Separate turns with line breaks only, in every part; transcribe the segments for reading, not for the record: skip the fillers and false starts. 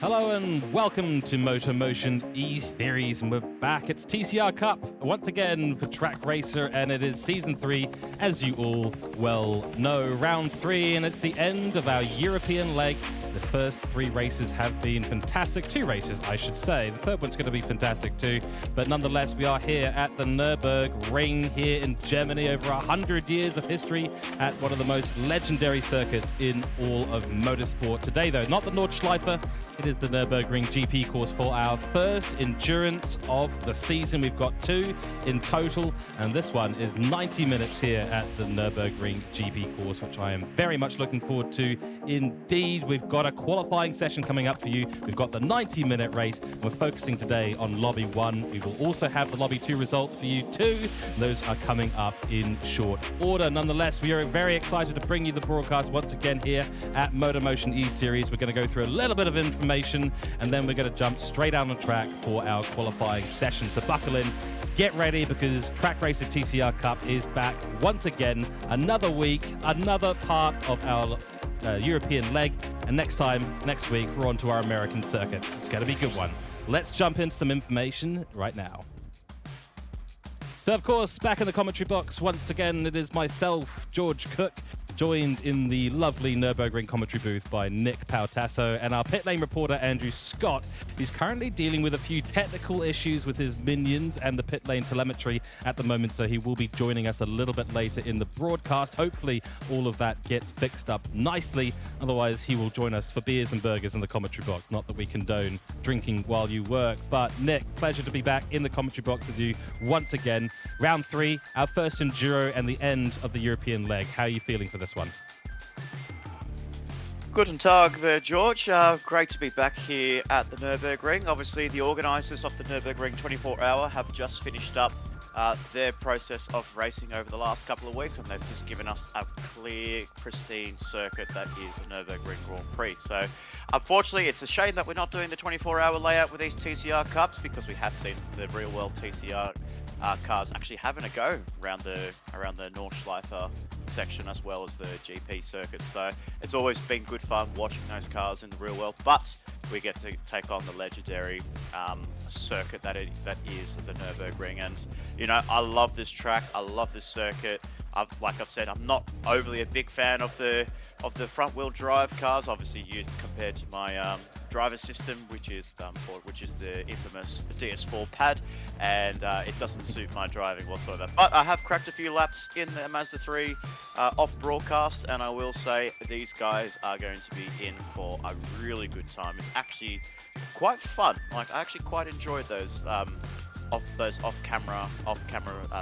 Hello and welcome to MotorMotion E-Series, and we're back. It's TCR Cup once again for Trak Racer, and it is Season 3, as you all well know. Round 3, and it's the end of our European leg. The first 3 races have been fantastic. 2 races, I should say. The third one's going to be fantastic too. But nonetheless, we are here at the Nurburgring here in Germany. Over 100 years of history at one of the most legendary circuits in all of motorsport. Today, though, not the Nordschleife. It is the Nurburgring GP course for our first endurance of the season. We've got 2 in total, and this one is 90 minutes here at the Nurburgring GP course, which I am very much looking forward to indeed. We've got a qualifying session coming up for you. We've got the 90-minute race. We're focusing today on Lobby 1. We will also have the Lobby 2 results for you too. Those are coming up in short order. Nonetheless, we are very excited to bring you the broadcast once again here at MotorMotion E-Series. We're going to go through a little bit of information, and then we're going to jump straight out on track for our qualifying session. So buckle in, get ready, because Trak Racer TCR Cup is back once again. Another week, another part of our European leg, and next week, we're on to our American circuits. It's going to be a good one. Let's jump into some information right now. So, of course, back in the commentary box, once again, it is myself, George Cooke, joined in the lovely Nürburgring commentary booth by Nick Pautasso and our pit lane reporter, Andrew Scott. He's currently dealing with a few technical issues with his minions and the pit lane telemetry at the moment, so he will be joining us a little bit later in the broadcast. Hopefully, all of that gets fixed up nicely. Otherwise, he will join us for beers and burgers in the commentary box. Not that we condone drinking while you work. But, Nick, pleasure to be back in the commentary box with you once again. Round 3, our first Enduro and the end of the European leg. How are you feeling for this one?
Guten Tag there, George. Great to be back here at the Nürburgring. Obviously, the organisers of the Nürburgring 24-hour have just finished up their process of racing over the last couple of weeks, and they've just given us a clear, pristine circuit that is the Nürburgring Grand Prix. So, unfortunately, it's a shame that we're not doing the 24-hour layout with these TCR Cups, because we have seen the real-world TCR cars actually having a go around the Nordschleife section as well as the GP circuit. So it's always been good fun watching those cars in the real world, but we get to take on the legendary circuit that is the Nürburgring. And you know, I love this track, I love this circuit. Like I've said, I'm not overly a big fan of the front wheel drive cars, obviously compared to my driver system, which is the infamous DS4 pad, and it doesn't suit my driving whatsoever. But I have cracked a few laps in the Mazda 3 off broadcast, and I will say these guys are going to be in for a really good time. It's actually quite fun. Like, I actually quite enjoyed those off-camera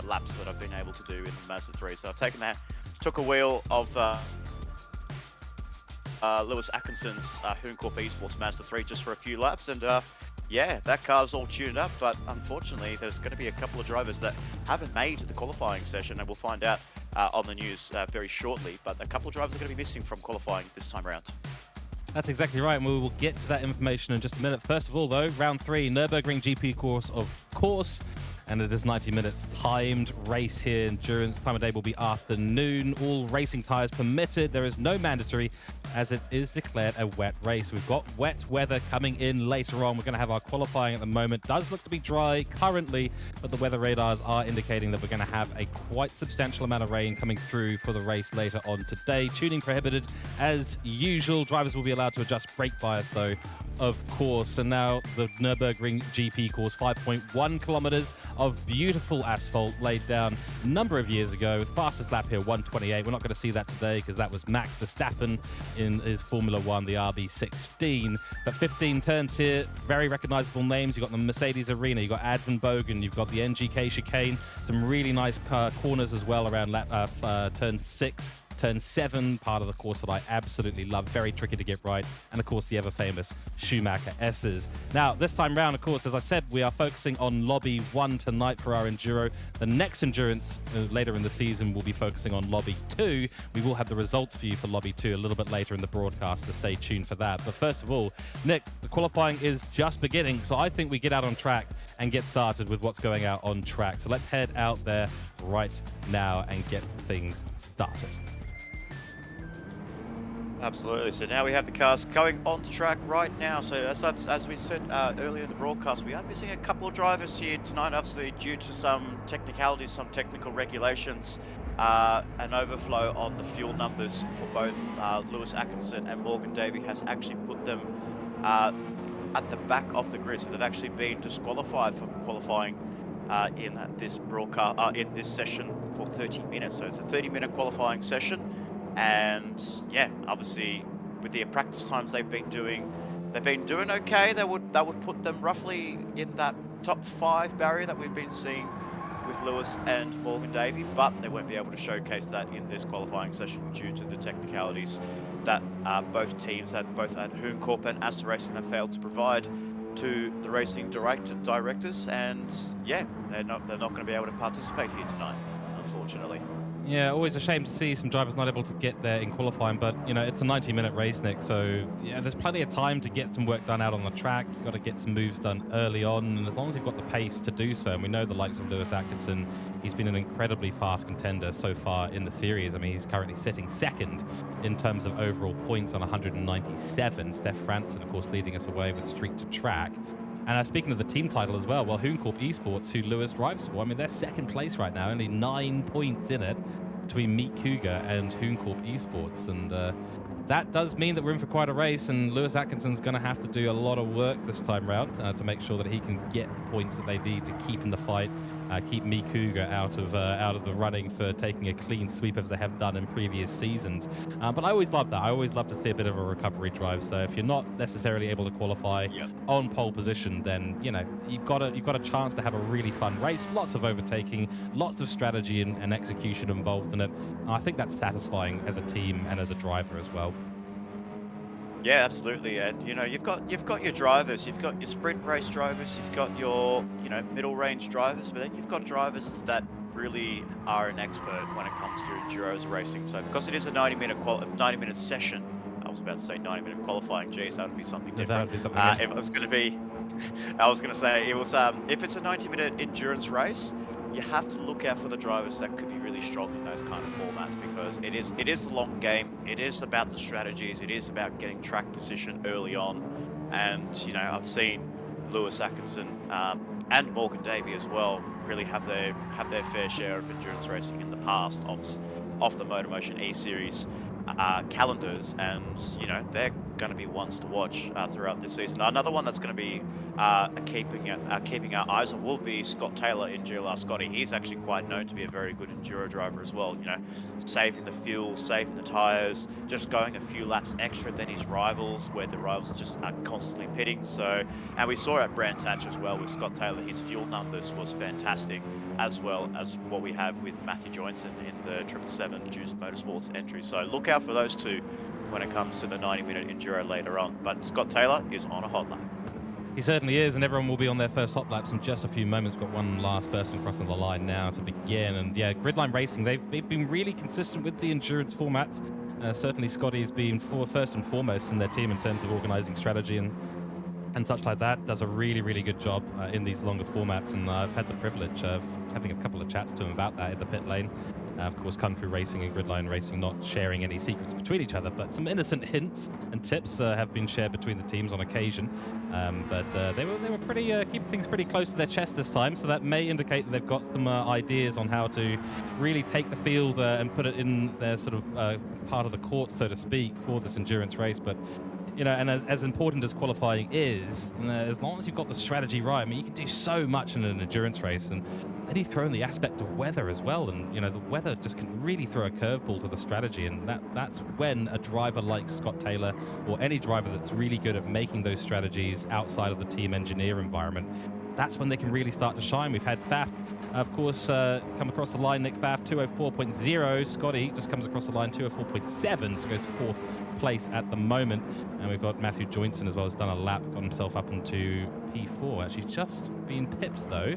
laps that I've been able to do in the Mazda 3. So I've took a wheel of Lewis Atkinson's Hooncorp Esports Mazda 3 just for a few laps, and yeah, that car's all tuned up, but unfortunately there's going to be a couple of drivers that haven't made the qualifying session, and we'll find out on the news very shortly, but a couple of drivers are going to be missing from qualifying this time around.
That's exactly right, and we will get to that information in just a minute. First of all, though, round 3, Nürburgring GP course, of course, and it is 90 minutes timed race here. Endurance time of day will be afternoon. All racing tyres permitted. There is no mandatory, as it is declared a wet race. We've got wet weather coming in later on. We're going to have our qualifying at the moment. Does look to be dry currently, but the weather radars are indicating that we're going to have a quite substantial amount of rain coming through for the race later on today. Tuning prohibited as usual. Drivers will be allowed to adjust brake bias though, of course. And now the Nürburgring GP course, 5.1 kilometers of beautiful asphalt laid down a number of years ago. Fastest lap here, 1:28. We're not going to see that today because that was Max Verstappen in his Formula 1, the RB16. But 15 turns here, very recognizable names. You've got the Mercedes Arena, you've got Advan Bogan, you've got the NGK chicane, some really nice corners as well around turn 6. Turn 7, part of the course that I absolutely love, very tricky to get right, and of course the ever-famous Schumacher S's. Now, this time round, of course, as I said, we are focusing on Lobby 1 tonight for our Enduro. The next Endurance later in the season will be focusing on Lobby 2. We will have the results for you for Lobby 2 a little bit later in the broadcast, so stay tuned for that. But first of all, Nick, the qualifying is just beginning, so I think we get out on track and get started with what's going out on track. So let's head out there right now and get things started.
Absolutely. So now we have the cars going on the track right now. So as we said earlier in the broadcast, we are missing a couple of drivers here tonight, obviously due to some technicalities, some technical regulations, an overflow on the fuel numbers for both Lewis Atkinson and Morgan Davey has actually put them uh, at the back of the grid. So they've actually been disqualified from qualifying in this broadcast in this session for 30 minutes. So it's a 30-minute qualifying session, and yeah, obviously with the practice times they've been doing okay. That would put them roughly in that top 5 barrier that we've been seeing with Lewis and Morgan Davey, but they won't be able to showcase that in this qualifying session due to the technicalities that both at Hooncorp and Asta Racing have failed to provide to the racing directors, and yeah, they're not going to be able to participate here tonight, unfortunately.
Yeah, always a shame to see some drivers not able to get there in qualifying, but you know, it's a 90-minute race, Nick, so yeah, there's plenty of time to get some work done out on the track. You've got to get some moves done early on, and as long as you've got the pace to do so, and we know the likes of Lewis Atkinson, he's been an incredibly fast contender so far in the series. I mean, he's currently sitting second in terms of overall points on 197. Steph Franson, of course, leading us away with Street to Track. And speaking of the team title as well, Hooncorp Esports, who Lewis drives for, I mean, they're second place right now, only 9 points in it between Meet Cougar and Hooncorp Esports. And that does mean that we're in for quite a race, and Lewis Atkinson's going to have to do a lot of work this time round to make sure that he can get the points that they need to keep in the fight, keep Meet Cougar out of the running for taking a clean sweep as they have done in previous seasons. But I always love that. I always love to see a bit of a recovery drive. So if you're not necessarily able to qualify on pole position, then you know you've got a chance to have a really fun race. Lots of overtaking, lots of strategy and execution involved in it. And I think that's satisfying as a team and as a driver as well.
Yeah, absolutely. And you know, you've got your drivers, you've got your sprint race drivers, you've got your middle range drivers, but then you've got drivers that really are an expert when it comes to enduros racing. So because it is a 90-minute session, I was about to say 90-minute qualifying. Geez, that would be something different.
That would be something
If it was going to be, I was going to say it was if it's a 90-minute endurance race, you have to look out for the drivers that could be really strong in those kind of formats, because it is the long game. It is about the strategies. It is about getting track position early on. And you know, I've seen Lewis Atkinson and Morgan Davey as well really have their fair share of endurance racing in the past off the MotorMotion E Series calendars, and you know, they're going to be ones to watch throughout this season. Another one that's going to be keeping our eyes on will be Scott Taylor in GLR Scotty. He's actually quite known to be a very good enduro driver as well. You know, saving the fuel, saving the tires, just going a few laps extra than his rivals, where the rivals just are constantly pitting. So, and we saw at Brands Hatch as well with Scott Taylor, his fuel numbers was fantastic, as well as what we have with Matthew Joynson in the 777 Juice Motorsports entry. So look out for those two when it comes to the 90-minute enduro later on. But Scott Taylor is on a hot lap.
He certainly is, and everyone will be on their first hot laps in just a few moments. We've got one last person crossing the line now to begin. And yeah, Gridline Racing, they've been really consistent with the endurance formats. Certainly Scotty's been first and foremost in their team in terms of organising strategy and such like that. Does a really, really good job in these longer formats, and I've had the privilege of having a couple of chats to him about that in the pit lane. Of course, Kung Fu Racing and Gridline Racing not sharing any secrets between each other, but some innocent hints and tips have been shared between the teams on occasion. But they were pretty keeping things pretty close to their chest this time, so that may indicate that they've got some ideas on how to really take the field and put it in their sort of part of the court, so to speak, for this endurance race. But you know, and as important as qualifying is, as long as you've got the strategy right, I mean, you can do so much in an endurance race. And then you throw in the aspect of weather as well, and you know, the weather just can really throw a curveball to the strategy, and that's when a driver like Scott Taylor, or any driver that's really good at making those strategies outside of the team engineer environment, that's when they can really start to shine. We've had Faf, of course, come across the line. Nick Faf, 204.0. Scotty just comes across the line, 204.7, so goes fourth place at the moment. And we've got Matthew Joynson as well, has done a lap, got himself up into P4. Actually just been pipped though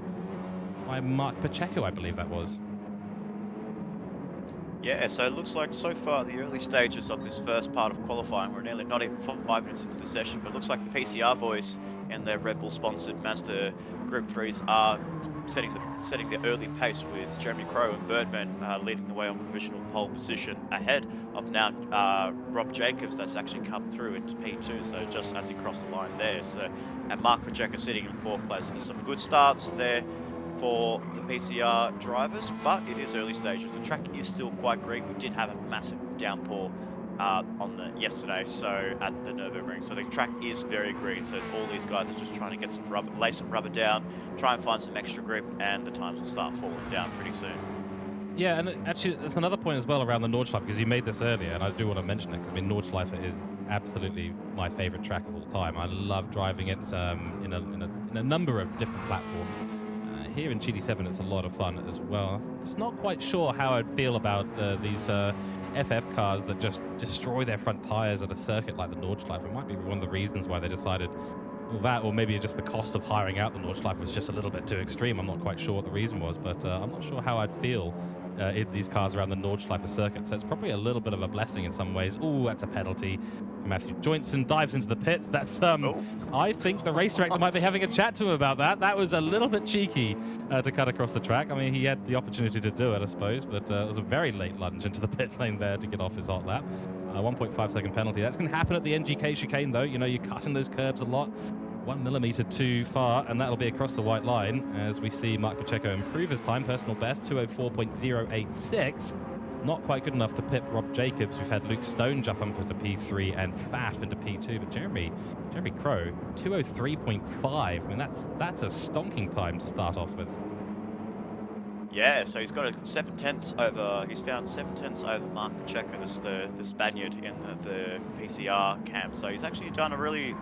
by Mark Pacheco, I believe that was.
Yeah, so it looks like so far the early stages of this first part of qualifying, we're nearly not even 5 minutes into the session, but it looks like the PCR boys in their Red Bull sponsored Mazda Group 3s are setting the early pace, with Jeremy Crow and Birdman leading the way on provisional pole position, ahead of now Rob Jacobs, that's actually come through into P2, so just as he crossed the line there. So, and Mark Pacheco sitting in 4th place. So some good starts there for the PCR drivers, but it is early stages. The track is still quite green. We did have a massive downpour on the yesterday, so at the Nurburgring. So the track is very green. So all these guys are just trying to get some rubber, lay some rubber down, try and find some extra grip, and the times will start falling down pretty soon.
Yeah, and actually, there's another point as well around the Nordschleife, because you made this earlier, and I do want to mention it, because I mean, Nordschleife is absolutely my favorite track of all time. I love driving it in a number of different platforms. Here in GT7, it's a lot of fun as well. Just not quite sure how I'd feel about these FF cars that just destroy their front tires at a circuit like the Nordschleife. It might be one of the reasons why they decided that, or maybe just the cost of hiring out the Nordschleife was just a little bit too extreme. I'm not quite sure what the reason was, but I'm not sure how I'd feel in these cars around the Nordschleife circuit. So it's probably a little bit of a blessing in some ways. Oh, that's a penalty. Matthew Joinson dives into the pits. That's I think the race director might be having a chat to him about that. That was a little bit cheeky to cut across the track. I mean, he had the opportunity to do it, I suppose, but it was a very late lunge into the pit lane there to get off his hot lap. 1.5-second penalty. That's going to happen at the NGK chicane, though. You know, you're cutting those curbs a lot. 1 millimeter too far, and that'll be across the white line as we see Mark Pacheco improve his time, personal best, 2:04.086. Not quite good enough to pip Rob Jacobs. We've had Luke Stone jump up into P3 and Faf into P2, but Jeremy Crow, 2:03.5. I mean, that's a stonking time to start off with.
Yeah, so he's got a 7 tenths over. He's found 7 tenths over Mark Pacheco, the Spaniard in the PCR camp. So he's actually done a really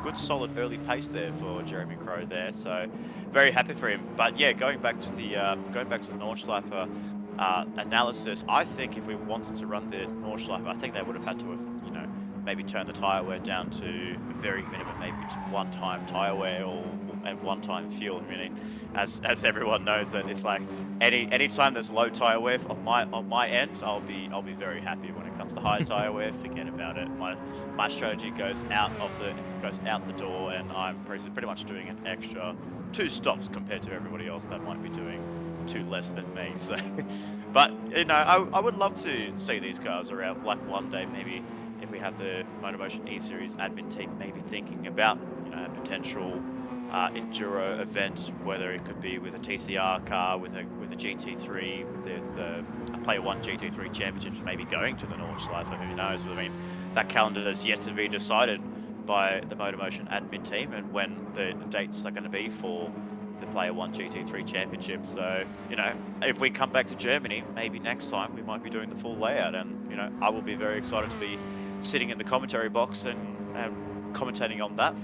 good, solid early pace there for Jeremy Crow there. So very happy for him. But yeah, going back to the Nordschleife analysis, I think if we wanted to run the Nordschleife, I think they would have had to have, maybe turned the tyre wear down to a very minimum, maybe to 1-time tyre wear and 1-time fuel. I mean, as everyone knows, that it's like any time there's low tyre wear on my end, I'll be very happy. When it comes to high tyre wear, forget about it. My strategy goes out the door, and I'm pretty much doing an extra 2 stops compared to everybody else that might be doing 2 less than me. So, but I would love to see these cars around. Like one day, maybe if we have the MotorMotion E-Series admin team, maybe thinking about a potential enduro event, whether it could be with a TCR car, with a GT3, with the Player One GT3 Championships, maybe going to the Nordschleife. Who knows? I mean, that calendar is yet to be decided by the MotorMotion admin team, and when the dates are going to be for the Player One GT3 Championship. So, if we come back to Germany, maybe next time we might be doing the full layout, and I will be very excited to be sitting in the commentary box and commentating on that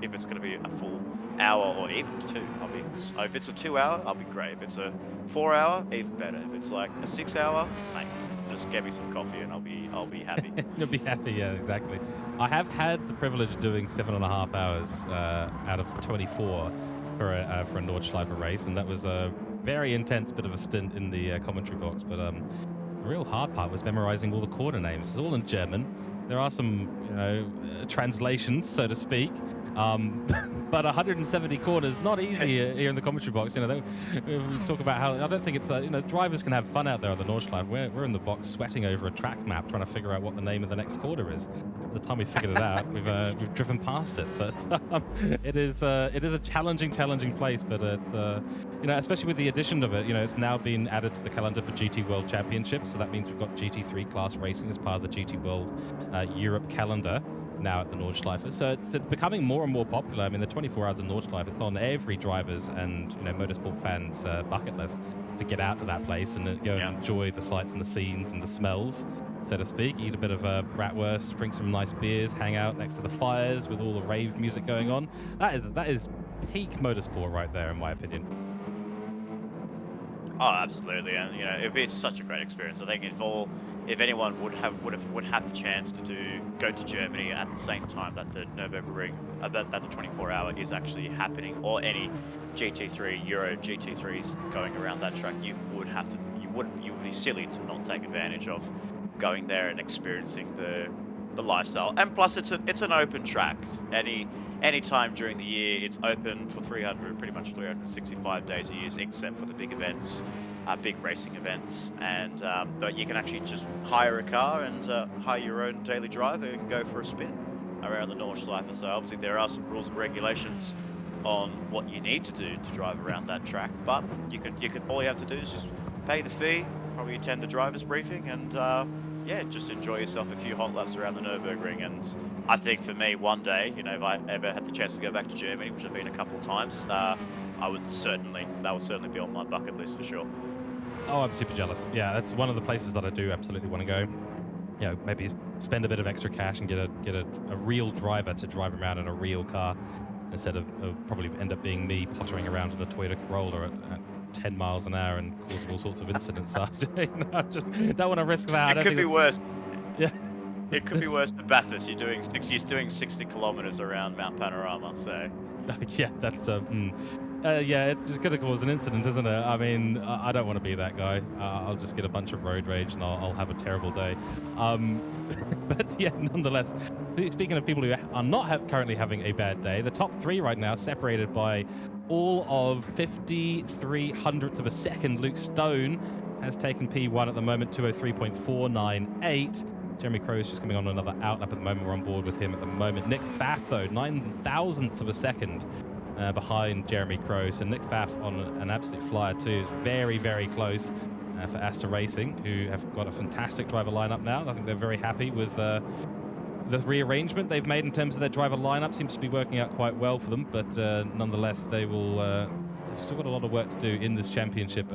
if it's going to be a full hour or even 2. If it's a 2 hour, I'll be great. If it's a 4 hour, even better. If it's like a 6 hour, mate, just get me some coffee and I'll be happy.
You'll be happy, yeah, exactly. I have had the privilege of doing 7.5 hours out of 24 for a Nordschleife race, and that was a very intense bit of a stint in the commentary box. But the real hard part was memorizing all the corner names. It's all in German. There are some, translations, so to speak. But 170 corners, not easy here in the commentary box. We talk about how, I don't think it's, drivers can have fun out there on the Nordschleife. We're in the box sweating over a track map, trying to figure out what the name of the next corner is. By the time we figured it out, we've driven past it. But it is a challenging place. But it's, especially with the addition of it, it's now been added to the calendar for GT World Championships. So that means we've got GT3 class racing as part of the GT World Europe calendar now at the Nordschleife. So it's becoming more and more popular. I mean, the 24 hours of Nordschleife, it's on every driver's and motorsport fans' bucket list to get out to that place and go and enjoy the sights and the scenes and the smells, so to speak. Eat a bit of bratwurst, drink some nice beers, hang out next to the fires with all the rave music going on. That is peak motorsport right there, in my opinion.
Oh, absolutely, and it'd be such a great experience. I think if anyone would have the chance to go to Germany at the same time that the Nurburgring, that the 24-hour is actually happening, or any GT3 Euro GT3s going around that track, you would be silly to not take advantage of going there and experiencing the the lifestyle. And plus, it's an open track. Any time during the year, it's open for pretty much 365 days a year, except for the big events, big racing events. And but you can actually just hire a car and hire your own daily driver and go for a spin around the Nordschleife. So obviously there are some rules and regulations on what you need to do to drive around that track, but you can all you have to do is just pay the fee, probably attend the driver's briefing, and yeah, just enjoy yourself a few hot laps around the Nurburgring. And I think for me, one day, you know, if I ever had the chance to go back to Germany, which I've been a couple of times, that would certainly be on my bucket list for sure.
Oh, I'm super jealous. Yeah, that's one of the places that I do absolutely want to go. You know, maybe spend a bit of extra cash and get a real driver to drive around in a real car, instead of probably end up being me pottering around in a Toyota Corolla at 10 miles an hour and causing all sorts of incidents. I just don't want to risk that.
It could be worse.
Yeah.
It could be worse than Bathurst. You're doing 60 kilometers around Mount Panorama, so.
Yeah, that's yeah, it's going to cause an incident, isn't it? I mean, I don't want to be that guy. I'll just get a bunch of road rage and I'll have a terrible day. But yeah, nonetheless, speaking of people who are not currently having a bad day, the top three right now separated by all of 53 hundredths of a second. Luke Stone has taken P1 at the moment, 203.498. Jeremy Crow is just coming on another outlap at the moment. We're on board with him at the moment. Nick Pfaff, though, 9 thousandths of a second behind Jeremy Crow. So Nick Pfaff on an absolute flyer too. Is very, very close for Asta Racing, who have got a fantastic driver lineup now. I think they're very happy with the rearrangement they've made in terms of their driver lineup. Seems to be working out quite well for them, but nonetheless, they will they've still got a lot of work to do in this championship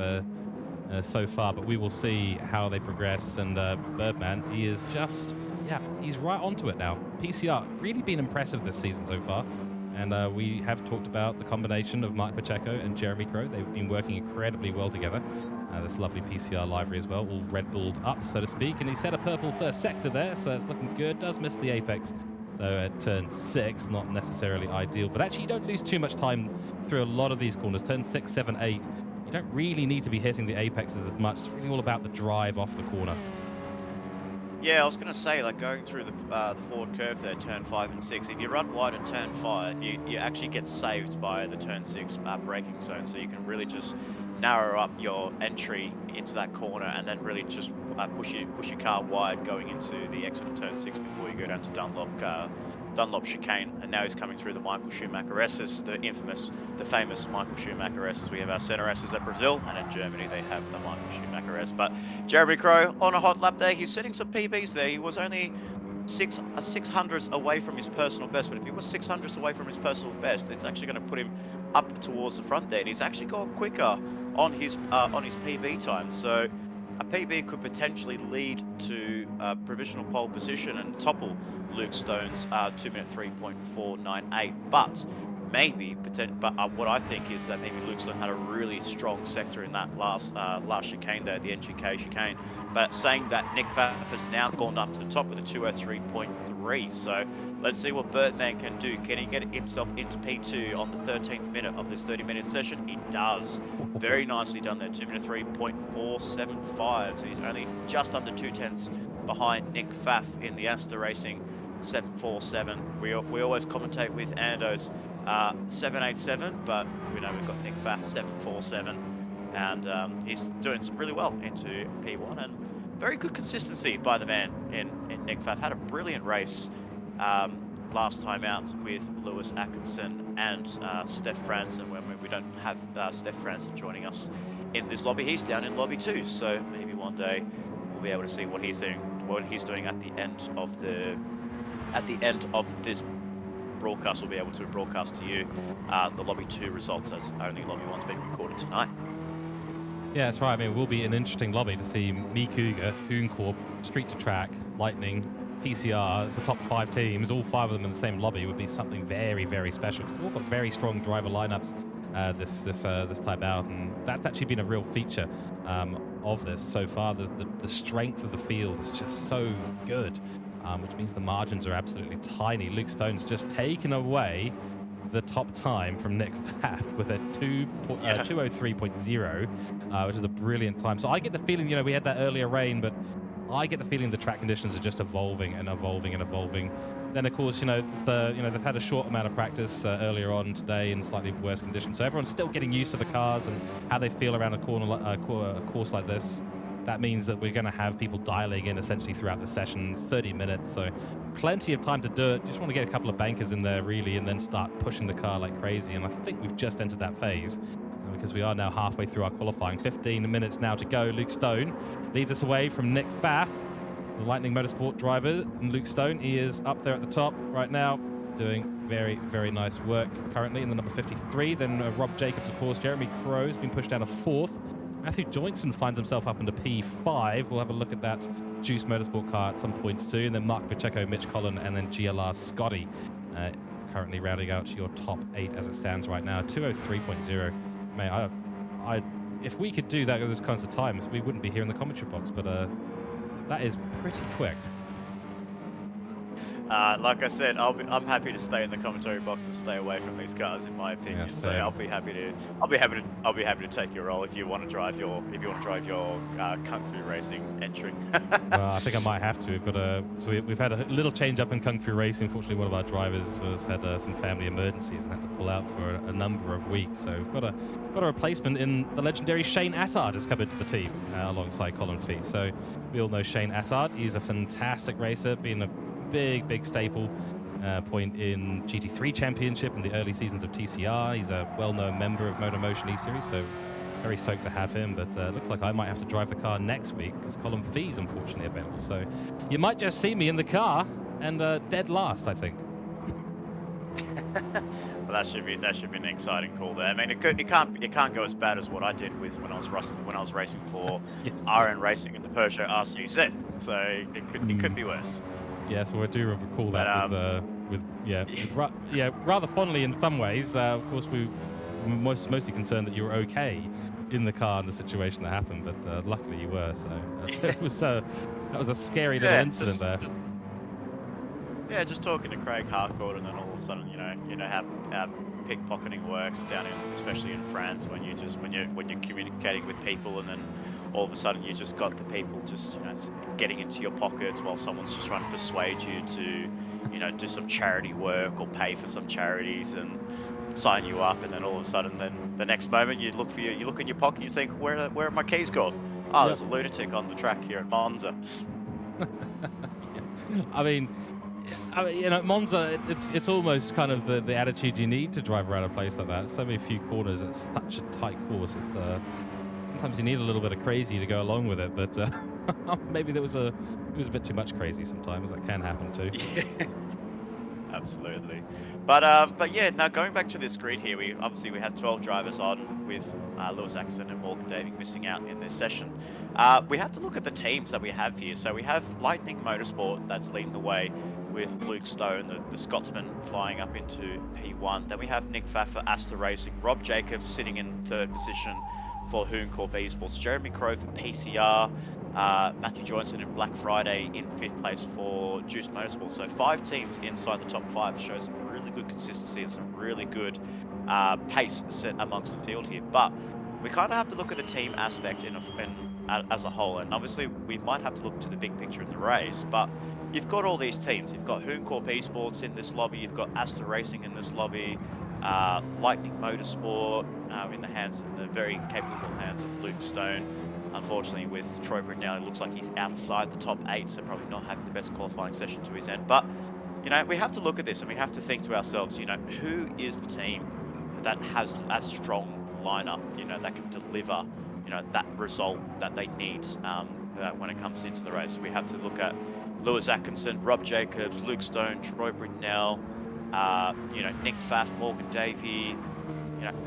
so far, but we will see how they progress. And Birdman, he is just, yeah, he's right onto it now. PCR really been impressive this season so far, and we have talked about the combination of Mike Pacheco and Jeremy Crow. They've been working incredibly well together. This lovely PCR livery as well, all Red Bulled up, so to speak, and he set a purple first sector there, so it's looking good. Does miss the apex, though, at turn 6, not necessarily ideal, but actually you don't lose too much time through a lot of these corners. Turn 6, 7, 8, you don't really need to be hitting the apexes as much. It's really all about the drive off the corner.
Yeah, I was going to say, like, going through the forward curve there, turn 5 and 6, if you run wide at turn 5, you actually get saved by the turn 6 braking zone, so you can really just narrow up your entry into that corner and then really just push your car wide going into the exit of turn 6 before you go down to Dunlop chicane. And now he's coming through the Michael Schumacher S's, the famous Michael Schumacher S's. We have our center S's at Brazil, and in Germany they have the Michael Schumacher S. But Jeremy Crow on a hot lap there, he's setting some PBs there. He was only 600ths away from his personal best, but if he was 600ths away from his personal best, it's actually going to put him up towards the front there, and he's actually gone quicker on his PB time. So a PB could potentially lead to provisional pole position and topple Luke Stone's 2-minute 3.498. But what I think is that maybe Luke Stone had a really strong sector in that last chicane there, the NGK chicane. But saying that, Nick Pfaff has now gone up to the top with a 203.3. So let's see what Birdman can do. Can he get himself into P2 on the 13th minute of this 30-minute session? He does. Very nicely done there, 2-minute 3.475. So he's only just under 2/10 behind Nick Pfaff in the Asta Racing 747. We always commentate with Ando's 787, but we know we've got Nick Pfaff 747, and he's doing really well into P1, and very good consistency by the man in Nick Pfaff. Had a brilliant race last time out with Lewis Atkinson and Steph Franzen. When we don't have Steph Franzen joining us in this lobby, he's down in lobby 2, so maybe one day we'll be able to see what he's doing at the end of this broadcast. We'll be able to broadcast to you the lobby 2 results, as only lobby 1's been recorded tonight.
Yeah, that's right. I mean, it will be an interesting lobby to see me, Cougar, Hooncorp, Street to Track, Lightning, PCR. It's the top 5 teams. All 5 of them in the same lobby would be something very, very special, because they've all got very strong driver lineups this type out, and that's actually been a real feature of this so far. The strength of the field is just so good, which means the margins are absolutely tiny. Luke Stone's just taken away the top time from Nick Pfaff with a 203.0, which is a brilliant time. So I get the feeling, we had that earlier rain, but I get the feeling the track conditions are just evolving and evolving and evolving. Then, of course, they've had a short amount of practice earlier on today in slightly worse conditions, so everyone's still getting used to the cars and how they feel around a course like this. That means that we're going to have people dialing in essentially throughout the session, 30 minutes, so plenty of time to do it. You just want to get a couple of bankers in there, really, and then start pushing the car like crazy, and I think we've just entered that phase because we are now halfway through our qualifying. 15 minutes now to go. Luke Stone leads us away from Nick Pfaff, the Lightning Motorsport driver. And Luke Stone, he is up there at the top right now, doing very, very nice work currently in the number 53. Then Rob Jacobs, of course. Jeremy Crow's been pushed down to 4th. Matthew Joynson finds himself up into P5. We'll have a look at that Juice Motorsport car at some point soon. Then Mark Pacheco, Mitch Collin, and then GLR Scotty currently rounding out your top 8 as it stands right now. 203.0. Mate, if we could do that at those kinds of times, we wouldn't be here in the commentary box, but that is pretty quick.
Like I said, I'm happy to stay in the commentary box and stay away from these cars, in my opinion.
Yeah,
so I'll be happy to take your role if you want to drive your Kung Fu Racing entry.
Well, I think I might have to. We've had a little change up in Kung Fu Racing. Unfortunately, one of our drivers has had some family emergencies and had to pull out for a number of weeks. So we've got a replacement in the legendary Shane Attard has come into the team alongside Colin Fee. So we all know Shane Attard. He's a fantastic racer, being a big staple point in GT3 Championship in the early seasons of TCR. He's a well-known member of MotorMotion E-Series, so very stoked to have him, but looks like I might have to drive the car next week because Colin Fee's unfortunately available. So you might just see me in the car and dead last, I think.
Well, that should be an exciting call there. I mean, it can't go as bad as what I did with when I was racing for
Yes.
RN Racing in the Peugeot RCZ. So it could be worse.
Yes, well, I do recall that rather fondly in some ways. Of course, we were mostly concerned that you were okay in the car in the situation that happened, but luckily you were. So that was a scary little incident there.
Just talking to Craig Harcourt, and then all of a sudden, you know how pickpocketing works down especially in France, when you're communicating with people, and then all of a sudden you just got the people just getting into your pockets while someone's just trying to persuade you to do some charity work or pay for some charities and sign you up, and then all of a sudden, then the next moment you look in your pocket, you think, where are my keys gone? Oh, There's a lunatic on the track here at Monza.
I mean, Monza, it's almost kind of the attitude you need to drive around a place like that. So many few corners, it's such a tight course. It's sometimes you need a little bit of crazy to go along with it, but maybe it was a bit too much crazy sometimes. That can happen too.
Yeah, absolutely. But yeah, now going back to this grid here, we had 12 drivers on, with Lewis Atkinson and Morgan Davey missing out in this session. We have to look at the teams that we have here. So we have Lightning Motorsport that's leading the way with Luke Stone, the Scotsman, flying up into P1. Then we have Nick Pfaff for Asta Racing, Rob Jacobs sitting in 3rd position for Hoon Corp Esports, Jeremy Crow for PCR, Matthew Joynson in Black Friday in 5th place for Juice Motorsport. So 5 teams inside the top 5 shows some really good consistency and some really good pace set amongst the field here. But we kind of have to look at the team aspect as a whole, and obviously we might have to look to the big picture in the race. But you've got all these teams. You've got Hoon Corp Esports in this lobby. You've got Asta Racing in this lobby. Lightning Motorsport in the very capable hands of Luke Stone. Unfortunately, with Troy Britnell, it looks like he's outside the top 8, so probably not having the best qualifying session to his end. But we have to look at this and we have to think to ourselves, who is the team that has a strong lineup, that can deliver, that result that they need when it comes into the race. We have to look at Lewis Atkinson, Rob Jacobs, Luke Stone, Troy Britnell, Nick Pfaff, Morgan Davey.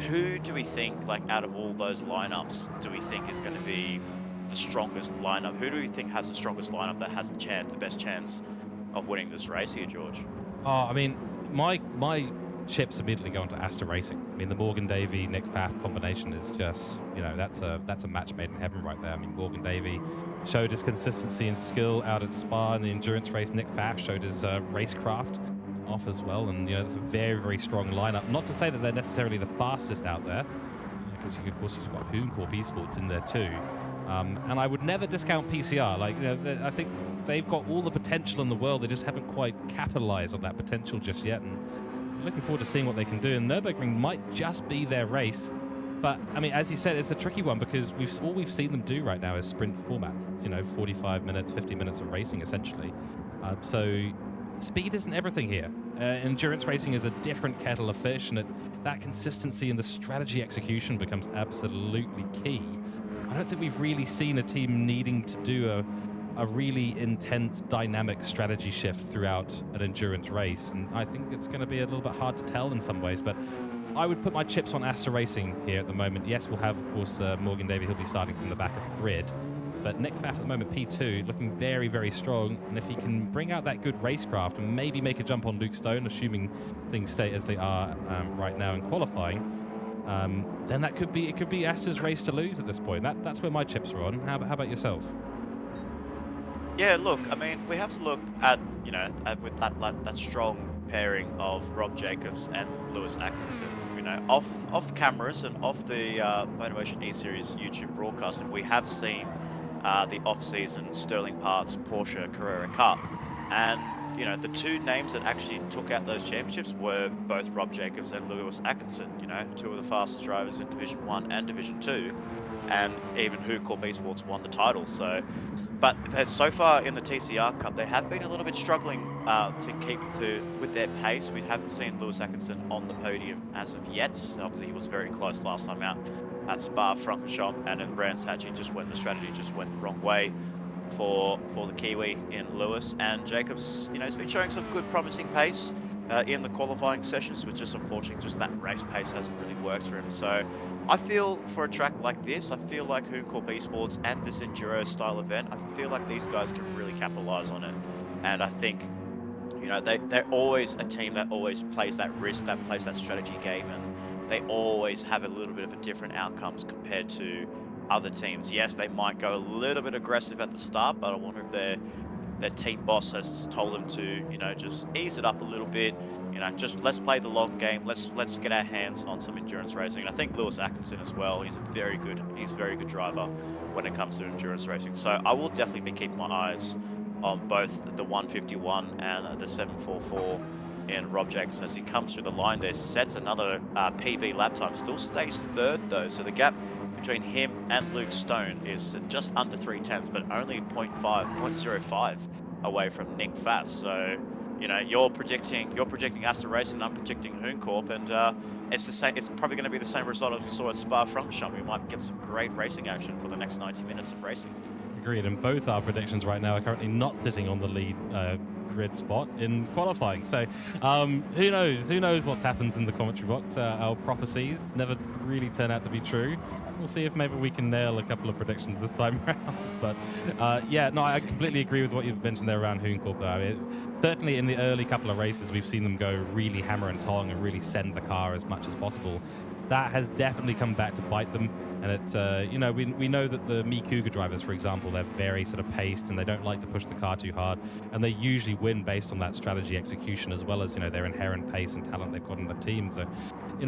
Who do we think, out of all those lineups, do we think is going to be the strongest lineup? Who do we think has the strongest lineup that has the best chance of winning this race here, George?
Oh, I mean, my chips immediately go into Asta Racing. I mean, the Morgan Davey Nick Pfaff combination is just, that's a match made in heaven right there. I mean, Morgan Davey showed his consistency and skill out at Spa in the endurance race. Nick Pfaff showed his racecraft off as well, and it's a very, very strong lineup. Not to say that they're necessarily the fastest out there, because of course you've got Hoon Corp Esports in there too. And I would never discount PCR. Like, I think they've got all the potential in the world. They just haven't quite capitalized on that potential just yet. And looking forward to seeing what they can do. And Nurburgring might just be their race. But, I mean, as you said, it's a tricky one because all we've seen them do right now is sprint formats. 45 minutes, 50 minutes of racing, essentially. So speed isn't everything here. Endurance racing is a different kettle of fish, and that consistency in the strategy execution becomes absolutely key. I don't think we've really seen a team needing to do a really intense dynamic strategy shift throughout an endurance race, and I think it's going to be a little bit hard to tell in some ways, but I would put my chips on Astor Racing here at the moment. Yes, we'll have, of course, Morgan Davey. He'll be starting from the back of the grid, but Nick Pfaff at the moment, P2, looking very, very strong, and if he can bring out that good racecraft and maybe make a jump on Luke Stone, assuming things stay as they are right now in qualifying, then it could be Astor's race to lose at this point. That's where my chips are on. How about yourself?
Yeah, look, I mean, we have to look at, with that strong pairing of Rob Jacobs and Lewis Atkinson, off cameras and off the MotorMotion E-Series YouTube broadcasting, we have seen the off-season Sterling Parts Porsche Carrera Cup, and the two names that actually took out those championships were both Rob Jacobs and Lewis Atkinson, two of the fastest drivers in Division 1 and Division 2, and even Cooke Esports won the title. But so far in the TCR Cup, they have been a little bit struggling to keep with their pace. We haven't seen Lewis Atkinson on the podium as of yet. Obviously, he was very close last time out at Spa-Francorchamps, and in Brands Hatch, the strategy just went the wrong way for the Kiwi in Lewis. And Jacobs, he's been showing some good promising pace in the qualifying sessions, but just unfortunately, just that race pace hasn't really worked for him. So I feel for a track like this, I feel like Cooke Esports and this enduro style event, I feel like these guys can really capitalize on it. And I think, they're always a team that always plays that risk, that plays that strategy game, and they always have a little bit of a different outcomes compared to other teams. Yes, they might go a little bit aggressive at the start, but I wonder if their team boss has told them to, just ease it up a little bit. Just let's play the long game. Let's get our hands on some endurance racing. And I think Lewis Atkinson as well. He's a very good driver when it comes to endurance racing. So I will definitely be keeping my eyes on both the 151 and the 744 in Rob Jacobs as he comes through the line there, sets another PB lap time. Still stays third though, so the gap between him and Luke Stone is just under 3/10, but only 0.05 away from Nick Pfaff. So, you're predicting Astor Racing, I'm predicting Hooncorp, and it's the same. It's probably going to be the same result as we saw at Spa-Francorchamps. We might get some great racing action for the next 90 minutes of racing.
Agreed, and both our predictions right now are currently not sitting on the lead grid spot in qualifying. So who knows what happens in the commentary box. Our prophecies never really turn out to be true. We'll see if maybe we can nail a couple of predictions this time around. But I completely agree with what you've mentioned there around Hooncorp though. Certainly in the early couple of races, we've seen them go really hammer and tong and really send the car as much as possible. That has definitely come back to bite them. And it's, we know that the Cougar drivers, for example, they're very sort of paced and they don't like to push the car too hard. And they usually win based on that strategy execution as well as, their inherent pace and talent they've got in the team. So,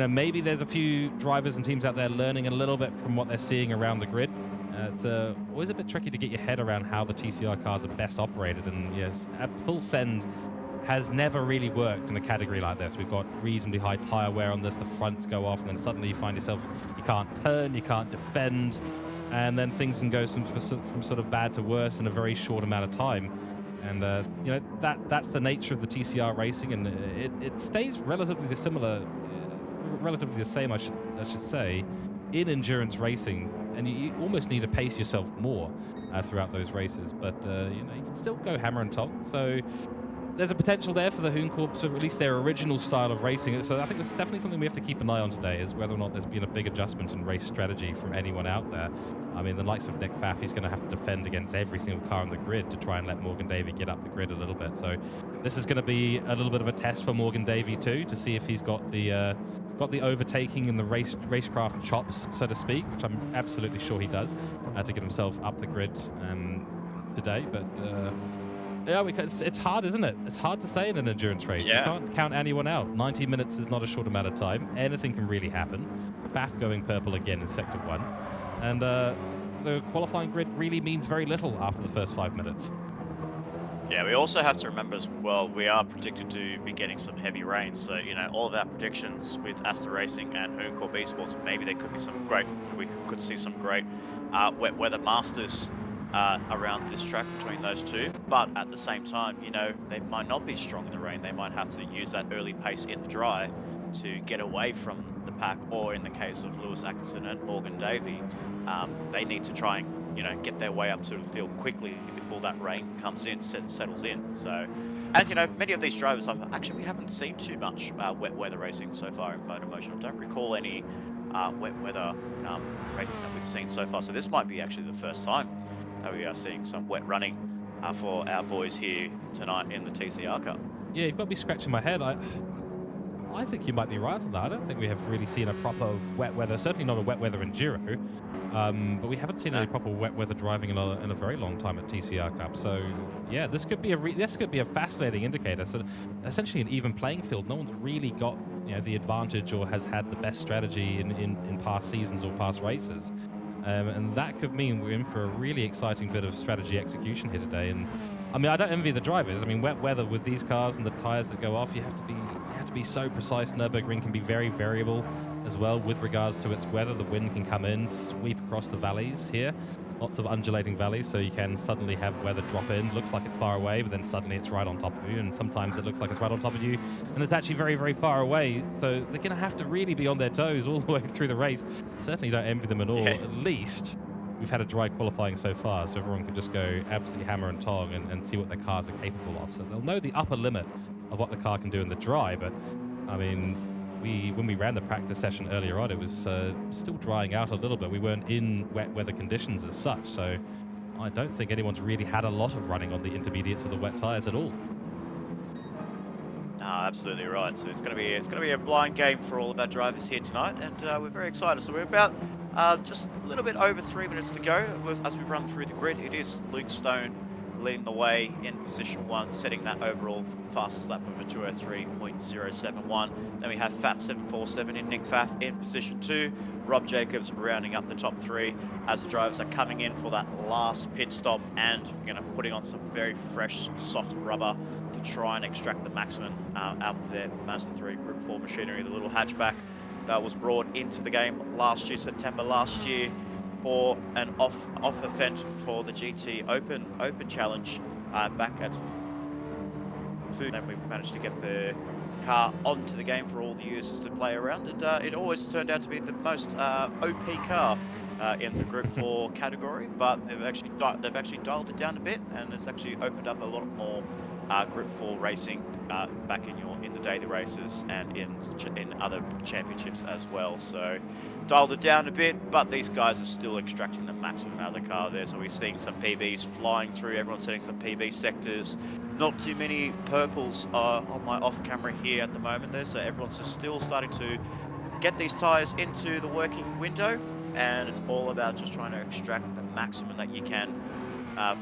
maybe there's a few drivers and teams out there learning a little bit from what they're seeing around the grid. It's always a bit tricky to get your head around how the TCR cars are best operated. And yes, at full send has never really worked in a category like this. We've got reasonably high tire wear on this, the fronts go off, and then suddenly you find yourself, you can't turn, you can't defend, and then things can go from sort of bad to worse in a very short amount of time. And that's the nature of the TCR racing, and it stays relatively the same, I should say, in endurance racing, and you almost need to pace yourself more throughout those races. But you can still go hammer and tong. So there's a potential there for the Hooncorp to release their original style of racing. So I think it's definitely something we have to keep an eye on today, is whether or not there's been a big adjustment in race strategy from anyone out there. I mean, the likes of Nick Pfaff, he's going to have to defend against every single car on the grid to try and let Morgan Davey get up the grid a little bit. So this is going to be a little bit of a test for Morgan Davey too, to see if he's got the overtaking and the racecraft chops, so to speak, which I'm absolutely sure he does, to get himself up the grid today. But yeah, it's hard, isn't it? It's hard to say in an endurance race. Yeah. You can't count anyone out. 90 minutes is not a short amount of time. Anything can really happen. Pfaff going purple again in Sector 1. And the qualifying grid really means very little after the first 5 minutes.
Yeah, we also have to remember as well, we are predicted to be getting some heavy rain. So, you know, all of our predictions with Asta Racing and Hooncorp Esports, maybe there could be some great, we could see some great wet weather masters around this track between those two. But at the same time, you know, they might not be strong in the rain. They might have to use that early pace in the dry to get away from the pack, or in the case of Lewis Atkinson and Morgan Davey, they need to try and, you know, get their way up to the field quickly before that rain comes in, settles in. So, and you know, many of these drivers, we haven't seen too much wet weather racing so far in MotorMotion. I don't recall any wet weather racing that we've seen so far. So this might be actually the first time that we are seeing some wet running for our boys here tonight in the TCR Cup.
Yeah, you've got me scratching my head. I think you might be right on that. I don't think we have really seen a proper wet weather, certainly not a wet weather enduro, but we haven't seen any proper wet weather driving in a very long time at TCR Cup. So yeah, this could be a fascinating indicator. So essentially an even playing field. No one's really got, you know, the advantage or has had the best strategy in past seasons or past races. And that could mean we're in for a really exciting bit of strategy execution here today. And I mean, I don't envy the drivers. I mean, wet weather with these cars and the tires that go off, you have to be so precise. Nurburgring can be very variable as well with regards to its weather. The wind can come in, sweep across the valleys here. Lots of undulating valleys, so you can suddenly have weather drop in. Looks like it's far away, but then suddenly it's right on top of you, and sometimes it looks like it's right on top of you, and it's actually very, very far away. So they're going to have to really be on their toes all the way through the race. Certainly don't envy them at all. At least we've had a dry qualifying so far, so everyone can just go absolutely hammer and tong and see what their cars are capable of. So they'll know the upper limit of what the car can do in the dry, but I mean, when we ran the practice session earlier on, it was still drying out a little bit. We weren't in wet weather conditions as such, so I don't think anyone's really had a lot of running on the intermediates or the wet tyres at all.
No, absolutely right. So it's going to be a blind game for all of our drivers here tonight, and we're very excited. So we're about just a little bit over 3 minutes to go as we run through the grid. It is Luke Stone leading the way in position 1, setting that overall fastest lap of a 203.071. Then we have Faf747 in Nick Faf in position 2. Rob Jacobs rounding up the top 3 as the drivers are coming in for that last pit stop and, you know, putting on some very fresh, soft rubber to try and extract the maximum out of their Mazda 3 Group 4 machinery, the little hatchback that was brought into the game last year, September last year, for an off event for the GT Open Challenge back at Food, and we managed to get the car onto the game for all the users to play around, and it always turned out to be the most OP car in the Group 4 category. But they've actually dialed it down a bit, and it's actually opened up a lot more Group 4 racing back in the daily races and in other championships as well. So dialed it down a bit, but these guys are still extracting the maximum out of the car there. So we're seeing some PBs flying through. Everyone's setting some PB sectors. Not too many purples on my off camera here at the moment there. So everyone's just still starting to get these tires into the working window, and it's all about just trying to extract the maximum that you can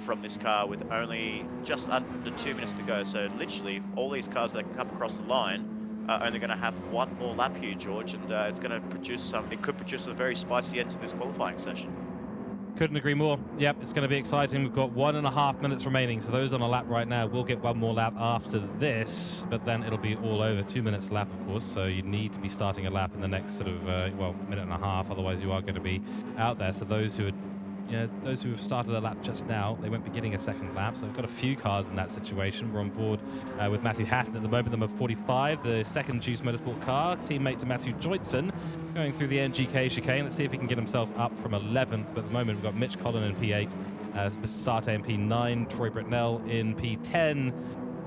from this car with only just under 2 minutes to go. So literally all these cars that come across the line are only going to have one more lap here, George, and it could produce a very spicy end to this qualifying session.
Couldn't agree more. Yep, it's going to be exciting. We've got 1.5 minutes remaining, so those on a lap right now will get one more lap after this, but then it'll be all over. 2 minutes lap, of course, so you need to be starting a lap in the next sort of, minute and a half, otherwise you are going to be out there. So those who have started a lap just now, they won't be getting a second lap. So we've got a few cars in that situation. We're on board with Matthew Hatton at the moment, number 45, the second Juice Motorsport car, teammate to Matthew Joytson, going through the NGK chicane. Let's see if he can get himself up from 11th. But at the moment, we've got Mitch Collin in P8, Mr. Sarte in P9, Troy Britnell in P10,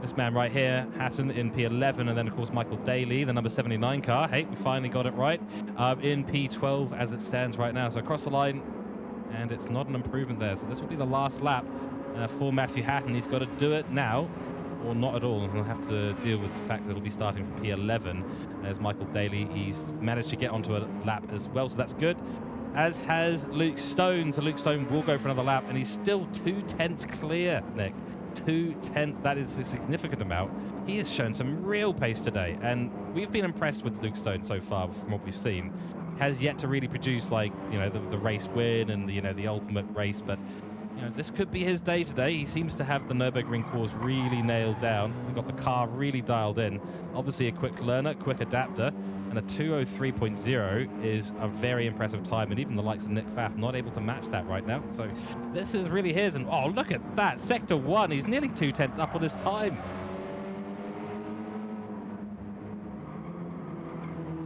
this man right here, Hatton, in P11, and then, of course, Michael Daly, the number 79 car. Hey, we finally got it right, in P12 as it stands right now. So across the line, and it's not an improvement there. So this will be the last lap for Matthew Hatton. He's got to do it now, or not at all. He'll have to deal with the fact that he'll be starting from P11. There's Michael Daly. He's managed to get onto a lap as well, so that's good. As has Luke Stone. So Luke Stone will go for another lap, and he's still 2/10 clear, Nick. 2/10. That is a significant amount. he has shown some real pace today, and we've been impressed with Luke Stone so far from what we've seen. Has yet to really produce, like, the race win and the ultimate race, but this could be his day today. He seems to have the Nurburgring course really nailed down. We've got the car really dialed in. Obviously a quick learner, quick adapter, and a 2:03.0 is a very impressive time, and even the likes of Nick Pfaff not able to match that right now. So this is really his, and oh, look at that. Sector 1, he's nearly 2/10 up on his time.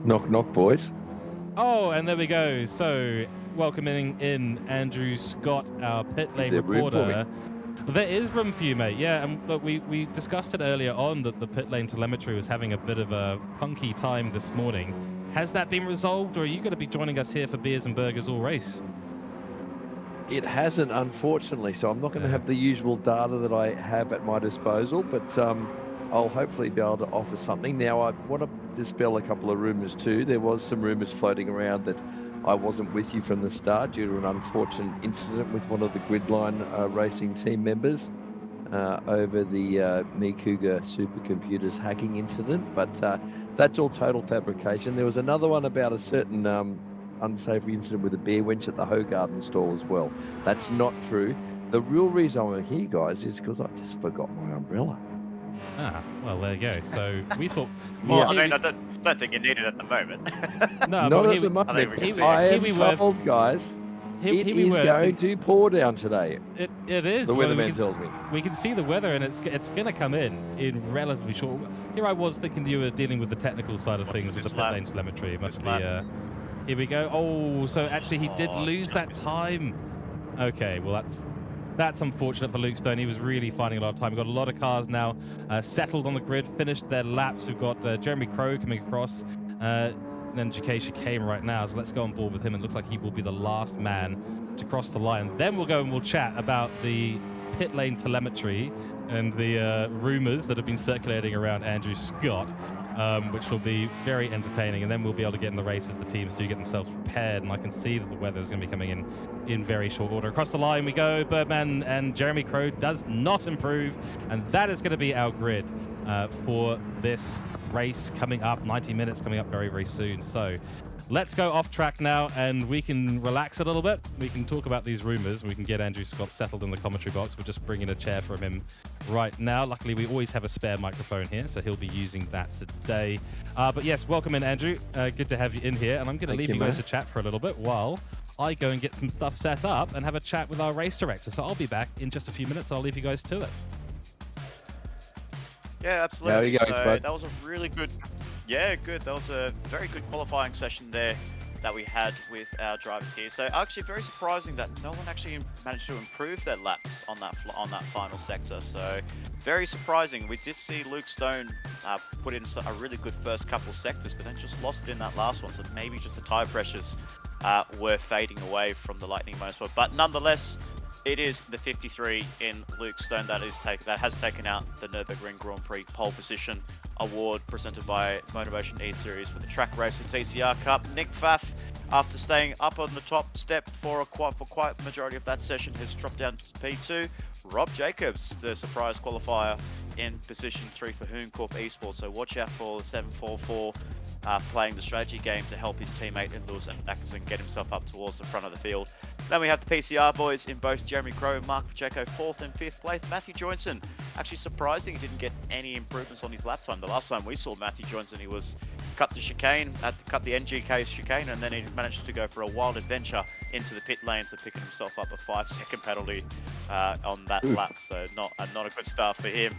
Knock, knock, boys.
Oh, and there we go. So, welcoming in Andrew Scott, our pit lane reporter. There is room for you, mate. Yeah, and look, we discussed it earlier on that the pit lane telemetry was having a bit of a funky time this morning. Has that been resolved, or are you going to be joining us here for beers and burgers all race?
It hasn't, unfortunately, so I'm not going to have the usual data that I have at my disposal, but I'll hopefully be able to offer something. Now, I want to dispel a couple of rumours too. There was some rumours floating around that I wasn't with you from the start due to an unfortunate incident with one of the Gridline racing team members over the Mikuga supercomputers hacking incident, but that's all total fabrication. There was another one about a certain unsavory incident with a beer wench at the Hogarden stall as well. That's not true. The real reason I'm here, guys, is because I just forgot my umbrella.
Ah, well, there you go. So we thought...
Well, I mean, I don't think you need it at the moment.
No, not at the moment. I am told, guys, it is going to pour down today.
It is.
The weatherman tells me.
We can see the weather, and it's going to come in relatively short. Here I was thinking you were dealing with the technical side of things with the pit lane telemetry. It must be... here we go. Oh, so actually he did lose that time. Okay, well, that's unfortunate for Luke Stone. He was really finding a lot of time. We've got a lot of cars now settled on the grid, finished their laps. We've got Jeremy Crow coming across, and then GK Chicane right now. So let's go on board with him. It looks like he will be the last man to cross the line. Then we'll go and we'll chat about the pit lane telemetry and the rumors that have been circulating around Andrew Scott, which will be very entertaining. And then we'll be able to get in the race as the teams do get themselves prepared. And I can see that the weather is going to be coming in very short order. Across the line we go. Birdman and Jeremy Crow does not improve. And that is going to be our grid for this race coming up. 90 minutes coming up very, very soon. So let's go off track now, and we can relax a little bit. We can talk about these rumors. We can get Andrew Scott settled in the commentary box. We'll just bring in a chair for him right now. Luckily, we always have a spare microphone here, so he'll be using that today. But yes, welcome in, Andrew. Good to have you in here. And I'm going to leave you guys to chat for a little bit while I go and get some stuff set up and have a chat with our race director. So I'll be back in just a few minutes. I'll leave you guys to it.
Yeah, absolutely. So that was a really good... Yeah, good. That was a very good qualifying session there that we had with our drivers here. So actually very surprising that no one actually managed to improve their laps on that final sector. So very surprising. We did see Luke Stone put in a really good first couple sectors, but then just lost it in that last one. So maybe just the tire pressures were fading away from the Lightning Motorsport. But nonetheless, it is the 53 in Luke Stone that has taken out the Nurburgring Grand Prix pole position award presented by MotorMotion E-Series for the Trak Racer TCR Cup. Nick Pfaff, after staying up on the top step for quite the majority of that session, has dropped down to P2. Rob Jacobs, the surprise qualifier, in position 3 for Hooncorp Esports. So watch out for the 744 playing the strategy game to help his teammate in Lewis Atkinson get himself up towards the front of the field. Then we have the PCR boys in both Jeremy Crow and Mark Pacheco, 4th and 5th place. Matthew Johnson, actually surprising, he didn't get any improvements on his lap time. The last time we saw Matthew Johnson, he was cut the NGK chicane, and then he managed to go for a wild adventure into the pit lane, so picking himself up a 5-second penalty on that lap. So not a good start for him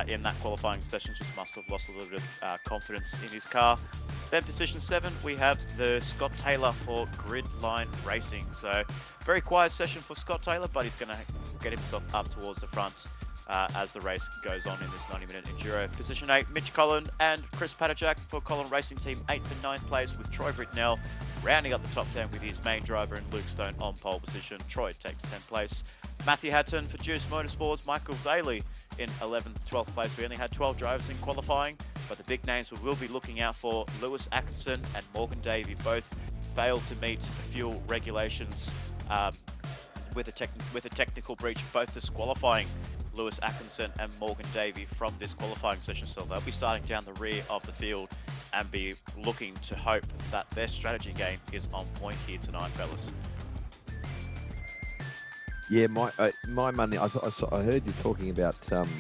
in that qualifying session. Just must have lost a little bit of confidence in his car. Then position 7, we have the Scott Taylor for Gridline Racing. So very quiet session for Scott Taylor, but he's going to get himself up towards the front as the race goes on in this 90-minute enduro. Position 8, Mitch Collin and Chris Patajak for Collin Racing Team, 8th and 9th place, with Troy Britnell rounding up the top 10 with his main driver and Luke Stone on pole position. Troy takes 10th place. Matthew Hatton for Juice Motorsports, Michael Daly in 11th, 12th place. We only had 12 drivers in qualifying, but the big names we will be looking out for: Lewis Atkinson and Morgan Davey, both failed to meet fuel regulations with a technical breach, both disqualifying Lewis Atkinson and Morgan Davey from this qualifying session. So they'll be starting down the rear of the field and be looking to hope that their strategy game is on point here tonight, fellas.
Yeah, my money, I heard you talking about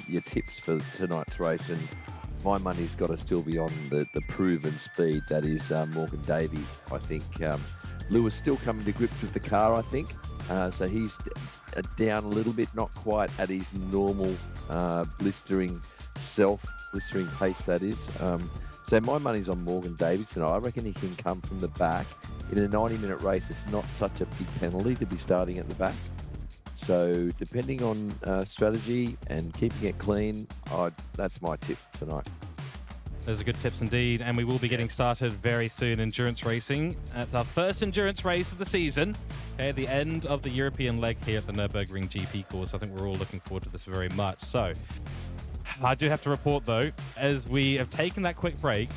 your tips for tonight's race, and my money's got to still be on the proven speed. That is Morgan Davey. I think Lewis still coming to grips with the car, I think. So he's down a little bit, not quite at his normal blistering pace, that is. So my money's on Morgan Davey tonight. I reckon he can come from the back. In a 90-minute race, it's not such a big penalty to be starting at the back. So depending on strategy and keeping it clean, that's my tip tonight.
Those are good tips indeed, and we will be getting started very soon. Endurance racing. It's our first endurance race of the season. Okay, the end of the European leg here at the Nurburgring GP course. I think we're all looking forward to this very much. So I do have to report though, as we have taken that quick break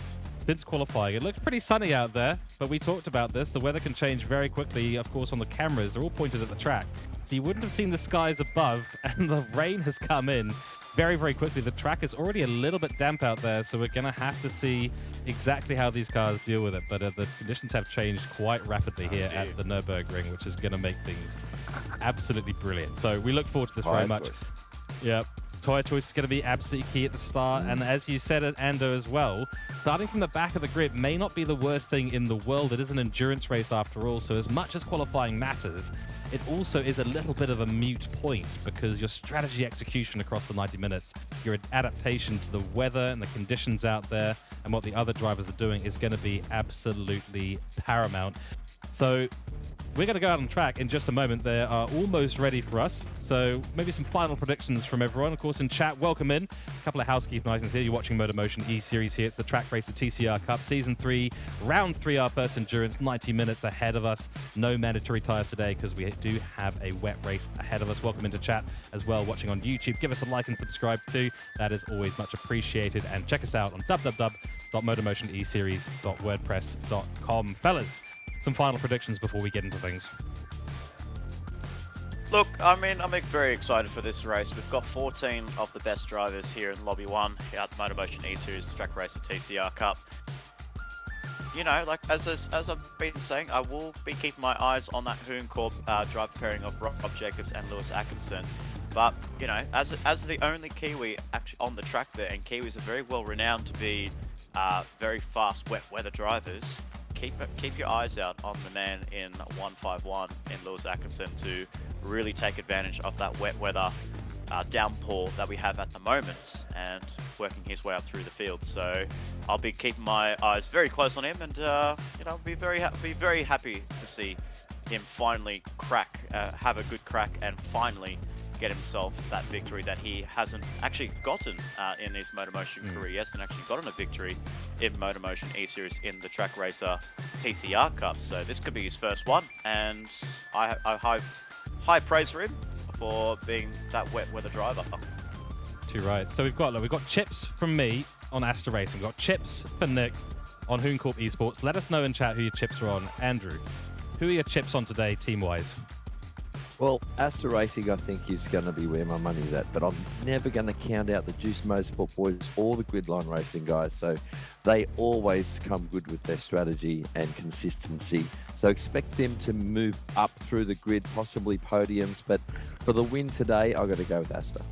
since qualifying, it looks pretty sunny out there, but we talked about this. The weather can change very quickly. Of course, on the cameras, they're all pointed at the track. So you wouldn't have seen the skies above, and the rain has come in very, very quickly. The track is already a little bit damp out there, so we're going to have to see exactly how these cars deal with it. But the conditions have changed quite rapidly here at the Nürburgring, which is going to make things absolutely brilliant. So we look forward to this very much. Yep. Tyre choice is going to be absolutely key at the start, and as you said at Ando as well, starting from the back of the grid may not be the worst thing in the world. It is an endurance race after all, so as much as qualifying matters, it also is a little bit of a moot point, because your strategy execution across the 90 minutes, your adaptation to the weather and the conditions out there and what the other drivers are doing is going to be absolutely paramount. So we're going to go out on track in just a moment. They are almost ready for us. So maybe some final predictions from everyone. Of course, in chat, welcome in. A couple of housekeeping items here. You're watching MotorMotion E-Series here. It's the Trak Racer TCR Cup, Season 3, Round 3, our first endurance, 90 minutes ahead of us. No mandatory tyres today because we do have a wet race ahead of us. Welcome into chat as well, watching on YouTube. Give us a like and subscribe too. That is always much appreciated. And check us out on www.motormotioneseries.wordpress.com. Fellas, some final predictions before we get into things.
Look, I mean, I'm very excited for this race. We've got 14 of the best drivers here in Lobby 1 at the MotorMotion E-Series Trak Racer TCR Cup. You know, like as I've been saying, I will be keeping my eyes on that Hooncorp drive pairing of Rob Jacobs and Lewis Atkinson. But, you know, as the only Kiwi actually on the track there, and Kiwis are very well renowned to be very fast wet weather drivers, keep your eyes out on the man in 151 in Lewis Atkinson to really take advantage of that wet weather downpour that we have at the moment and working his way up through the field. So I'll be keeping my eyes very close on him, and you know, be very happy to see him finally have a good crack and finally get himself that victory that he hasn't actually gotten in his MotorMotion career. He hasn't actually gotten a victory in MotorMotion E-Series in the Trak Racer TCR Cup. So this could be his first one, and I have high praise for him for being that wet weather driver.
Too right. So we've got chips from me on Asta Racing. We've got chips for Nick on Hooncorp Esports. Let us know in chat who your chips are on. Andrew, who are your chips on today, team-wise?
Well, Asta Racing, I think, is going to be where my money's at, but I'm never going to count out the Juice Motorsport boys or the Gridline Racing guys. So they always come good with their strategy and consistency. So expect them to move up through the grid, possibly podiums. But for the win today, I've got to go with Asta.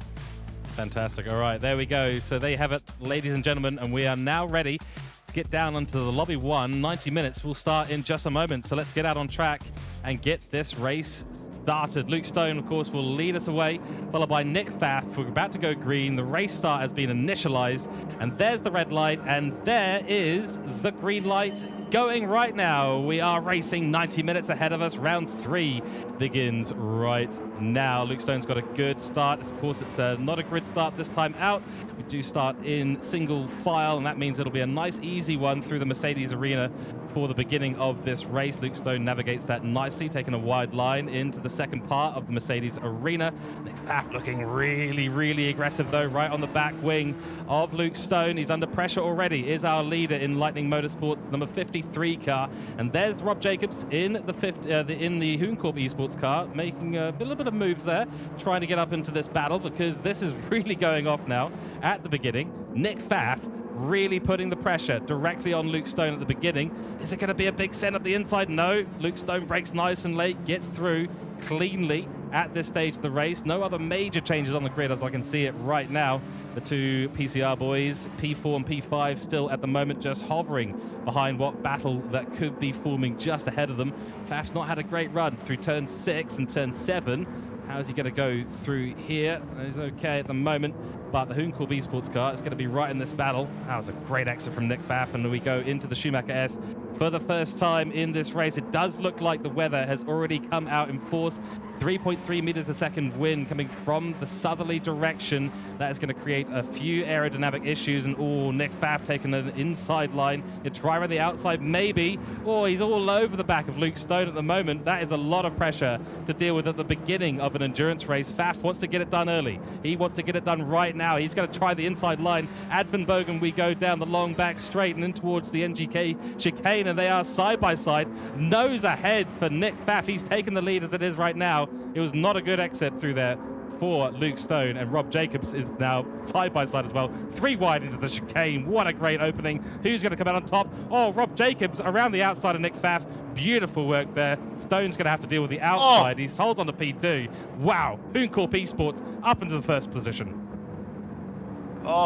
Fantastic. All right, there we go. So there you have it, ladies and gentlemen, and we are now ready to get down onto the Lobby 1. 90 minutes will start in just a moment. So let's get out on track and get this race started. Luke Stone, of course, will lead us away, followed by Nick Pfaff. We're about to go green. The race start has been initialized, and there's the red light, and there is the green light going right now. We are racing 90 minutes ahead of us. Round 3 begins right now. Luke Stone's got a good start. Of course, it's not a grid start this time out. We do start in single file, and that means it'll be a nice, easy one through the Mercedes arena for the beginning of this race. Luke Stone navigates that nicely, taking a wide line into the second part of the Mercedes arena. Nick Pfaff looking really, really aggressive, though, right on the back wing of Luke Stone. He's under pressure already, is our leader in Lightning Motorsports, number 53 car. And there's Rob Jacobs in the Hooncorp Esports Esports car making a little bit of moves there, trying to get up into this battle, because this is really going off now at the beginning. Nick Pfaff really putting the pressure directly on Luke Stone at the beginning. Is it going to be a big send up the inside? No. Luke Stone breaks nice and late, gets through cleanly at this stage of the race. No other major changes on the grid as I can see it right now. The two PCR boys, P4 and P5, still at the moment just hovering behind what battle that could be forming just ahead of them. Pfaff's not had a great run through turn 6 and turn 7. How's he going to go through here? He's okay at the moment, but the Hooncorp Esports car is going to be right in this battle. That was a great exit from Nick Pfaff, and we go into the Schumacher S for the first time in this race. It does look like the weather has already come out in force. 3.3 meters per second wind coming from the southerly direction. That is going to create a few aerodynamic issues, and Nick Pfaff taking an inside line. You try around the outside, maybe. He's all over the back of Luke Stone at the moment. That is a lot of pressure to deal with at the beginning of an endurance race. Pfaff wants to get it done early. He wants to get it done right now. He's going to try the inside line. Advenbogen, we go down the long back straight and in towards the NGK chicane, and they are side by side. Nose ahead for Nick Pfaff. He's taken the lead as it is right now. It was not a good exit through there for Luke Stone, and Rob Jacobs is now side by side as well. 3 wide into the chicane. What a great opening. Who's going to come out on top? Rob Jacobs around the outside of Nick Pfaff. Beautiful work there. Stone's going to have to deal with the outside. He holds on to P2. Wow. Hooncorp Esports up into the first position.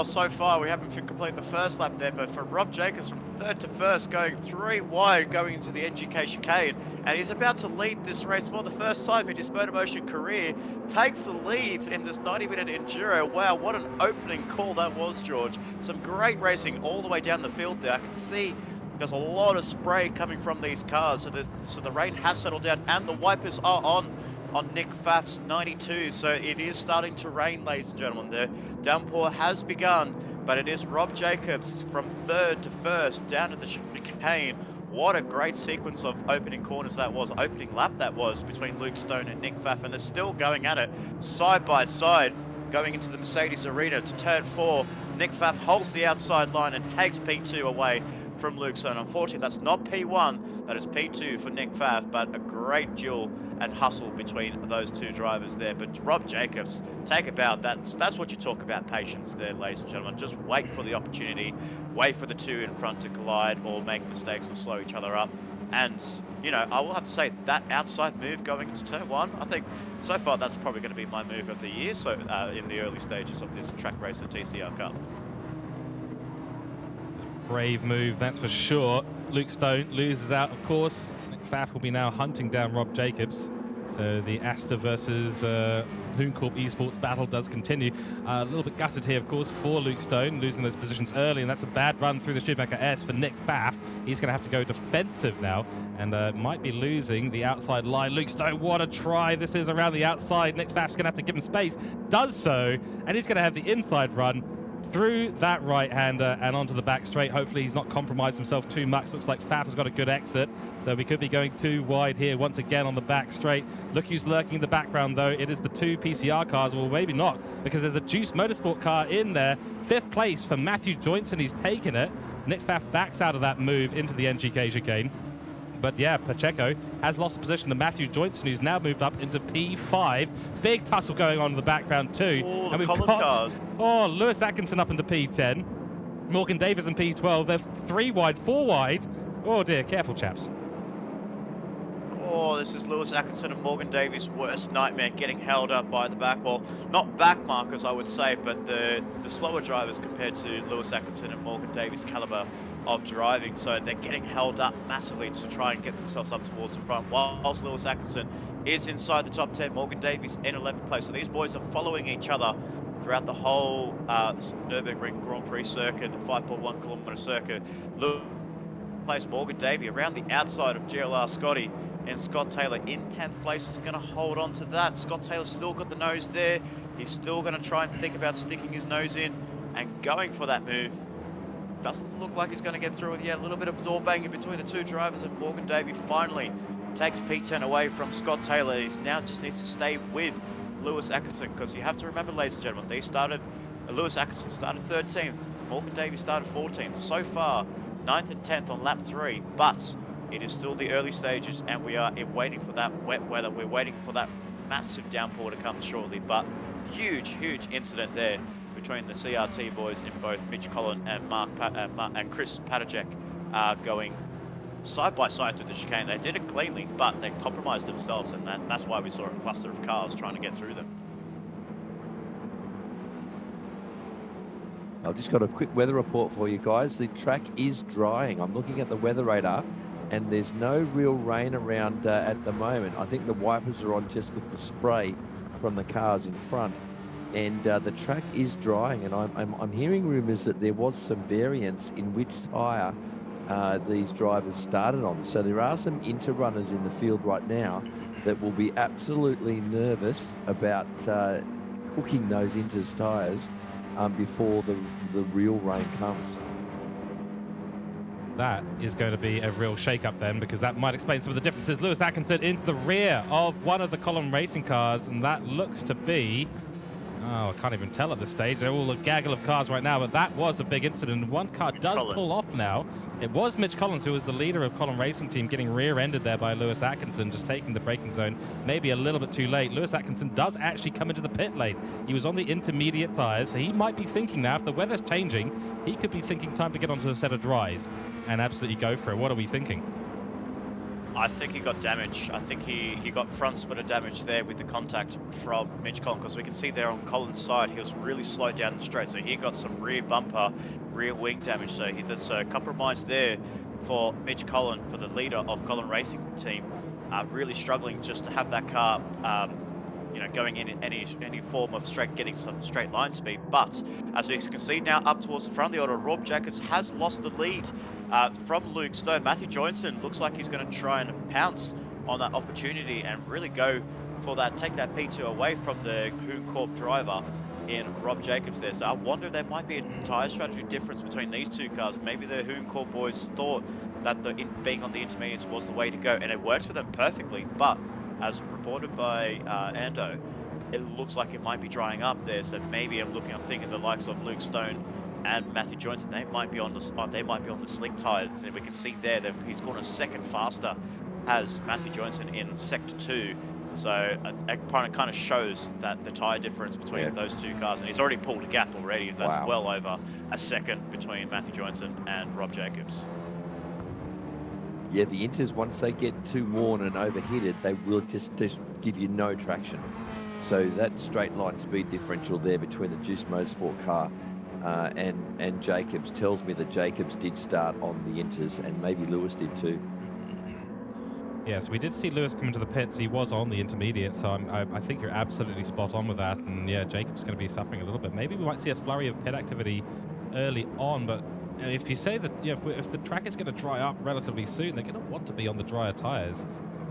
So far we haven't completed the first lap there, but for Rob Jacobs from 3rd to 1st, going 3 wide, going into the NGK chicane, and he's about to lead this race for the first time in his MotorMotion career. Takes the lead in this 90-minute enduro. Wow, what an opening call that was, George. Some great racing all the way down the field there. I can see there's a lot of spray coming from these cars, so the rain has settled down and the wipers are on Nick Pfaff's 92, so it is starting to rain, ladies and gentlemen. The downpour has begun, but it is Rob Jacobs from 3rd to 1st down to the chicane. What a great sequence of opening corners that was, opening lap that was between Luke Stone and Nick Pfaff, and they're still going at it side by side, going into the Mercedes Arena to turn 4. Nick Pfaff holds the outside line and takes P2 away from Luke Stone. Unfortunately, that's not P1, that is P2 for Nick Pfaff, but a great duel and hustle between those two drivers there. But Rob Jacobs, take a bow. That's what you talk about, patience there, ladies and gentlemen. Just wait for the opportunity, wait for the two in front to collide or make mistakes or slow each other up. And, I will have to say that outside move going into turn 1, I think so far that's probably going to be my move of the year, so in the early stages of this Trak Racer TCR Cup.
Brave move, that's for sure. Luke Stone loses out, of course. Nick Pfaff will be now hunting down Rob Jacobs. So the Asta versus Hooncorp Esports battle does continue. A little bit gutted here, of course, for Luke Stone, losing those positions early, and that's a bad run through the Schumacher S for Nick Pfaff. He's going to have to go defensive now, and might be losing the outside line. Luke Stone, what a try. This is around the outside. Nick Pfaff's going to have to give him space. Does so, and he's going to have the inside run through that right-hander and onto the back straight. Hopefully he's not compromised himself too much. Looks like Pfaff has got a good exit, so we could be going 2 wide here once again on the back straight. Look who's lurking in the background, though. It is the 2 PCR cars. Well, maybe not, because there's a Juice Motorsport car in there. 5th place for Matthew Joynson. He's taken it. Nick Pfaff backs out of that move into the NGK chicane. But yeah, Pacheco has lost position to Matthew Joynson, who's now moved up into P5. Big tussle going on in the background too.
And we've got cars.
Lewis Atkinson up into P10. Morgan Davies in P12. They're 3 wide, 4 wide. Oh dear, careful chaps.
This is Lewis Atkinson and Morgan Davies' worst nightmare, getting held up by the back. Well, not back markers, I would say, but the slower drivers compared to Lewis Atkinson and Morgan Davies' caliber of driving. So they're getting held up massively to try and get themselves up towards the front. Whilst Lewis Atkinson is inside the top 10, Morgan Davies in 11th place. So these boys are following each other throughout the whole Nurburgring Grand Prix circuit, the 5.1 kilometre circuit. Lewis place, Morgan Davies around the outside of GLR Scotty, and Scott Taylor in 10th place is going to hold on to that. Scott Taylor's still got the nose there. He's still going to try and think about sticking his nose in and going for that move. Doesn't look like he's going to get through with, a little bit of door banging between the two drivers, and Morgan Davies finally takes P10 away from Scott Taylor. He now just needs to stay with Lewis Atkinson, because you have to remember, ladies and gentlemen, Lewis Atkinson started 13th, Morgan Davies started 14th. So far, 9th and 10th on lap 3, but It is still the early stages, and we are waiting for that wet weather. We're waiting for that massive downpour to come shortly, but huge incident there between the CRT boys in both Mitch Collin and and Chris Patajek going side by side through the chicane. They did it cleanly, but they compromised themselves, and that's why we saw a cluster of cars trying to get through them.
I've just got a quick weather report for you guys. The track is drying. I'm looking at the weather radar, and there's no real rain around at the moment. I think the wipers are on just with the spray from the cars in front, and the track is drying. And I'm hearing rumours that there was some variance in which tyre these drivers started on. So there are some inter-runners in the field right now that will be absolutely nervous about cooking those inters tyres before the real rain comes.
That is going to be a real shake-up then, because that might explain some of the differences. Lewis Atkinson into the rear of one of the Column Racing cars, and that looks to be... Oh, I can't even tell at this stage. They're all a gaggle of cars right now, but that was a big incident. One car does pull off now. It was Mitch Collins, who was the leader of Column Racing Team, getting rear-ended there by Lewis Atkinson, just taking the braking zone maybe a little bit too late. Lewis Atkinson does actually come into the pit lane. He was on the intermediate tyres, so he might be thinking now, if the weather's changing, he could be thinking time to get onto a set of dries and absolutely go for it. What are we thinking?
I think he got damage. I think he got front spotter damage there with the contact from Mitch Collins, because we can see there on Collins' side, he was really slowed down the straight. So he got some rear bumper, rear wing damage. So there's a compromise there for Mitch Collins, for the leader of Colin Racing Team, really struggling just to have that car, going in any form of getting some straight line speed. But as we can see now, up towards the front of the order, Rob Jacobs has lost the lead from Luke Stone. Matthew Johnson looks like he's going to try and pounce on that opportunity and really go for that, take that P2 away from the Hoon Corp driver in Rob Jacobs there. So I wonder if there might be a tyre strategy difference between these two cars. Maybe the Hoon Corp boys thought that being on the intermediates was the way to go, and it works for them perfectly. But as reported by Ando, it looks like it might be drying up there. So maybe I'm thinking the likes of Luke Stone and Matthew Johnson, they might be on the slick tyres, and we can see there that he's gone a second faster as Matthew Johnson in sector 2. So it kind of shows that the tyre difference between those two cars, and he's already pulled a gap already. That's well over a second between Matthew Johnson and Rob Jacobs.
Yeah, the Inters, once they get too worn and overheated, they will just give you no traction. So that straight line speed differential there between the Juice Motorsport car and Jacobs tells me that Jacobs did start on the Inters, and maybe Lewis did too.
Yes, we did see Lewis come into the pits. He was on the intermediate, so I think you're absolutely spot on with that. And yeah, Jacobs going to be suffering a little bit. Maybe we might see a flurry of pit activity early on, but if you say that, if the track is going to dry up relatively soon, they're going to want to be on the drier tyres,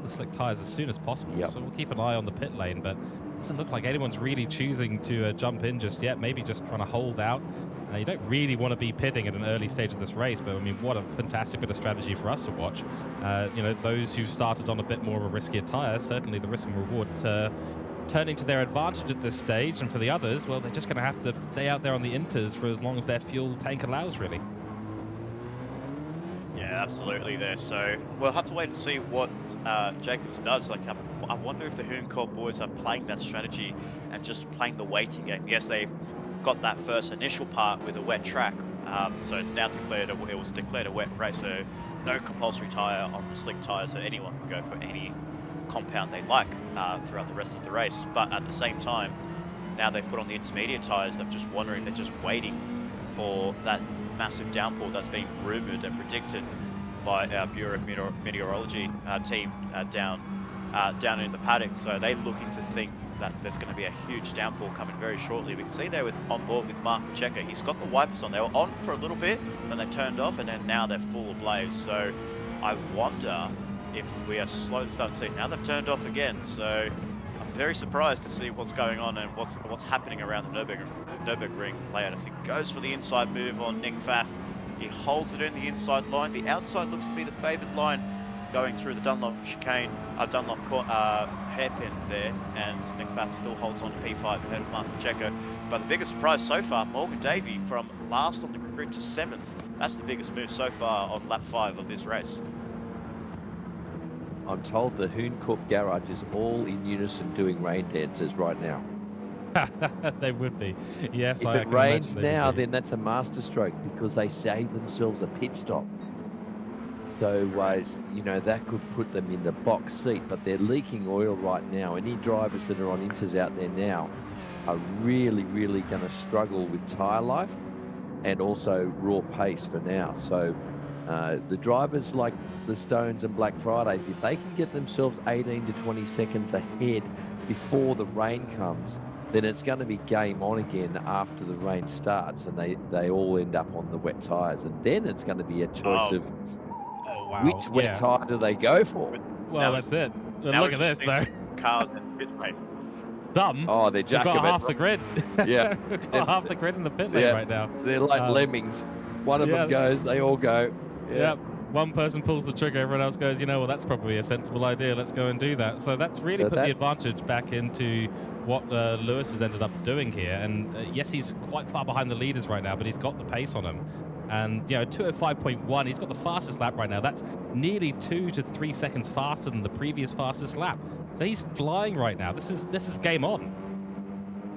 the slick tyres, as soon as possible. So we'll keep an eye on the pit lane, but it doesn't look like anyone's really choosing to jump in just yet. Maybe just trying to hold out. You don't really want to be pitting at an early stage of this race, but I mean, what a fantastic bit of strategy for us to watch. Those who started on a bit more of a riskier tyre, certainly the risk and reward turning to their advantage at this stage, and for the others, well, they're just going to have to stay out there on the Inters for as long as their fuel tank allows, really.
Yeah, absolutely there. So we'll have to wait and see what Jacobs does. Like, I wonder if the Hoon Corp boys are playing that strategy and just playing the waiting game. Yes, they got that first initial part with a wet track, so it's now it was declared a wet race, so no compulsory tyre on the slick tyre, so anyone can go for any compound they like throughout the rest of the race. But at the same time, now they've put on the intermediate tyres, they're just waiting for that massive downpour that's been rumoured and predicted by our Bureau of Meteorology team down in the paddock. So they're looking to think that there's going to be a huge downpour coming very shortly. We can see there on board with Mark Pacheco, he's got the wipers on. They were on for a little bit, then they turned off, and then now they're full ablaze. So I wonder if we are slowly starting to see, now they've turned off again. So I'm very surprised to see what's going on and what's happening around the Nurburgring layout. As he goes for the inside move on Nick Pfaff, he holds it in the inside line. The outside looks to be the favoured line going through the Dunlop chicane, hairpin there, and Nick Pfaff still holds on to P5 ahead of Mark Pacheco. But the biggest surprise so far, Morgan Davey from last on the grid to 7th. That's the biggest move so far on lap 5 of this race.
I'm told the Cooke garage is all in unison doing rain dances right now.
They would be. Yes,
If
I
it
can imagine
rains
they would
now,
be.
then that's a masterstroke because they saved themselves a pit stop. So,
Correct.
you know, that could put them in the box seat, but they're leaking oil right now. Any drivers that are on inters out there now are really, really going to struggle with tyre life and also raw pace for now. So, the drivers like the Stones and Black Fridays, if they can get themselves 18 to 20 seconds ahead before the rain comes, then it's going to be game on again after the rain starts and they all end up on the wet tyres. And then it's going to be a choice
Oh,
of
Oh, wow.
which wet
Yeah.
tyre do they go for?
but
Well,
now
that's
we've
it. And
now
look
we've
at
just
this,
seen
though.
some cars in pit lane.
Some.
Oh, they're
We've got
Jacobin.
half the grid.
Yeah.
We've
They're,
got half the grid in the pit lane
yeah.
right now.
They're like
Um,
lemmings. One of them
yeah.
goes, they all go. Yeah.
Yep. One person pulls the trigger, everyone else goes, you know, well, that's probably a sensible idea. Let's go and do that. So that's really
So
put the
that,
advantage back into what Lewis has ended up doing here. And yes, he's quite far behind the leaders right now, but he's got the pace on him. And, you know, 2:05.1, he's got the fastest lap right now. That's nearly 2 to 3 seconds faster than the previous fastest lap. So he's flying right now. This is game on.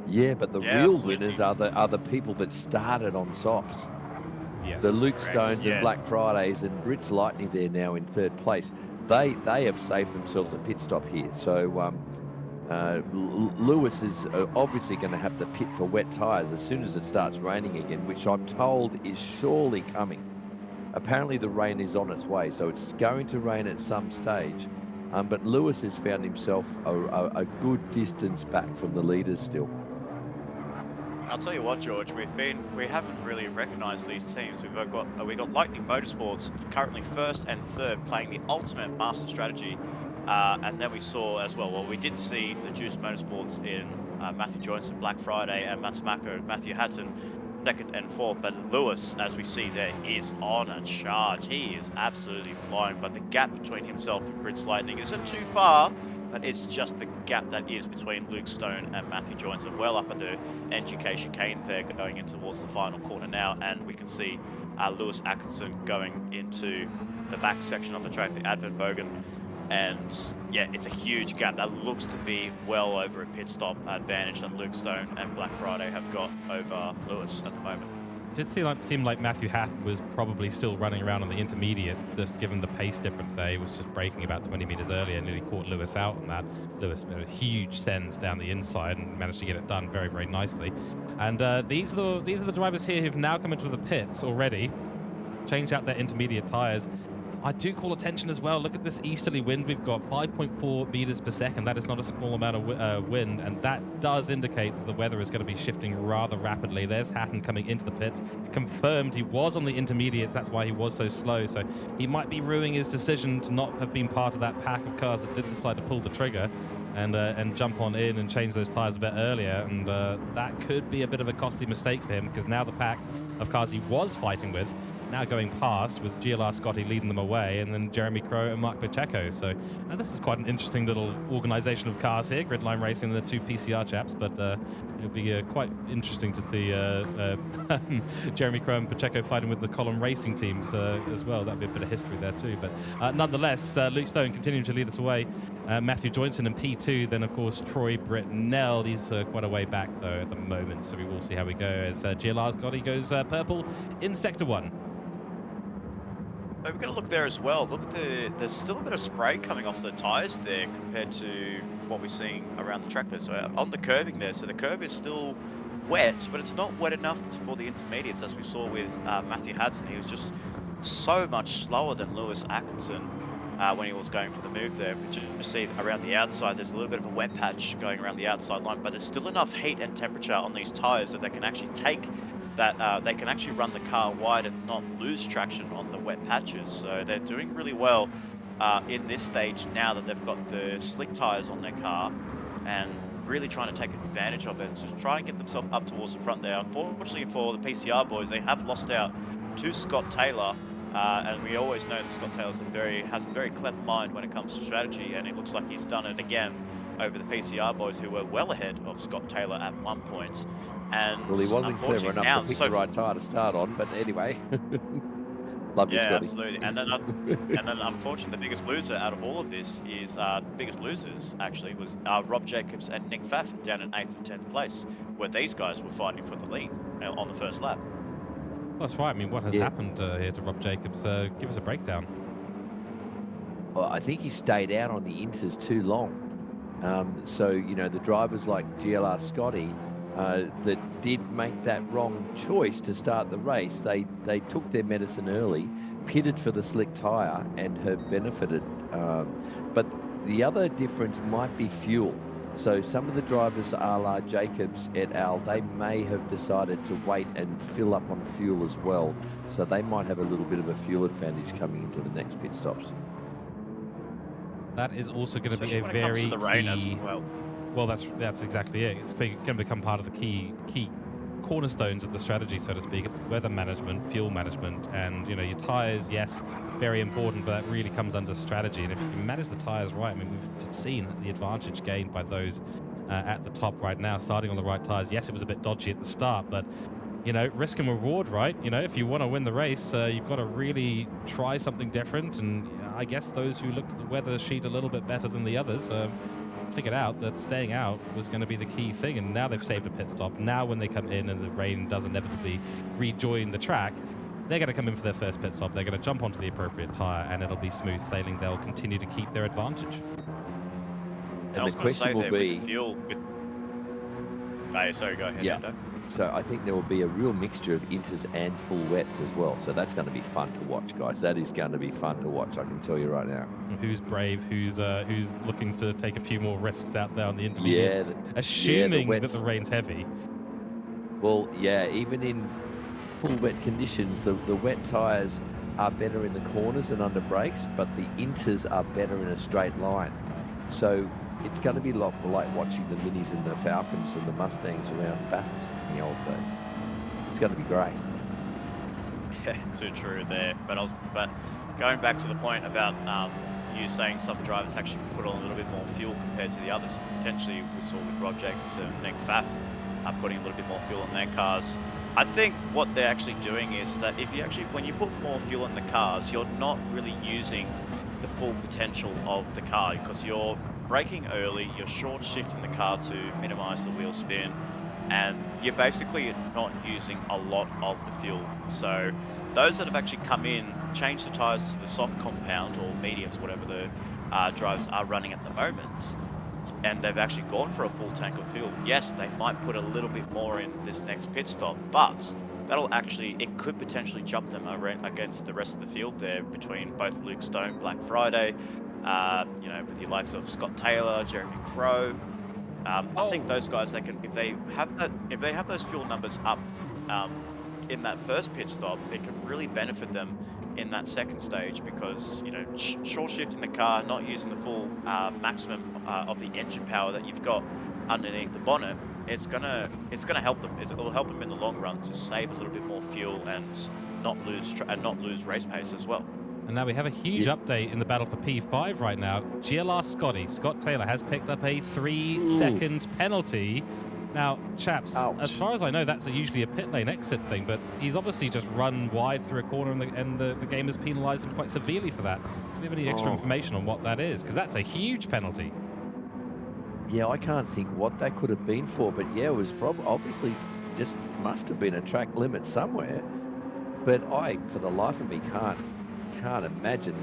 yeah, but the
Yeah,
real
absolutely.
winners are the people that started on softs.
Yes.
The Luke
Correct,
Stones and
yeah.
Black Fridays and Brits Lightning there now in third place. They have saved themselves a pit stop here. So Lewis is obviously going to have to pit for wet tyres as soon as it starts raining again, which I'm told is surely coming. Apparently the rain is on its way, so it's going to rain at some stage. But Lewis has found himself a good distance back from the leaders still.
I'll tell you what, George, we haven't really recognised these teams. We got Lightning Motorsports currently first and third, playing the ultimate master strategy, and then we saw as well. Well, we did see the Juice Motorsports in Matthew Johnson, Black Friday, and Matsumako and Matthew Hatton second and fourth. But Lewis, as we see there, is on a charge. He is absolutely flying. But the gap between himself and Brits Lightning isn't too far. But it's just the gap that is between Luke Stone and Matthew Johnson, well up at the NGK chicane there, going in towards the final corner now, and we can see Lewis Atkinson going into the back section of the track, the Advent Bogan, and yeah, it's a huge gap that looks to be well over a pit stop advantage that Luke Stone and Black Friday have got over Lewis at the moment.
It did seem like Matthew Hatton was probably still running around on the intermediates, just given the pace difference there. He was just braking about 20 meters earlier and nearly caught Lewis out on that. Lewis made a huge send down the inside and managed to get it done very, very nicely. And these are the drivers here who've now come into the pits already, changed out their intermediate tires. I do call attention as well. Look at this easterly wind. We've got 5.4 meters per second. That is not a small amount of wind, and that does indicate that the weather is going to be shifting rather rapidly. There's Hatton coming into the pits. Confirmed he was on the intermediates. That's why he was so slow. So he might be ruining his decision to not have been part of that pack of cars that did decide to pull the trigger and jump on in and change those tires a bit earlier. And that could be a bit of a costly mistake for him, because now the pack of cars he was fighting with now going past, with GLR Scotty leading them away, and then Jeremy Crow and Mark Pacheco. So this is quite an interesting little organisation of cars here, Gridline Racing and the two PCR chaps, but it'll be quite interesting to see Jeremy Crow and Pacheco fighting with the Column Racing teams as well. That'd be a bit of history there too. But nonetheless, Luke Stone continuing to lead us away. Matthew Joynson in P2, then of course Troy Britnell. He's quite a way back though at the moment, so we will see how we go as GLR Scotty goes purple in Sector 1.
But we've got to look there as well. Look at there's still a bit of spray coming off the tyres there compared to what we're seeing around the track there. So on the curbing there, so the curb is still wet, but it's not wet enough for the intermediates, as we saw with Matthew Hudson. He was just so much slower than Lewis Atkinson when he was going for the move there. We just see around the outside, there's a little bit of a wet patch going around the outside line, but there's still enough heat and temperature on these tyres that they can actually take that they can actually run the car wide and not lose traction on the wet patches. So they're doing really well in this stage now that they've got the slick tyres on their car, and really trying to take advantage of it to try and get themselves up towards the front there. Unfortunately for the PCR boys, they have lost out to Scott Taylor, and we always know that Scott Taylor has a very clever mind when it comes to strategy, and it looks like he's done it again over the PCR boys, who were well ahead of Scott Taylor at one point. And
well, he wasn't clever enough to pick the right tyre to start on, but anyway. Love you,
Yeah,
Scotty.
absolutely. And then unfortunately, the biggest loser out of all of this is biggest losers actually was Rob Jacobs and Nick Pfaff down in 8th and 10th place, where these guys were fighting for the lead on the first lap.
That's right. I mean, what has
Yeah.
happened here to Rob Jacobs? Give us a breakdown.
Well, I think he stayed out on the inters too long. So, you know, the drivers like GLR Scotty that did make that wrong choice to start the race, they took their medicine early, pitted for the slick tyre, and have benefited. But the other difference might be fuel. So some of the drivers, a la Jacobs et al., they may have decided to wait and fill up on fuel as well. So they might have a little bit of a fuel advantage coming into the next pit stops.
That is also going to be
Especially
a
when it comes to
very
the rain as
key.
well.
Well, that's exactly it. It's going to become part of the key cornerstones of the strategy, so to speak. It's weather management, fuel management, and you know your tires. Yes, very important, but that really comes under strategy. And if you can manage the tires right, I mean, we've seen the advantage gained by those at the top right now, starting on the right tires. Yes, it was a bit dodgy at the start, but you know, risk and reward, right? You know, if you want to win the race, you've got to really try something different. And I guess those who looked at the weather sheet a little bit better than the others figured out that staying out was going to be the key thing. And now they've saved a pit stop. Now when they come in and the rain does inevitably rejoin the track, they're going to come in for their first pit stop. They're going to jump onto the appropriate tyre and it'll be smooth sailing. They'll continue to keep their advantage.
And the question will be...
With the fuel... Okay, sorry, go ahead,
Yeah.
Endo.
So I think there will be a real mixture of inters and full wets as well. So that's going to be fun to watch, guys. That is going to be fun to watch, I can tell you right now.
Who's brave? Who's looking to take a few more risks out there on the intermediate?
Yeah,
assuming
the
that the rain's heavy.
Well, yeah, even in full wet conditions, the wet tyres are better in the corners and under brakes, but the inters are better in a straight line. So it's going to be like watching the Minis and the Falcons and the Mustangs around Bathurst in the old days. It's going to be great.
Yeah, too true there. But going back to the point about you saying some drivers actually put on a little bit more fuel compared to the others. Potentially, we saw with Rob Jacobs and Nick Pfaff putting a little bit more fuel in their cars. I think what they're actually doing is that when you put more fuel in the cars, you're not really using the full potential of the car because you're braking early, you're short shifting the car to minimize the wheel spin, and you're basically not using a lot of the fuel. So those that have actually come in, changed the tires to the soft compound or mediums, whatever the drivers are running at the moment, and they've actually gone for a full tank of fuel. Yes, they might put a little bit more in this next pit stop, but it could potentially jump them against the rest of the field there between both Luke Stone, Black Friday, with the likes of Scott Taylor, Jeremy Crow. I think those guys, they can, if they have those fuel numbers up in that first pit stop, it can really benefit them in that second stage because short shifting the car, not using the full maximum of the engine power that you've got underneath the bonnet, it's gonna help them. It will help them in the long run to save a little bit more fuel and not lose race pace as well.
And now we have a huge update in the battle for P5 right now. GLR Scott Taylor has picked up a 3-second penalty. Now, chaps,
Ouch.
as far as I know, that's usually a pit lane exit thing, but he's obviously just run wide through a corner and the game has penalised him quite severely for that. Do you have any extra information on what that is? Because that's a huge penalty.
Yeah, I can't think what that could have been for, but yeah, it was obviously just must have been a track limit somewhere. But I, for the life of me, can't imagine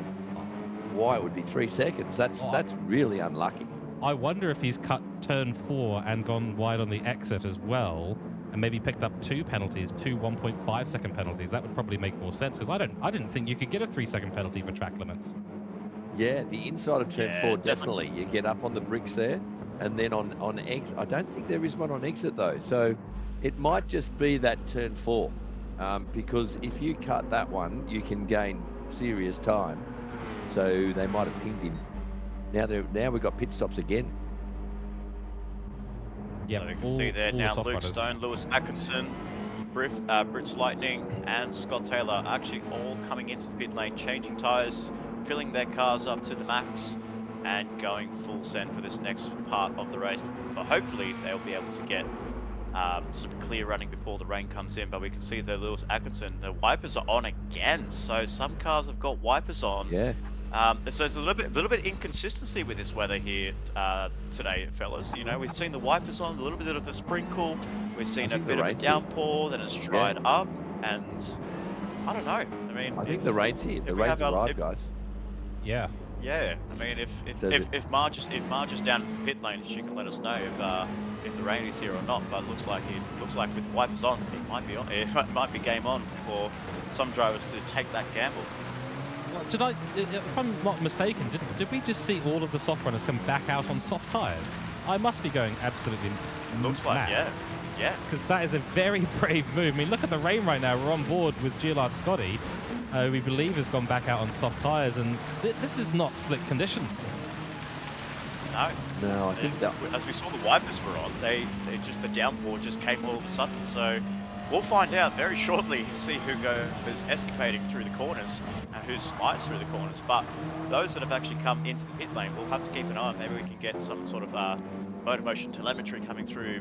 why it would be 3 seconds. That's really unlucky.
I wonder if he's cut turn 4 and gone wide on the exit as well, and maybe picked up 2 penalties, 2 1.5-second penalties. That would probably make more sense because I didn't think you could get a 3-second penalty for track limits.
Yeah, the inside of turn 4 definitely. You get up on the bricks there, and then on exit. I don't think there is one on exit though, so it might just be that turn 4, because if you cut that one, you can gain serious time. So they might have pinged him. Now we've got pit stops again.
So you can see there now Luke Stone, Lewis Atkinson, Brits Lightning and Scott Taylor are actually all coming into the pit lane, changing tyres, filling their cars up to the max and going full send for this next part of the race. But hopefully they'll be able to get some clear running before the rain comes in, but we can see that Lewis Atkinson, the wipers are on again. So some cars have got wipers on.
Yeah.
So there's a little bit inconsistency with this weather here today, fellas. You know, we've seen the wipers on, a little bit of the sprinkle, we've seen a
think the
bit of a
rain's here.
downpour, then it's
Yeah.
dried up, and I don't know. I mean,
I think the rain's here. The rain's arrived, guys.
Yeah.
yeah, I mean,
So
if Marge is down in the pit lane, she can let us know if the rain is here or not. But it looks like with wipers on, it might be on. It might be game on for some drivers to take that gamble.
Well, if I'm not mistaken, did we just see all of the soft runners come back out on soft tyres? I must be going absolutely
Looks like,
mad.
yeah.
Because that is a very brave move. I mean, look at the rain right now. We're on board with GLR Scotty, we believe has gone back out on soft tyres, and this is not slick conditions.
No,
I think that.
As we saw, the wipers were on. The downpour just came all of a sudden. So we'll find out very shortly. See who goes escapading through the corners and who slides through the corners. But those that have actually come into the pit lane, we'll have to keep an eye on. Maybe we can get some sort of MotorMotion telemetry coming through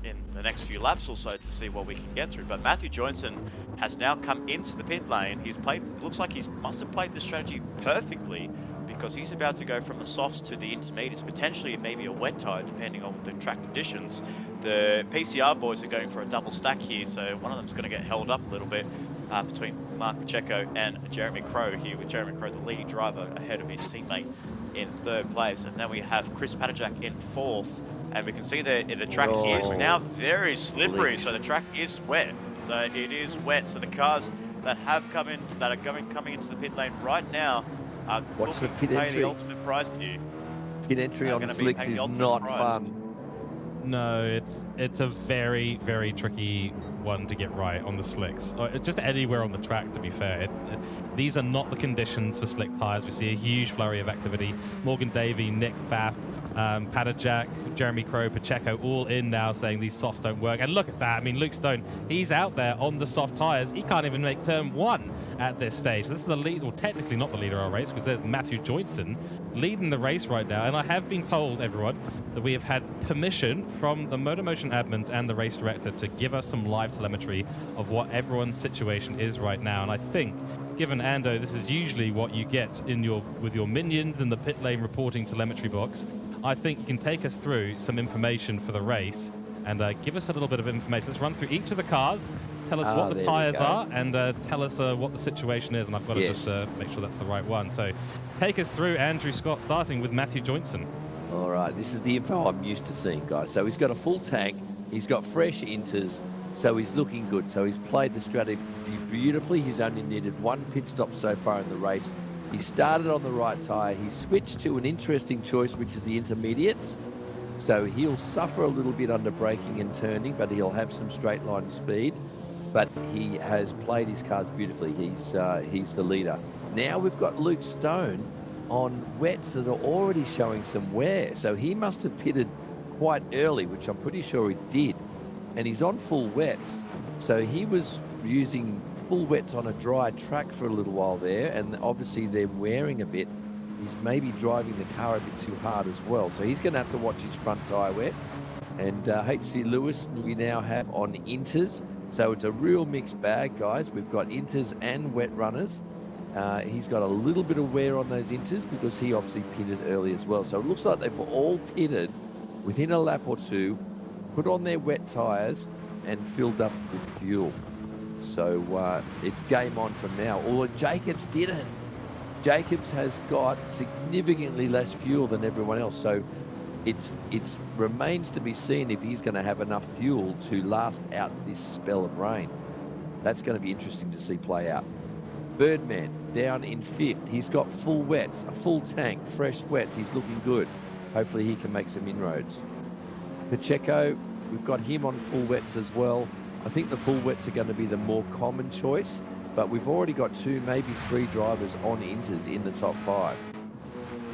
in the next few laps or so to see what we can get through. But Matthew Johnson has now come into the pit lane. He's played. Looks like he must have played the strategy perfectly, because he's about to go from the softs to the intermediates, potentially maybe a wet tyre depending on the track conditions. The PCR boys are going for a double stack here, so one of them's going to get held up a little bit between Mark Pacheco and Jeremy Crow here, with Jeremy Crow the lead driver ahead of his teammate in third place. And then we have Chris Patajak in fourth, and we can see that the track is now very slippery, so the track is wet. So it is wet, so the cars that have come in, that are coming into the pit lane right now,
What's the
looking
pit
to pay
entry?
the ultimate prize to you.
Pit entry on slicks is not fun.
No, it's a very, very tricky one to get right on the slicks. Just anywhere on the track, to be fair. These are not the conditions for slick tyres. We see a huge flurry of activity. Morgan Davey, Nick Pfaff, Patajak, Jeremy Crow, Pacheco, all in now saying these softs don't work. And look at that. I mean, Luke Stone, he's out there on the soft tyres. He can't even make turn one at this stage. This is the lead, well, technically not the leader of our race, because there's Matthew Joynson leading the race right now. And I have been told, everyone, that we have had permission from the MotorMotion admins and the race director to give us some live telemetry of what everyone's situation is right now. And I think, given Ando, this is usually what you get with your minions in the pit lane reporting telemetry box. I think you can take us through some information for the race and give us a little bit of information. Let's run through each of the cars, tell us what the tyres are, and tell us what the situation is. And I've got to just make sure that's the right one. So take us through, Andrew Scott, starting with Matthew Joynson.
All right, this is the info I'm used to seeing, guys. So he's got a full tank, he's got fresh inters, so he's looking good. So he's played the strategy beautifully. He's only needed one pit stop so far in the race. He started on the right tyre. He switched to an interesting choice, which is the intermediates. So he'll suffer a little bit under braking and turning, but he'll have some straight line speed. But he has played his cars beautifully. He's the leader. Now we've got Luke Stone on wets that are already showing some wear. So he must have pitted quite early, which I'm pretty sure he did. And he's on full wets. So he was using full wets on a dry track for a little while there, and obviously they're wearing a bit. He's maybe driving the car a bit too hard as well. So he's going to have to watch his front tyre wet. And HC Lewis we now have on inters. So it's a real mixed bag, guys. We've got inters and wet runners. He's got a little bit of wear on those inters because he obviously pitted early as well. So it looks like they've all pitted within a lap or two, put on their wet tyres and filled up with fuel. So it's game on from now. Although Jacobs didn't. Jacobs has got significantly less fuel than everyone else. So it remains to be seen if he's going to have enough fuel to last out this spell of rain. That's going to be interesting to see play out. Birdman down in fifth. He's got full wets, a full tank, fresh wets. He's looking good. Hopefully he can make some inroads. Pacheco, we've got him on full wets as well. I think the full wets are going to be the more common choice, but we've already got 2, maybe 3 drivers on inters in the top 5.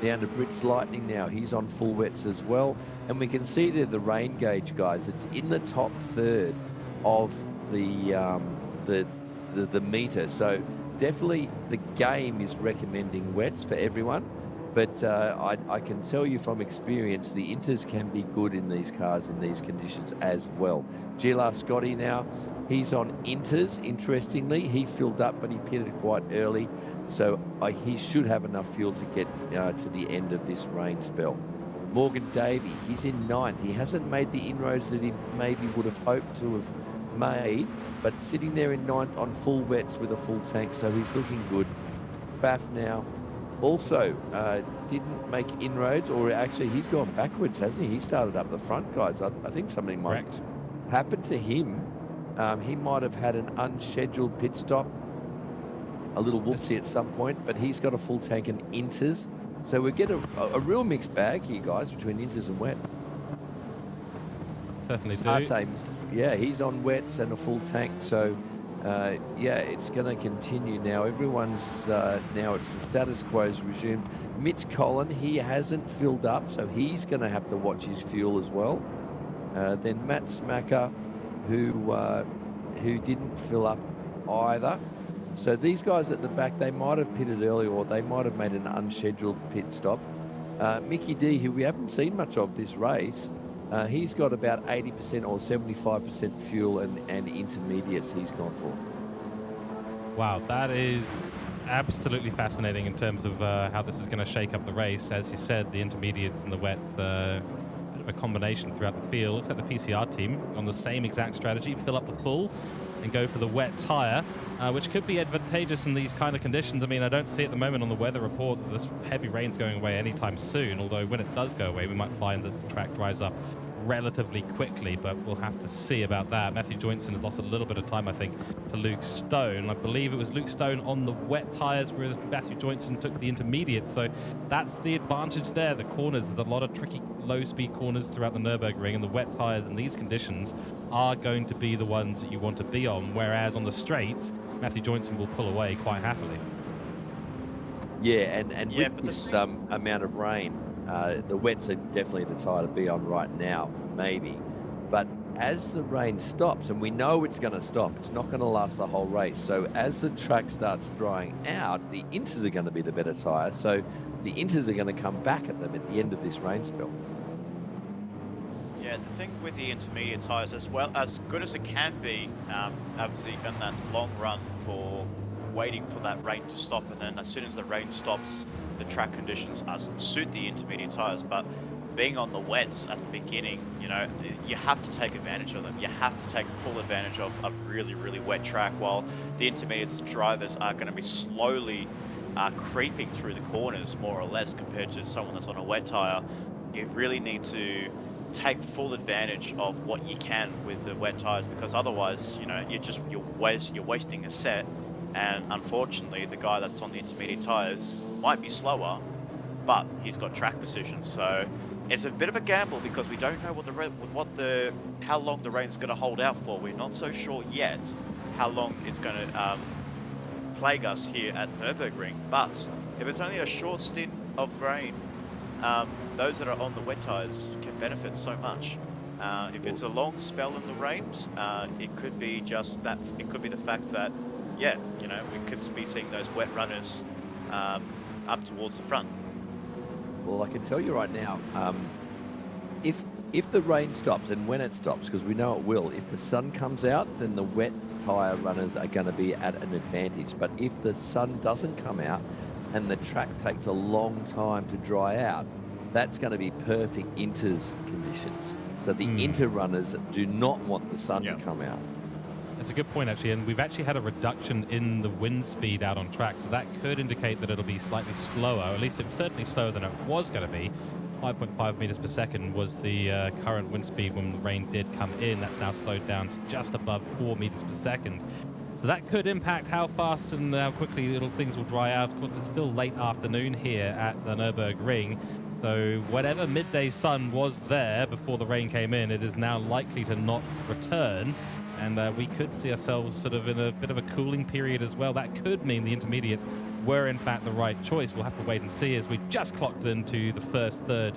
Down to Brits Lightning now. He's on full wets as well. And we can see there the rain gauge, guys. It's in the top third of the meter. So definitely the game is recommending wets for everyone. But I can tell you from experience, the Inters can be good in these cars in these conditions as well. GLR Scotty now, he's on Inters. Interestingly, he filled up, but he pitted quite early. So he should have enough fuel to get to the end of this rain spell. Morgan Davey, he's in 9th. He hasn't made the inroads that he maybe would have hoped to have made, but sitting there in 9th on full wets with a full tank, so he's looking good. Baff now also didn't make inroads, or actually he's gone backwards, hasn't he? He started up the front, guys. I think something might happen to him. He might have had an unscheduled pit stop, a little whoopsie at some point, but he's got a full tank and Inters. So we get a real mixed bag here, guys, between Inters and wets.
Certainly
Sarte, yeah, he's on wets and a full tank. So, yeah, it's going to continue now. Everyone's now it's the status quo's resumed. Mitch Collin, he hasn't filled up, so he's going to have to watch his fuel as well. Then Matt Smacker, who didn't fill up either. So these guys at the back, they might have pitted early, or they might have made an unscheduled pit stop. Mickey D, who we haven't seen much of this race, he's got about 80% or 75% fuel and intermediates he's gone for.
Wow, that is absolutely fascinating in terms of how this is going to shake up the race. As you said, the intermediates and the wets, a bit of a combination throughout the field. Looks like the PCR team on the same exact strategy, fill up the full and go for the wet tyre, which could be advantageous in these kind of conditions. I mean, I don't see at the moment on the weather report that this heavy rain's going away anytime soon, although when it does go away, we might find that the track dries up relatively quickly, but we'll have to see about that. Matthew Joynson has lost a little bit of time, I think, to Luke Stone. I believe it was Luke Stone on the wet tyres, whereas Matthew Joynson took the intermediate. So that's the advantage there. The corners, there's a lot of tricky low-speed corners throughout the Nurburgring, and the wet tyres in these conditions are going to be the ones that you want to be on, whereas on the straights, Matthew Joynson will pull away quite happily.
Yeah, and with this amount of rain, the wets are definitely the tyre to be on right now, maybe. But as the rain stops, and we know it's going to stop, it's not going to last the whole race. So as the track starts drying out, the Inters are going to be the better tyre. So the Inters are going to come back at them at the end of this rain spell.
Yeah, the thing with the intermediate tyres, as well as good as it can be, obviously in that long run for waiting for that rain to stop, and then as soon as the rain stops, the track conditions suit the intermediate tyres. But being on the wets at the beginning, you know, you have to take advantage of them. You have to take full advantage of a really, really wet track, while the intermediate drivers are going to be slowly creeping through the corners, more or less, compared to someone that's on a wet tyre. You really need to take full advantage of what you can with the wet tires, because otherwise, you know, you're wasting a set. And unfortunately, the guy that's on the intermediate tires might be slower, but he's got track position. So it's a bit of a gamble, because we don't know how long the rain's going to hold out for. We're not so sure yet how long it's going to plague us here at Nurburgring. But if it's only a short stint of rain, those that are on the wet tires can benefit so much. If it's a long spell in the rain, it could be just that. It could be the fact that, yeah, you know, we could be seeing those wet runners up towards the front.
Well, I can tell you right now, if the rain stops, and when it stops, because we know it will, if the sun comes out, then the wet tyre runners are going to be at an advantage. But if the sun doesn't come out and the track takes a long time to dry out, that's going to be perfect Inters conditions. So the Inter runners do not want the sun to come out.
That's a good point, actually, and we've actually had a reduction in the wind speed out on track, so that could indicate that it'll be slightly slower, or at least it's certainly slower than it was going to be. 5.5 meters per second was the current wind speed when the rain did come in. That's now slowed down to just above 4 meters per second. So that could impact how fast and how quickly little things will dry out. Of course, it's still late afternoon here at the Nürburgring, so whatever midday sun was there before the rain came in, it is now likely to not return. And we could see ourselves sort of in a bit of a cooling period as well. That could mean the intermediates were in fact the right choice. We'll have to wait and see, as we just clocked into the first third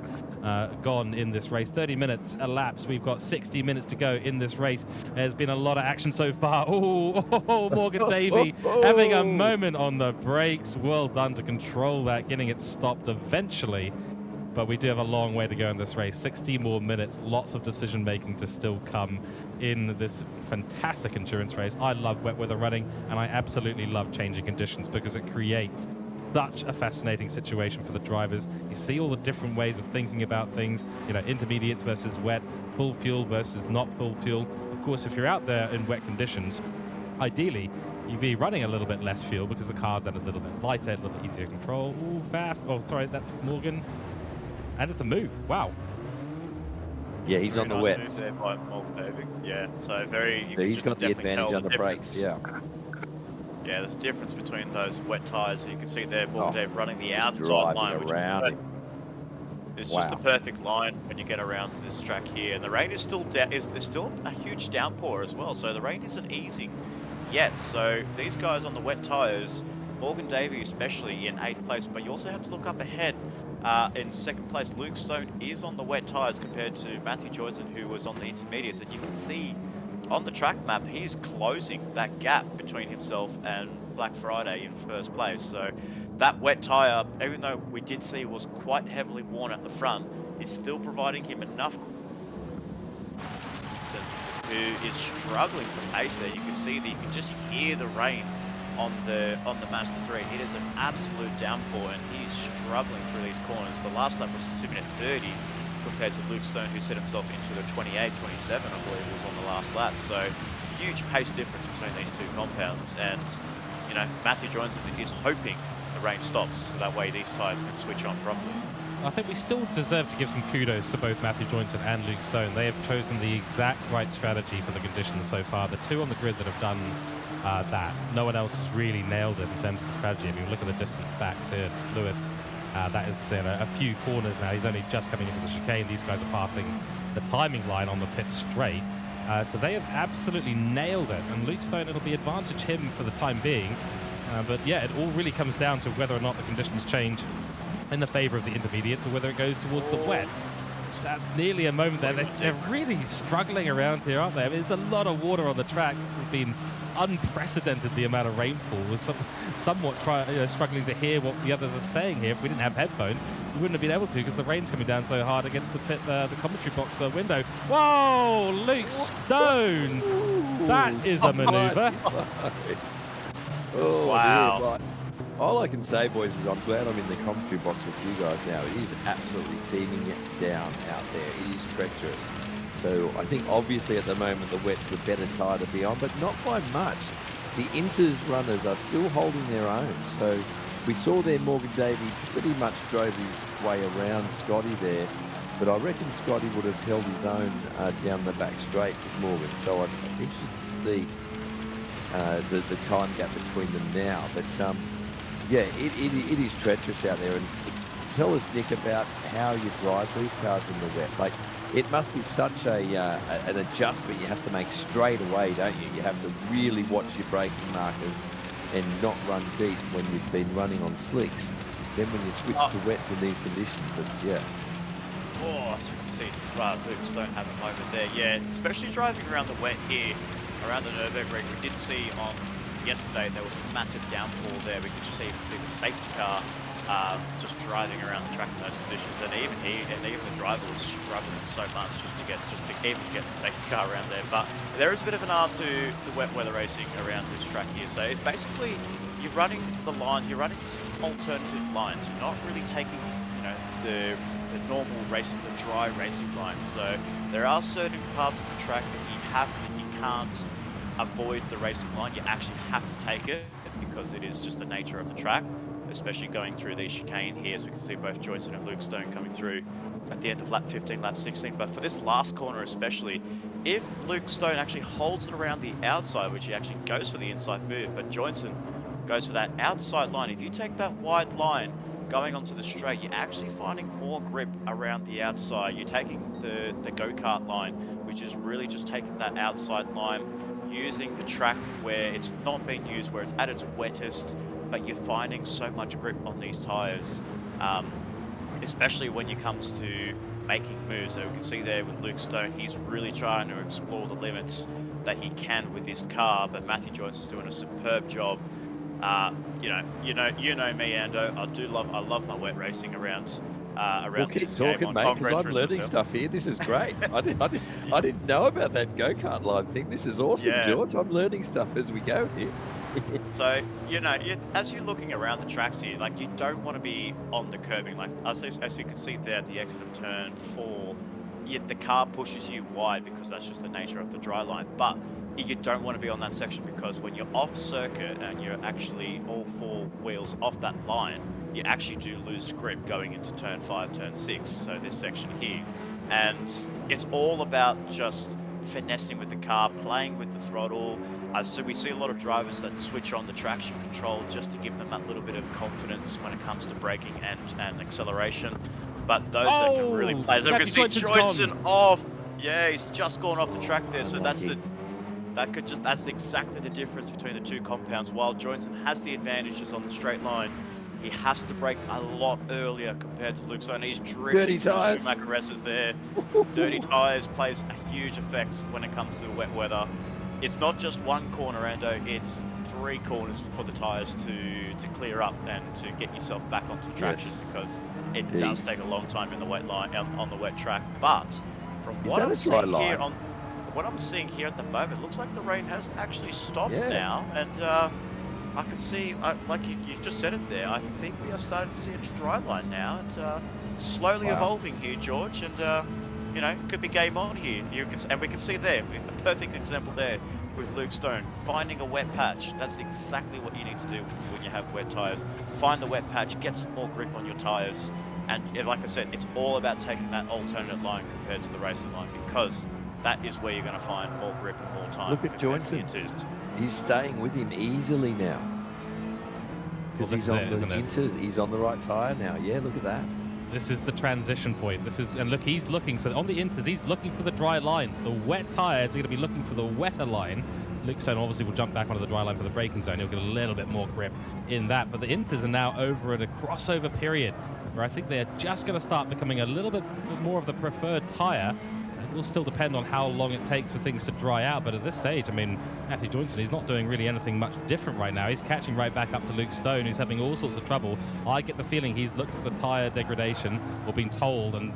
gone in this race. 30 minutes elapsed. We've got 60 minutes to go in this race. There's been a lot of action so far. Oh, Morgan Davey having a moment on the brakes. Well done to control that, getting it stopped eventually. But we do have a long way to go in this race. 60 more minutes, lots of decision making to still come in this fantastic endurance race. I love wet weather running, and I absolutely love changing conditions because it creates such a fascinating situation for the drivers. You see all the different ways of thinking about things, you know, intermediate versus wet, full fuel versus not full fuel. Of course, if you're out there in wet conditions, ideally, you'd be running a little bit less fuel because the car's then a little bit lighter, a little bit easier to control. Ooh, fast. Oh, sorry, that's Morgan. And it's a move. Wow.
Yeah, he's on the wets.
There by Morgan Davey. Yeah, so very.
He's got the advantage on the brakes. Yeah.
Yeah, there's a difference between those wet tyres. You can see there, Morgan Davey running the outside line, which is just the perfect line when you get around to this track here. And the rain is still there's still a huge downpour as well, so the rain isn't easing yet. So these guys on the wet tyres, Morgan Davey especially in 8th place, but you also have to look up ahead. In 2nd place, Luke Stone is on the wet tyres compared to Matthew Joyson, who was on the intermediates. And you can see on the track map, he's closing that gap between himself and Black Friday in 1st place. So that wet tyre, even though we did see it was quite heavily worn at the front, is still providing him enough. Who is struggling for pace there. You can see that you can just hear the rain on the Master 3. It is an absolute downpour, and he's struggling through these corners. The last lap was 2:30 compared to Luke Stone, who set himself into the 28, 27, I believe it was on the last lap. So huge pace difference between these two compounds, and you know, Matthew Johnson is hoping the rain stops, so that way these tyres can switch on properly.
I think we still deserve to give some kudos to both Matthew Joynson and Luke Stone. They have chosen the exact right strategy for the conditions so far. The two on the grid that have done that. No one else has really nailed it in terms of the strategy. I mean, look at the distance back to Lewis. That is a few corners now. He's only just coming into the chicane. These guys are passing the timing line on the pit straight. So they have absolutely nailed it. And Luke Stone, it'll be advantage him for the time being. But yeah, it all really comes down to whether or not the conditions change in the favor of the intermediates or whether it goes towards the wets. That's nearly a moment there. They're really struggling around here, aren't they? I mean, there's a lot of water on the track. This has been unprecedented, the amount of rainfall. We're somewhat struggling to hear what the others are saying here. If we didn't have headphones, we wouldn't have been able to because the rain's coming down so hard against the commentary box window. Whoa, Luke Stone! That is a maneuver.
Oh,
wow.
Dear, all I can say, boys, is I'm glad I'm in the commentary box with you guys now. It is absolutely teeming it down out there. It is treacherous. So I think obviously at the moment the wet's the better tyre to be on, but not by much. The Inters runners are still holding their own. So we saw there Morgan Davey pretty much drove his way around Scotty there, but I reckon Scotty would have held his own down the back straight with Morgan. So I'm interested to see the time gap between them now. But yeah, it is treacherous out there. And tell us, Nick, about how you drive these cars in the wet. Like, it must be such an adjustment you have to make straight away, don't you? You have to really watch your braking markers and not run deep when you've been running on slicks. Then when you switch to wets in these conditions, it's, yeah.
Oh, as we can see, Luke Stone having a moment there. Yeah, especially driving around the wet here, around the Nurburgring. We did see on yesterday there was a massive downpour there. We could just even see the safety car just driving around the track in those conditions, and even the driver was struggling so much just to even get the safety car around there. But there is a bit of an art to wet weather racing around this track here. So it's basically you're running the lines, you're running alternative lines. You're not really taking, you know, the normal racing, the dry racing lines. So there are certain parts of the track that you can't avoid the racing line. You actually have to take it because it is just the nature of the track, especially going through the chicane here, as we can see both Joyson and Luke Stone coming through at the end of lap 15, lap 16. But for this last corner especially, if Luke Stone actually holds it around the outside, which he actually goes for the inside move, but Joyson goes for that outside line, if you take that wide line going onto the straight, you're actually finding more grip around the outside. You're taking the go-kart line, which is really just taking that outside line, using the track where it's not being used, where it's at its wettest, but you're finding so much grip on these tyres, especially when it comes to making moves. So we can see there with Luke Stone, he's really trying to explore the limits that he can with this car, but Matthew Jones is doing a superb job. You know me, Ando. I love my wet racing around
Well,
around
keep
this game
talking,
on
mate, because
concrete
I'm
through
learning
myself.
stuff here. This is great. I didn't know about that go-kart line thing. This is awesome,
Yeah.
George. I'm learning stuff as we go here.
So, as you're looking around the tracks here, like you don't want to be on the curbing. Like as we can see there at the exit of turn 4, the car pushes you wide because that's just the nature of the dry line. But you don't want to be on that section because when you're off circuit and you're actually all 4 wheels off that line, you actually do lose grip going into turn 5, turn 6. So this section here, and it's all about just finessing with the car, playing with the throttle. So we see a lot of drivers that switch on the traction control just to give them that little bit of confidence when it comes to braking and acceleration. But those that can really
Oh,
play, so we can
Matthew
see
Johnson's
Johnson
gone.
off. Yeah, he's just gone off the track there. So
Unlucky.
that's exactly the difference between the two compounds. While Johnson has the advantages on the straight line, he has to brake a lot earlier compared to Luke. So he's drifting
Dirty
through the
tyres.
Schumacher S's there. Dirty tyres plays a huge effect when it comes to wet weather. It's not just one corner, Ando, it's 3 corners for the tyres to clear up and to get yourself back onto traction
Yes,
because it
indeed.
does take a long time in the wet line on the wet track. But from
Is
what
that
I'm
a dry
seeing here
line?
at the moment, it looks like the rain has actually stopped
Yeah.
now, and I can see, like you just said it there, I think we are starting to see a dry line now, and slowly
Wow.
evolving here, George, and it could be game on here. And we can see there, a perfect example there with Luke Stone, finding a wet patch. That's exactly what you need to do when you have wet tires. Find the wet patch, get some more grip on your tires, and like I said, it's all about taking that alternate line compared to the racing line because that is where you're going to find more grip and more time
Look at
compared to the
Johnson.
inters.
He's staying with him easily now
Well,
because
this
he's
is
on
it,
the
isn't it?
inters. He's on the right tyre now. Yeah, look at that.
This is the transition point. And look, he's looking. So on the inters, he's looking for the dry line. The wet tires are going to be looking for the wetter line. Luke Stone obviously will jump back onto the dry line for the braking zone. He'll get a little bit more grip in that. But the inters are now over at a crossover period where I think they're just going to start becoming a little bit more of the preferred tire. It will still depend on how long it takes for things to dry out, but at this stage, I mean, Matthew Johnson, he's not doing really anything much different right now. He's catching right back up to Luke Stone, who's having all sorts of trouble. I get the feeling he's looked at the tyre degradation, or been told, and,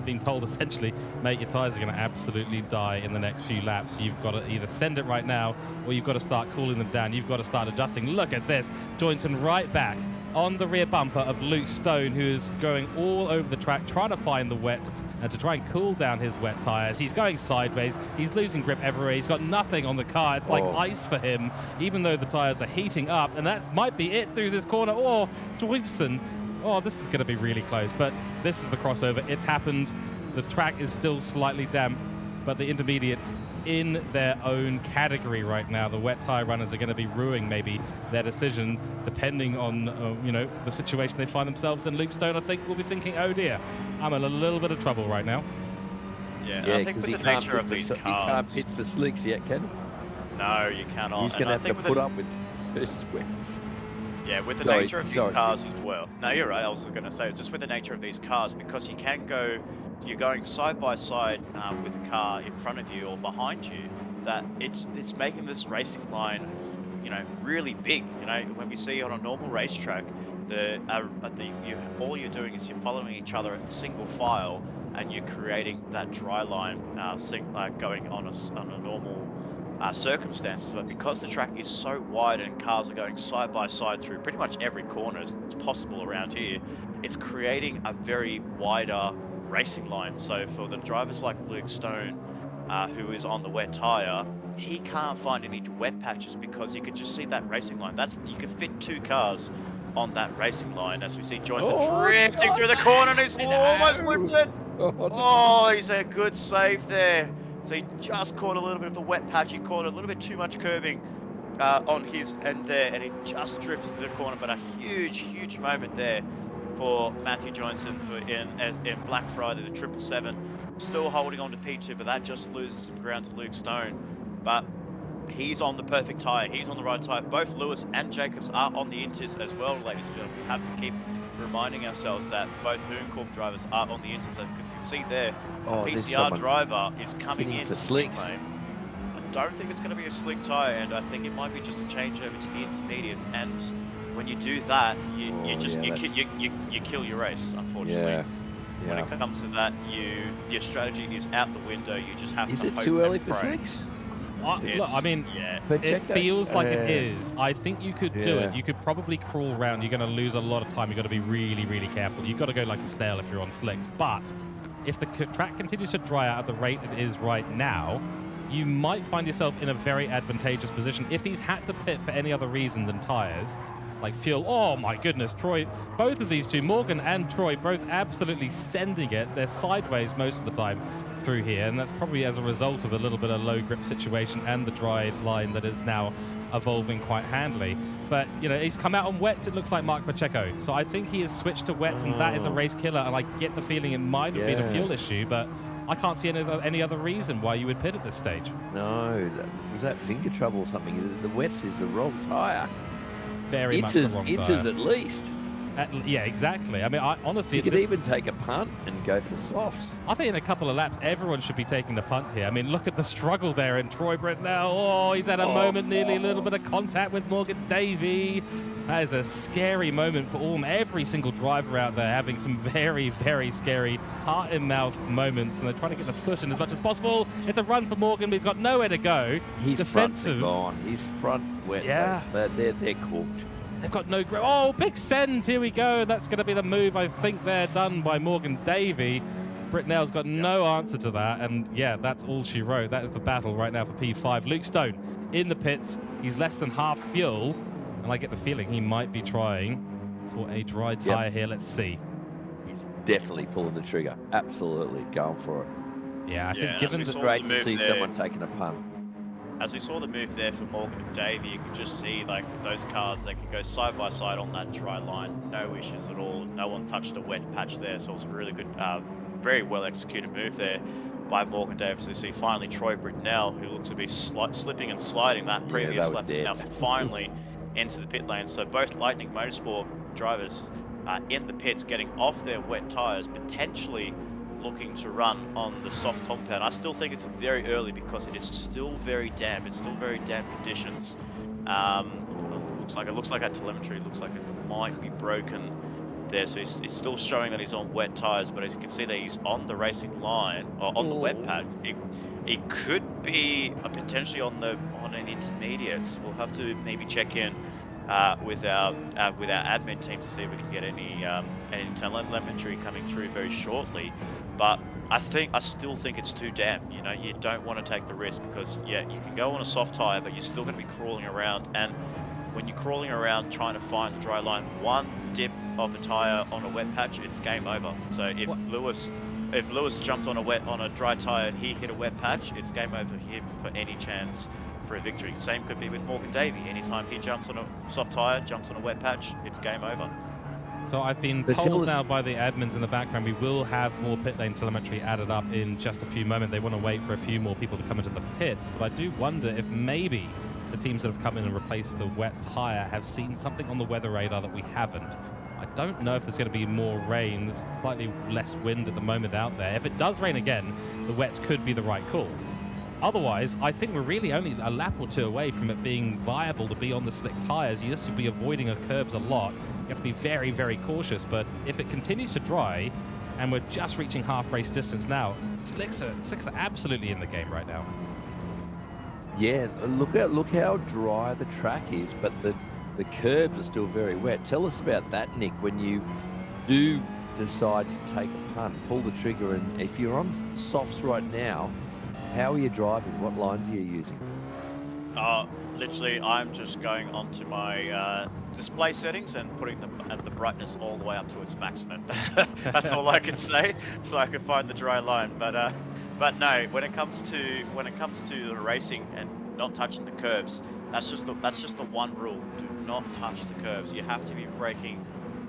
being told essentially, mate, your tyres are going to absolutely die in the next few laps. You've got to either send it right now, or you've got to start cooling them down. You've got to start adjusting. Look at this. Johnson right back on the rear bumper of Luke Stone, who is going all over the track, trying to find the wet and to try and cool down his wet tyres. He's going sideways. He's losing grip everywhere. He's got nothing on the car. It's like ice for him, even though the tyres are heating up. And that might be it through this corner. Oh, Johnson. Oh, this is going to be really close. But this is the crossover. It's happened. The track is still slightly damp, but the intermediates in their own category right now. The wet tyre runners are going to be ruining maybe their decision depending on, the situation they find themselves in. Luke Stone, I think, will be thinking, oh dear, I'm in a little bit of trouble right now.
Yeah,
Yeah,
I think with the nature of these
he can't
cars,
pitch for slicks yet, can he?
no, you cannot.
He's going to
I
have to
think with
put
the,
up with his wets.
Yeah, with the
Sorry,
nature of these
sorry.
cars as well. No, you're right. I was going to say, just with the nature of these cars, because you're going side by side with the car in front of you or behind you, that it's making this racing line, really big. When we see on a normal racetrack, all you're doing is you're following each other in single file, and you're creating that dry line, going on on a normal circumstances, but because the track is so wide and cars are going side by side through pretty much every corner as possible around here, it's creating a very wider racing line. So for the drivers like Luke Stone, who is on the wet tire, he can't find any wet patches because you could just see that racing line. You could fit 2 cars on that racing line, as we see Joyce
Oh,
drifting through the corner, and he's almost looped
no!
it.
Oh, no.
Oh, he's a good save there. So he just caught a little bit of the wet patch. He caught a little bit too much curbing on his end there, and he just drifts to the corner. But a huge, huge moment there for Matthew Johnson in Black Friday, the 777. Still holding on to P2, but that just loses some ground to Luke Stone. But he's on the perfect tyre. He's on the right tyre. Both Lewis and Jacobs are on the inters as well, ladies and gentlemen. We have to keep reminding ourselves that both Cooke drivers are on the inters, because you can see there,
Oh,
a
there's
PCR
someone
driver is coming
hitting
in
for
to the pit
slicks.
lane. I don't think it's going to be a slick tyre, and I think it might be just a changeover to the intermediates. And when you do that, you kill your race, unfortunately.
Yeah,
When
yeah.
it comes to that, your strategy is out the window. You just have
Is
to
it
hope
too
and
early for
pray.
slicks?
Look, I mean,
Yeah.
But
it feels like it is. I think you could do
Yeah.
it. You could probably crawl around. You're going to lose a lot of time. You've got to be really, really careful. You've got to go like a snail if you're on slicks. But if the track continues to dry out at the rate it is right now, you might find yourself in a very advantageous position. If he's had to pit for any other reason than tyres, like fuel, oh my goodness, Troy, both of these two, Morgan and Troy, both absolutely sending it. They're sideways most of the time through here, and that's probably as a result of a little bit of low grip situation and the dry line that is now evolving quite handily. But, you know, he's come out on wets, it looks like Mark Pacheco. So I think he has switched to wets, and that is a race killer, and I get the feeling it might have been a fuel issue, but I can't see any other reason why you would pit at this stage.
No, was that finger trouble or something? The wets is the wrong tyre.
Very much the wrong tyre.
Inters at least.
Yeah, exactly. I mean, honestly,
You could even take a punt and go for softs.
I think in a couple of laps, everyone should be taking the punt here. I mean, look at the struggle there in Troy Britnell. Oh, he's had a moment, nearly a little bit of contact with Morgan Davey. That is a scary moment for all. Every single driver out there having some very, very scary heart-in-mouth moments, and they're trying to get the foot in as much as possible. It's a run for Morgan, but he's got nowhere to go.
His
Defensive.
front gone. His front wet.
Yeah.
So they're cooked.
They've got no grip. Oh, big send. Here we go. That's going to be the move. I think they're done by Morgan Davey. Britnell's got no answer to that. And yeah, that's all she wrote. That is the battle right now for P5. Luke Stone in the pits. He's less than half fuel. And I get the feeling he might be trying for a dry tyre here. Let's see.
He's definitely pulling the trigger. Absolutely going for it.
Yeah, I think given
It's
the
great to see someone taking a punt.
As we saw the move there for Morgan and Davey, you could just see like those cars, they could go side by side on that dry line, no issues at all. No one touched a wet patch there, so it was a really good, very well executed move there by Morgan Davis. You see finally Troy Britnell, who looked to be slipping and sliding that previous lap, is now finally into the pit lane. So both Lightning Motorsport drivers are in the pits, getting off their wet tyres, potentially looking to run on the soft compound. I still think it's very early because it is still very damp. It's still very damp conditions. It looks like our telemetry looks like it might be broken there. So it's still showing that he's on wet tires, but as you can see that he's on the racing line or on the wet pad. It could be potentially on an intermediate. We'll have to maybe check in with our admin team to see if we can get any telemetry coming through very shortly. But I still think it's too damp. You know, you don't want to take the risk because you can go on a soft tire, but you're still going to be crawling around. And when you're crawling around trying to find the dry line, one dip of a tire on a wet patch, it's game over. So if Lewis jumped on a dry tire and he hit a wet patch, it's game over for him for any chance for a victory. Same could be with Morgan Davey. Anytime he jumps on a soft tire, jumps on a wet patch, it's game over.
So I've been told now by the admins in the background we will have more pit lane telemetry added up in just a few moments. They want to wait for a few more people to come into the pits, but I do wonder if maybe the teams that have come in and replaced the wet tyre have seen something on the weather radar that we haven't. I don't know if there's going to be more rain. There's slightly less wind at the moment out there. If it does rain again, the wets could be the right call. Otherwise, I think we're really only a lap or two away from it being viable to be on the slick tyres. You just have to be avoiding the curbs a lot. You have to be very, very cautious. But if it continues to dry, and we're just reaching half race distance now, slicks are absolutely in the game right now.
Yeah, look how dry the track is, but the curbs are still very wet. Tell us about that, Nick, when you do decide to take a punt, pull the trigger, and if you're on softs right now, how are you driving? What lines are you using?
Literally, I'm just going onto my display settings and putting the brightness all the way up to its maximum. That's all I can say, so I can find the dry line. But no, when it comes to the racing and not touching the curbs, that's just the one rule: do not touch the curbs. You have to be braking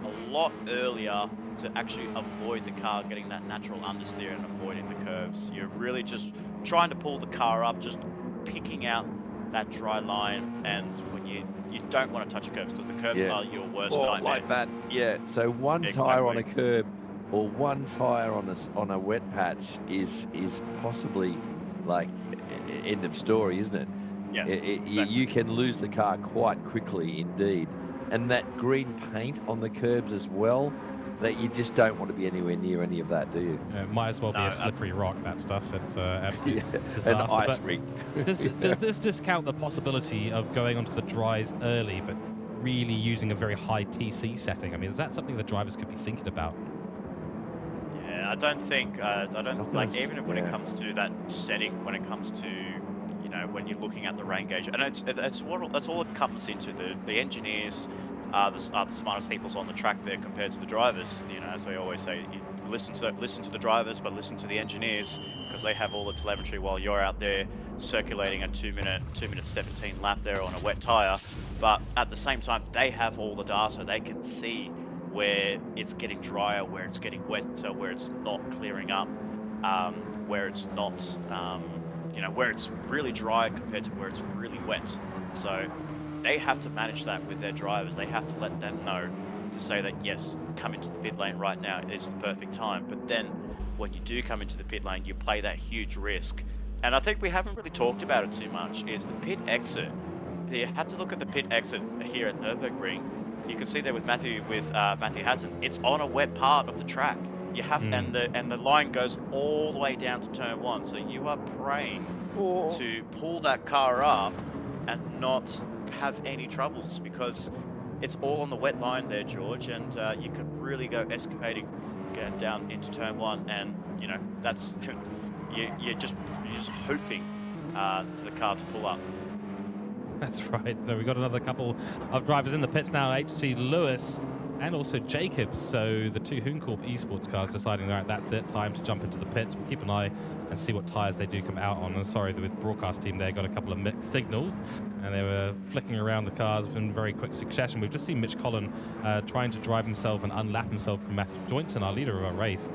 a lot earlier to actually avoid the car getting that natural understeer and avoiding the curbs. You're really just trying to pull the car up, just picking out that dry line, and when you don't want to touch a curb because the curbs
Yeah.
are your worst
Or
nightmare.
like that, yeah. So one tire on a curb or one tire on a wet patch is possibly like end of story, isn't it?
Yeah, exactly.
You can lose the car quite quickly indeed. And that green paint on the curbs as well, that you just don't want to be anywhere near any of that, do you?
Might as well be
No,
a slippery rock, that stuff. It's absolute
Yeah,
disaster.
an ice
But
rink.
does this discount the possibility of going onto the dries early, but really using a very high TC setting? I mean, is that something the drivers could be thinking about?
Yeah, I don't think
Not
like,
gonna
even when it
yeah.
comes to that setting, when it comes to, you know, when you're looking at the rain gauge, and that's all it comes into. The engineers are the smartest peoples on the track there compared to the drivers. You know, as they always say, you listen to the drivers, but listen to the engineers because they have all the telemetry while you're out there circulating a 2 minute 17 lap there on a wet tire. But at the same time, they have all the data. They can see where it's getting drier, where it's getting wetter, where it's not clearing up, where it's not, where it's really dry compared to where it's really wet. So they have to manage that with their drivers. They have to let them know to say that, yes, come into the pit lane right now. It's the perfect time. But then when you do come into the pit lane, you play that huge risk. And I think we haven't really talked about it too much, is the pit exit. You have to look at the pit exit here at Nurburgring. You can see there with Matthew Hatton. It's on a wet part of the track. You have
Mm.
and the line goes all the way down to turn one. So you are praying
Or
to pull that car up and not have any troubles because it's all on the wet line there, George, and you can really go escaping going down into turn one, and you know that's you're just hoping for the car to pull up.
That's right. So we've got another couple of drivers in the pits now, HC Lewis and also Jacobs. So the two Hooncorp esports cars deciding, all right, that's it, time to jump into the pits. We'll keep an eye and see what tyres they do come out on. And sorry, with broadcast team there, got a couple of mixed signals and they were flicking around the cars in very quick succession. We've just seen Mitch Collin trying to drive himself and unlap himself from Matthew Joynson, our leader of our race.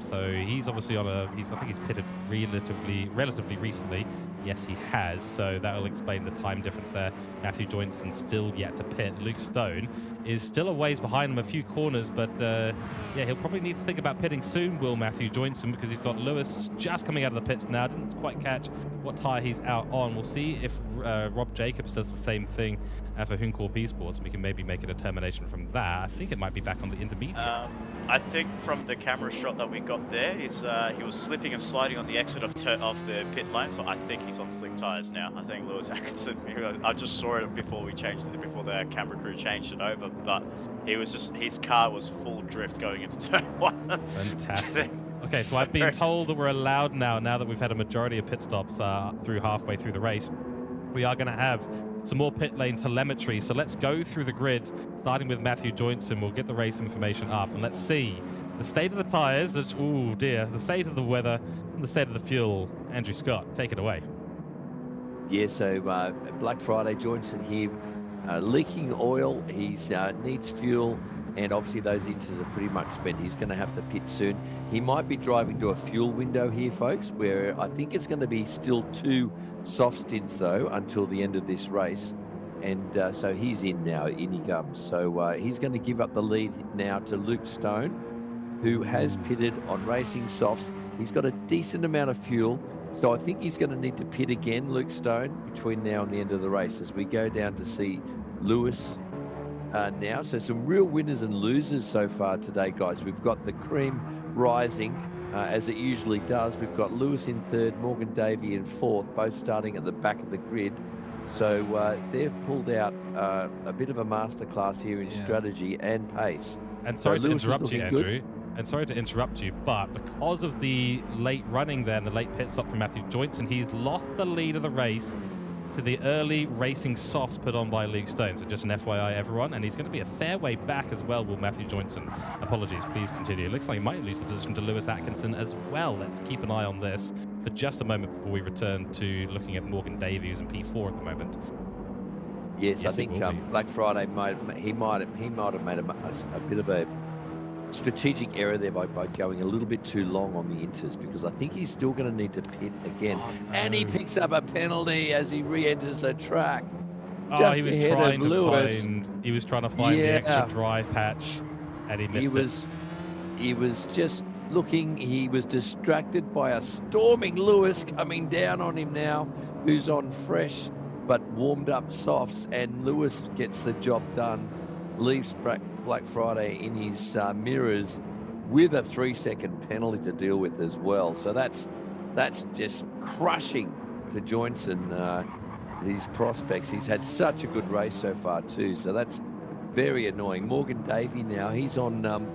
So he's obviously on I think he's pitted relatively recently. Yes, he has, so that will explain the time difference there. Matthew Joynson still yet to pit. Luke Stone is still a ways behind him, a few corners, but yeah, he'll probably need to think about pitting soon, will Matthew Joynson, because he's got Lewis just coming out of the pits now. Didn't quite catch what tyre he's out on. We'll see if Rob Jacobs does the same thing for Hooncorp Esports, and we can maybe make a determination from that. I think it might be back on the intermediates.
I think from the camera shot that we got there, he was slipping and sliding on the exit of the pit lane, so I think he's on slick tyres now. I think Lewis Atkinson, I just saw it before the camera crew changed it over, but his car was full drift going into turn one.
Fantastic. Okay, so I've been told that we're allowed now that we've had a majority of pit stops halfway through the race, we are going to have some more pit lane telemetry. So let's go through the grid, starting with Matthew Joynson. We'll get the race information up, and let's see the state of the tyres, oh dear, the state of the weather, and the state of the fuel. Andrew Scott, take it away.
yeah, so Black Friday, Joynson here, leaking oil. He needs fuel, and obviously those inches are pretty much spent. He's going to have to pit soon. He might be driving to a fuel window here, folks, where I think it's going to be still 2 soft stints though until the end of this race. And so he's in now, in he comes. So he's going to give up the lead now to Luke Stone, who has pitted on racing softs. He's got a decent amount of fuel, so I think he's going to need to pit again, Luke Stone, between now and the end of the race as we go down to see Lewis now. So some real winners and losers so far today, guys. We've got the cream rising as it usually does. We've got Lewis in third, Morgan Davey in fourth, both starting at the back of the grid. So they've pulled out a bit of a masterclass here in strategy and pace.
And sorry to interrupt you, Andrew.
Good.
And sorry to interrupt you, but because of the late running there and the late pit stop from Matthew Joynson, he's lost the lead of the race to the early racing softs put on by Luke Stone. So just an FYI, everyone. And he's going to be a fair way back as well, will Matthew Joynson. Apologies, please continue. It looks like he might lose the position to Lewis Atkinson as well. Let's keep an eye on this for just a moment before we return to looking at Morgan Davies and P4 at the moment.
Yes, I think Black Friday might have made a bit of a strategic error there by going a little bit too long on the inters, because I think he's still going to need to pit again.
Oh,
And he
no.
picks up a penalty as he re-enters the track,
Oh,
just ahead of Lewis.
he was trying to find the extra
Yeah,
dry patch, and he
he
missed it.
was just looking. He was distracted by a storming Lewis coming down on him now, who's on fresh but warmed up softs, and Lewis gets the job done. Leaves Black Friday in his mirrors with a 3-second penalty to deal with as well. So that's just crushing to Joynson, his prospects. He's had such a good race so far too. So that's very annoying. Morgan Davey now, he's on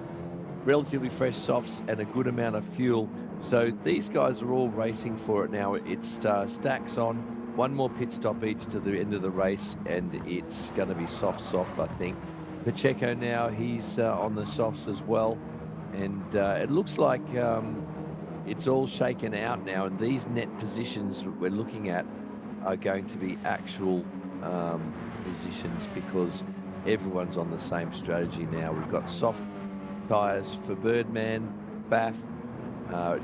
relatively fresh softs and a good amount of fuel. So these guys are all racing for it now. It's stacks on. One more pit stop each to the end of the race, and it's going to be soft, I think. Pacheco now, he's on the softs as well. And it looks like it's all shaken out now. And these net positions that we're looking at are going to be actual positions, because everyone's on the same strategy now. We've got soft tyres for Birdman, Baff,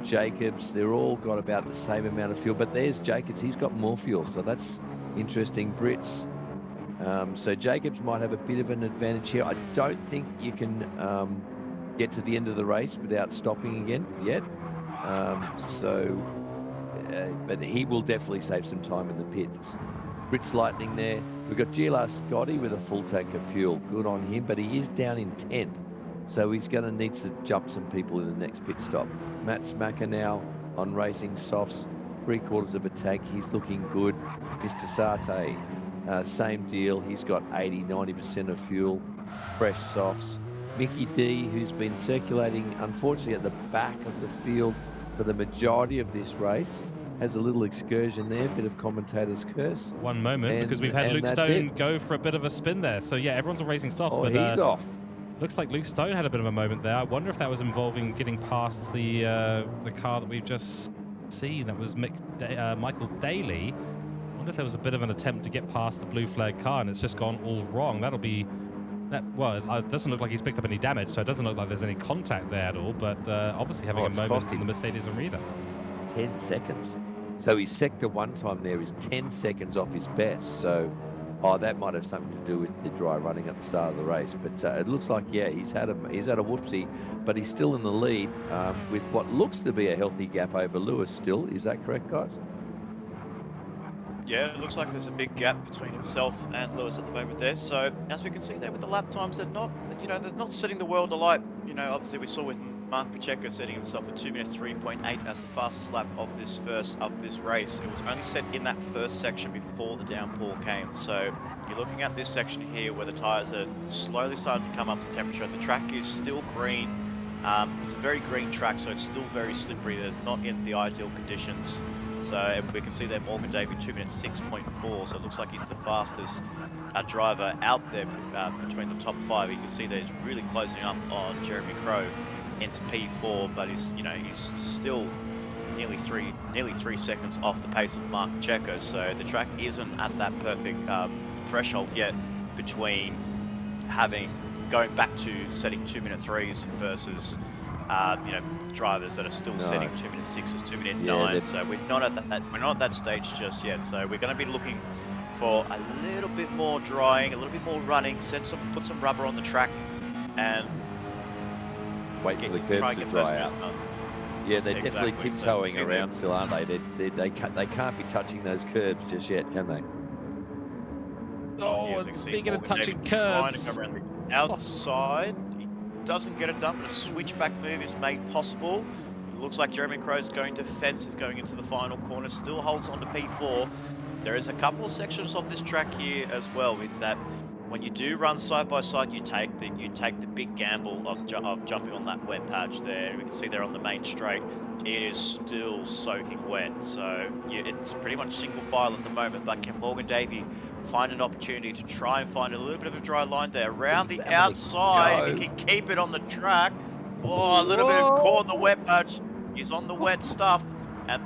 Jacobs. They're all got about the same amount of fuel, but there's Jacobs. He's got more fuel, so that's interesting. Brits. So Jacobs might have a bit of an advantage here. I don't think you can get to the end of the race without stopping again yet. But he will definitely save some time in the pits. Brits Lightning there. We've got GLR Scotty with a full tank of fuel. Good on him, but he is down in 10th. So he's going to need to jump some people in the next pit stop. Matt Smacker now on racing softs, 3/4 of a tank. He's looking good. Mr. Sarte, same deal. He's got 80-90% of fuel, fresh softs. Mickey D, who's been circulating, unfortunately, at the back of the field for the majority of this race, has a little excursion there, bit of commentator's curse.
One moment, because we've had Luke Stone go for a bit of a spin there. So yeah, everyone's all racing softs,
Oh,
but
he's off.
looks like Luke Stone had a bit of a moment there. I wonder if that was involving getting past the car that we've just seen. That was Michael Daly. I wonder if there was a bit of an attempt to get past the blue flag car, and it's just gone all wrong. That'll be that. Well, it doesn't look like he's picked up any damage, so it doesn't look like there's any contact there at all. But obviously having a moment in the Mercedes arena.
10 seconds. So his sector 1 time there is 10 seconds off his best. So, that might have something to do with the dry running at the start of the race. But it looks like, yeah, he's had a whoopsie, but he's still in the lead with what looks to be a healthy gap over Lewis still. Is that correct, guys?
Yeah, it looks like there's a big gap between himself and Lewis at the moment there. So as we can see there with the lap times, they're not setting the world alight. Obviously we saw with Mark Pacheco setting himself a 2 minute 3.8 as the fastest lap of this race. It was only set in that first section before the downpour came. So you're looking at this section here where the tyres are slowly starting to come up to temperature. The track is still green. It's a very green track, so it's still very slippery. They're not in the ideal conditions. So we can see there Morgan Davey 2 minutes 6.4. So it looks like he's the fastest driver out there between the top 5. You can see that he's really closing up on Jeremy Crow into P4, but he's still nearly three seconds off the pace of Mark Pacheco. So the track isn't at that perfect threshold yet between going back to setting 2 minute 3s versus drivers that are still setting 2 minute 6s, 2 minute 9s. So we're not at that stage just yet. So we're going to be looking for a little bit more drying, a little bit more running, put some rubber on the track, and
wait for the curbs to dry out. Yeah, they're definitely tiptoeing around still, aren't they? They can't be touching those curbs just yet, can they?
Oh, and speaking of touching curbs,
trying to go around the outside, he doesn't get it done, but a switchback move is made possible. It looks like Jeremy Crow's going defensive going into the final corner, still holds on to P4. There is a couple of sections of this track here as well with that. When you do run side by side, you take the big gamble of jumping on that wet patch there. We can see there on the main straight, it is still soaking wet. So yeah, it's pretty much single file at the moment. But can Morgan Davey find an opportunity to try and find a little bit of a dry line there around the outside? If he can keep it on the track, a little bit of caught in the wet patch. He's on the wet stuff, and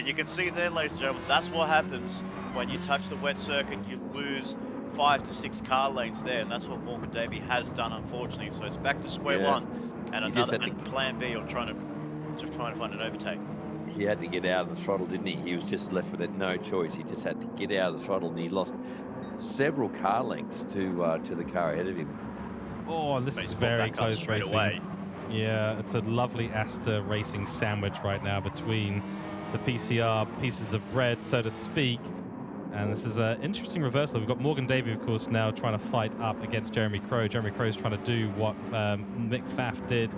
you can see there, ladies and gentlemen, that's what happens when you touch the wet circuit. You lose 5 to 6 car lanes there, and that's what Morgan Davey has done, unfortunately. So it's back to square one. and
He just
another
had
and plan B or trying to find an overtake.
He had to get out of the throttle, didn't he? He was just left with no choice. He just had to get out of the throttle, and he lost several car lengths to the car ahead of him.
Oh, this
But
is
he's caught
very
back up
close
straight
racing.
away.
Yeah, it's a lovely Asta racing sandwich right now between the PCR pieces of bread, so to speak. And this is an interesting reversal. We've got Morgan Davey, of course, now trying to fight up against Jeremy Crow. Jeremy Crow's trying to do what Nick Pfaff did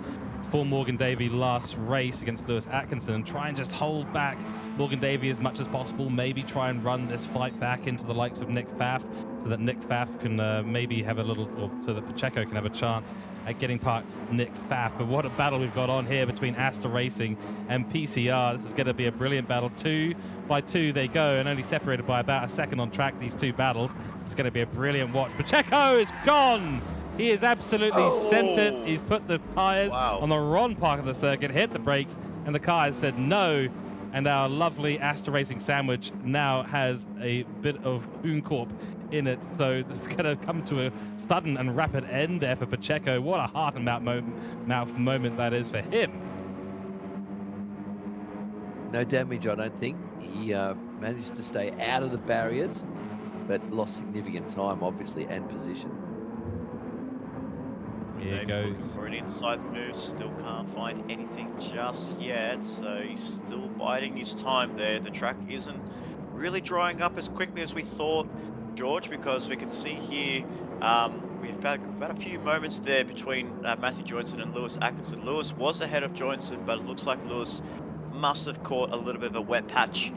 for Morgan Davey last race against Lewis Atkinson and try and just hold back Morgan Davey as much as possible. Maybe try and run this fight back into the likes of Nick Pfaff so that Nick Pfaff can maybe have a little, or so that Pacheco can have a chance at getting past Nick Pfaff. But what a battle we've got on here between Asta Racing and PCR. This is going to be a brilliant battle. 2 by 2 they go, and only separated by about a second on track, these two battles. It's going to be a brilliant watch. Pacheco is gone! He is absolutely centered. He's put the tyres on the wrong part of the circuit, hit the brakes, and the car has said no. And our lovely Asta Racing sandwich now has a bit of Hooncorp in it. So this is going to come to a sudden and rapid end there for Pacheco. What a heart and mouth moment that is for him.
No damage, I don't think. He managed to stay out of the barriers, but lost significant time, obviously, and position.
Here he goes.
For an inside move, still can't find anything just yet, so he's still biding his time there. The track isn't really drying up as quickly as we thought, George, because we can see here we've had a few moments there between Matthew Joynson and Lewis Atkinson. Lewis was ahead of Joynson, but it looks like Lewis must have caught a little bit of a wet patch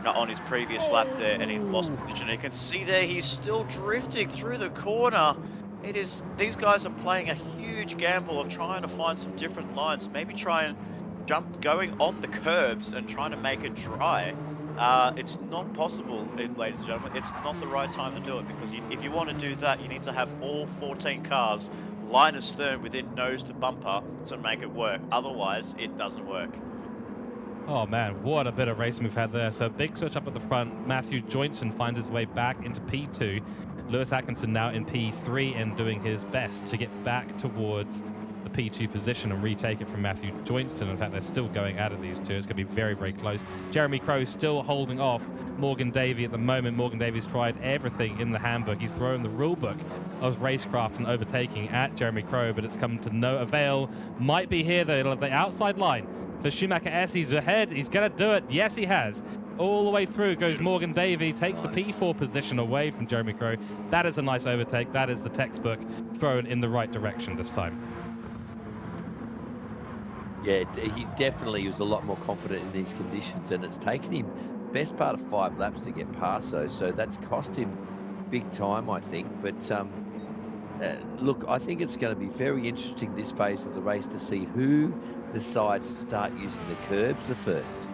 on his previous lap there, and he lost position. You can see there he's still drifting through the corner. These guys are playing a huge gamble of trying to find some different lines, maybe try and going on the curbs and trying to make it dry. It's not possible, ladies and gentlemen. It's not the right time to do it, because if you want to do that, you need to have all 14 cars line astern within nose to bumper to make it work. Otherwise, it doesn't work.
Oh man, what a bit of racing we've had there. So big switch up at the front. Matthew Joynson finds his way back into P2. Lewis Atkinson now in P3 and doing his best to get back towards the P2 position and retake it from Matthew Joynson. In fact, they're still going out of these two. It's going to be very, very close. Jeremy Crow still holding off Morgan Davey at the moment. Morgan Davey's tried everything in the handbook. He's thrown the rule book of racecraft and overtaking at Jeremy Crow, but it's come to no avail. Might be here though, the outside line for Schumacher S. He's ahead. He's going to do it. Yes, he has. All the way through goes Morgan Davey, takes the P4 position away from Jeremy Crow. That is a nice overtake. That is the textbook thrown in the right direction this time.
Yeah, he definitely was a lot more confident in these conditions, and it's taken him best part of 5 laps to get past those, so that's cost him big time, I think. But look, I think it's going to be very interesting this phase of the race to see who decides to start using the curbs the first.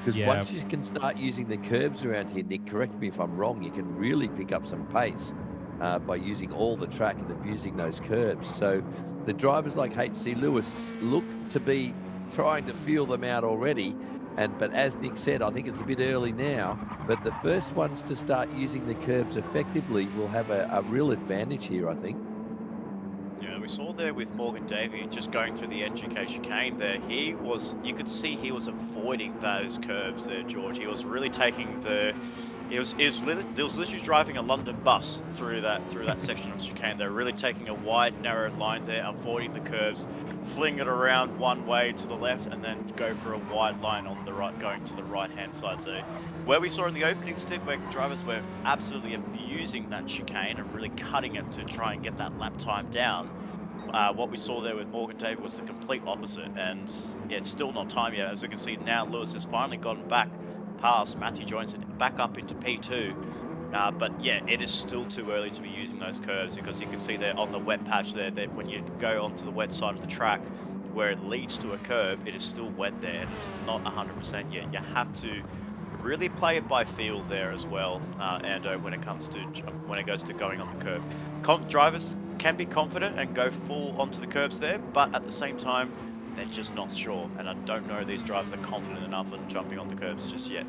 Because once you can start using the curbs around here, Nick, correct me if I'm wrong, you can really pick up some pace by using all the track and abusing those curbs. So the drivers like HC Lewis look to be trying to feel them out already. But as Nick said, I think it's a bit early now, but the first ones to start using the curbs effectively will have a real advantage here, I think.
Yeah, we saw there with Morgan Davey just going through the NGK chicane there. You could see he was avoiding those curbs there, George. He was really taking he was literally driving a London bus through that section of chicane. They're really taking a wide, narrow line there, avoiding the curbs, fling it around one way to the left, and then go for a wide line on the right, going to the right-hand side. So where we saw in the opening stint where drivers were absolutely abusing that chicane and really cutting it to try and get that lap time down, what we saw there with Morgan Davey was the complete opposite. And yeah, it's still not time yet. As we can see now, Lewis has finally gotten back past Matthew Joynson, back up into P2. But yeah, it is still too early to be using those curves, because you can see there on the wet patch there that when you go onto the wet side of the track where it leads to a curb, it is still wet there and it's not 100% yet. You have to really play it by feel there as well, Ando, when it goes to going on the curb. Drivers can be confident and go full onto the curbs there, but at the same time, they're just not sure. And I don't know these drivers are confident enough on jumping on the curbs just yet.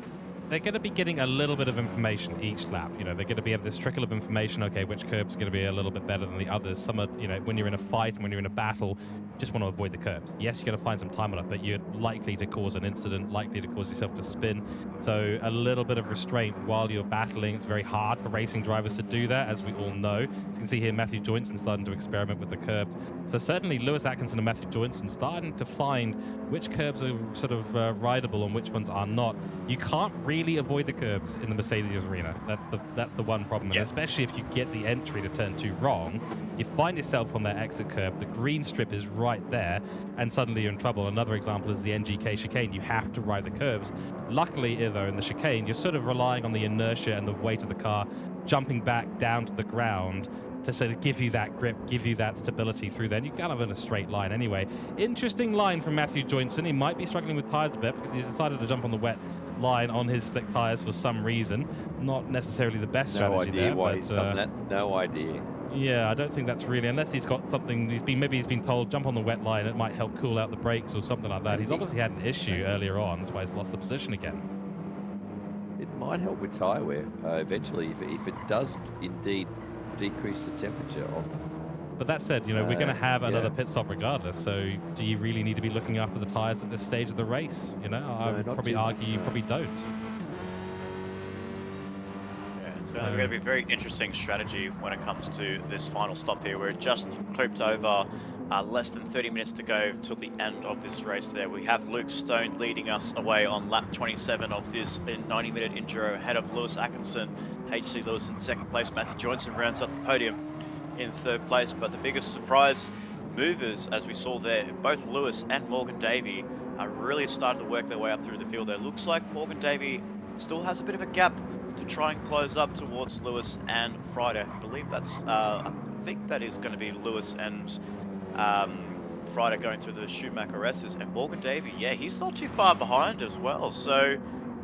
They're going to be getting a little bit of information each lap. You know, they're going to be have this trickle of information. Okay, which curbs are going to be a little bit better than the others. Some are, you know, when you're in a fight and when you're in a battle, just want to avoid the curbs. Yes, you're going to find some time on it, but you're likely to cause an incident, likely to cause yourself to spin. So a little bit of restraint while you're battling. It's very hard for racing drivers to do that, as we all know. As you can see here, Matthew Joynson starting to experiment with the curbs. So certainly Lewis Atkinson and Matthew Joynson starting to find which curbs are sort of rideable and which ones are not. You can't really avoid the curbs in the Mercedes arena. That's the one problem. And especially if you get the entry to turn 2 wrong, you find yourself on that exit curb. The green strip is right there, and suddenly you're in trouble. Another example is the NGK chicane. You have to ride the curbs. Luckily, though, in the chicane, you're sort of relying on the inertia and the weight of the car jumping back down to the ground to sort of give you that grip, give you that stability through there. And you're kind of in a straight line anyway. Interesting line from Matthew Joynson. He might be struggling with tyres a bit because he's decided to jump on the wet line on his slick tyres for some reason. Not necessarily the best strategy there.
No idea why he's done that. No idea.
Yeah, I don't think that's really, unless he's got something, maybe he's been told jump on the wet line, it might help cool out the brakes or something like that. He's obviously had an issue earlier on, that's why he's lost the position again.
It might help with tyre wear eventually if it does indeed decrease the temperature of them.
But that said, you know, we're going to have another pit stop regardless, so do you really need to be looking after the tyres at this stage of the race? You know, I would probably argue you probably don't.
It's going to be a very interesting strategy when it comes to this final stop here. We're just clipped over less than 30 minutes to go till the end of this race there. We have Luke Stone leading us away on lap 27 of this 90-minute enduro ahead of Lewis Atkinson. HC Lewis in second place. Matthew Joynson rounds up the podium in third place. But the biggest surprise movers, as we saw there, both Lewis and Morgan Davey are really starting to work their way up through the field there. Looks like Morgan Davey still has a bit of a gap to try and close up towards Lewis and Friday. I believe that's, I think that is going to be Lewis and Friday going through the Schumacher S's. And Morgan Davey, yeah, he's not too far behind as well. So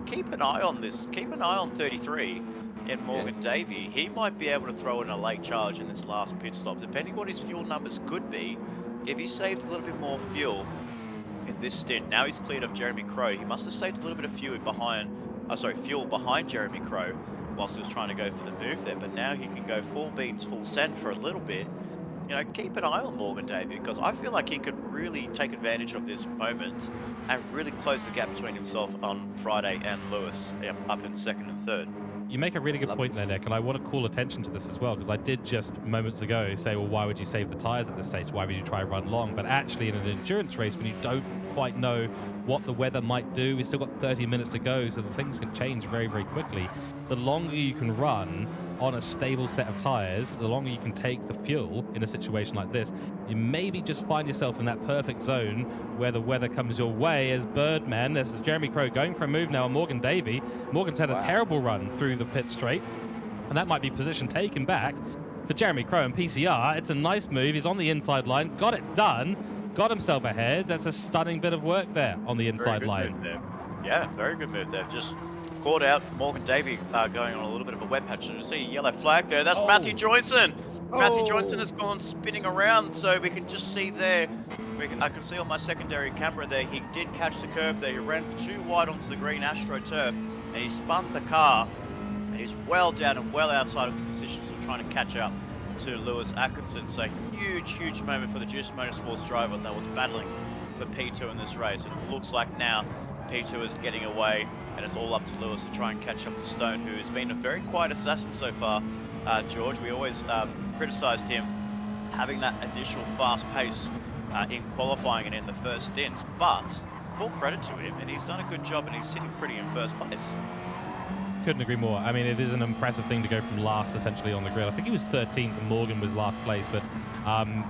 keep an eye on this. Keep an eye on 33 in Morgan Davey. He might be able to throw in a late charge in this last pit stop, depending what his fuel numbers could be. If he saved a little bit more fuel in this stint, now he's cleared of Jeremy Crow. He must have saved a little bit of fuel behind Jeremy Crow whilst he was trying to go for the move there, but now he can go full beans, full send for a little bit. You know, keep an eye on Morgan Davey, because I feel like he could really take advantage of this moment and really close the gap between himself on Friday and Lewis up in second and third.
You make a really good point there, Nick, and I want to call attention to this as well, because I did just moments ago say, well, why would you save the tyres at this stage? Why would you try run long? But actually, in an endurance race, when you don't quite know what the weather might do, we've still got 30 minutes to go, so the things can change very, very quickly. The longer you can run on a stable set of tyres, the longer you can take the fuel in a situation like this, you maybe just find yourself in that perfect zone where the weather comes your way as Birdman. This is Jeremy Crow going for a move now on Morgan Davey. Morgan's had a terrible run through the pit straight, and that might be position taken back for Jeremy Crow and PCR. It's a nice move. He's on the inside line, got it done, got himself ahead. That's a stunning bit of work there on the inside line.
Yeah, very good move there. Just caught out Morgan Davey going on a little bit of a wet patch. You see a yellow flag there. That's Matthew Joynson. Matthew Joynson has gone spinning around, so we can just see there. I can see on my secondary camera there, he did catch the curb there. He ran too wide onto the green AstroTurf, and he spun the car, and he's well down and well outside of the positions of trying to catch up to Lewis Atkinson. So huge moment for the Juice Motorsports driver that was battling for P2 in this race. It looks like now P2 is getting away, and it's all up to Lewis to try and catch up to Stone, who has been a very quiet assassin so far, George. We always criticised him having that initial fast pace in qualifying and in the first stints, but full credit to him, and he's done a good job, and he's sitting pretty in first place.
Couldn't agree more. I mean, it is an impressive thing to go from last essentially on the grid. I think he was 13th and Morgan was last place, but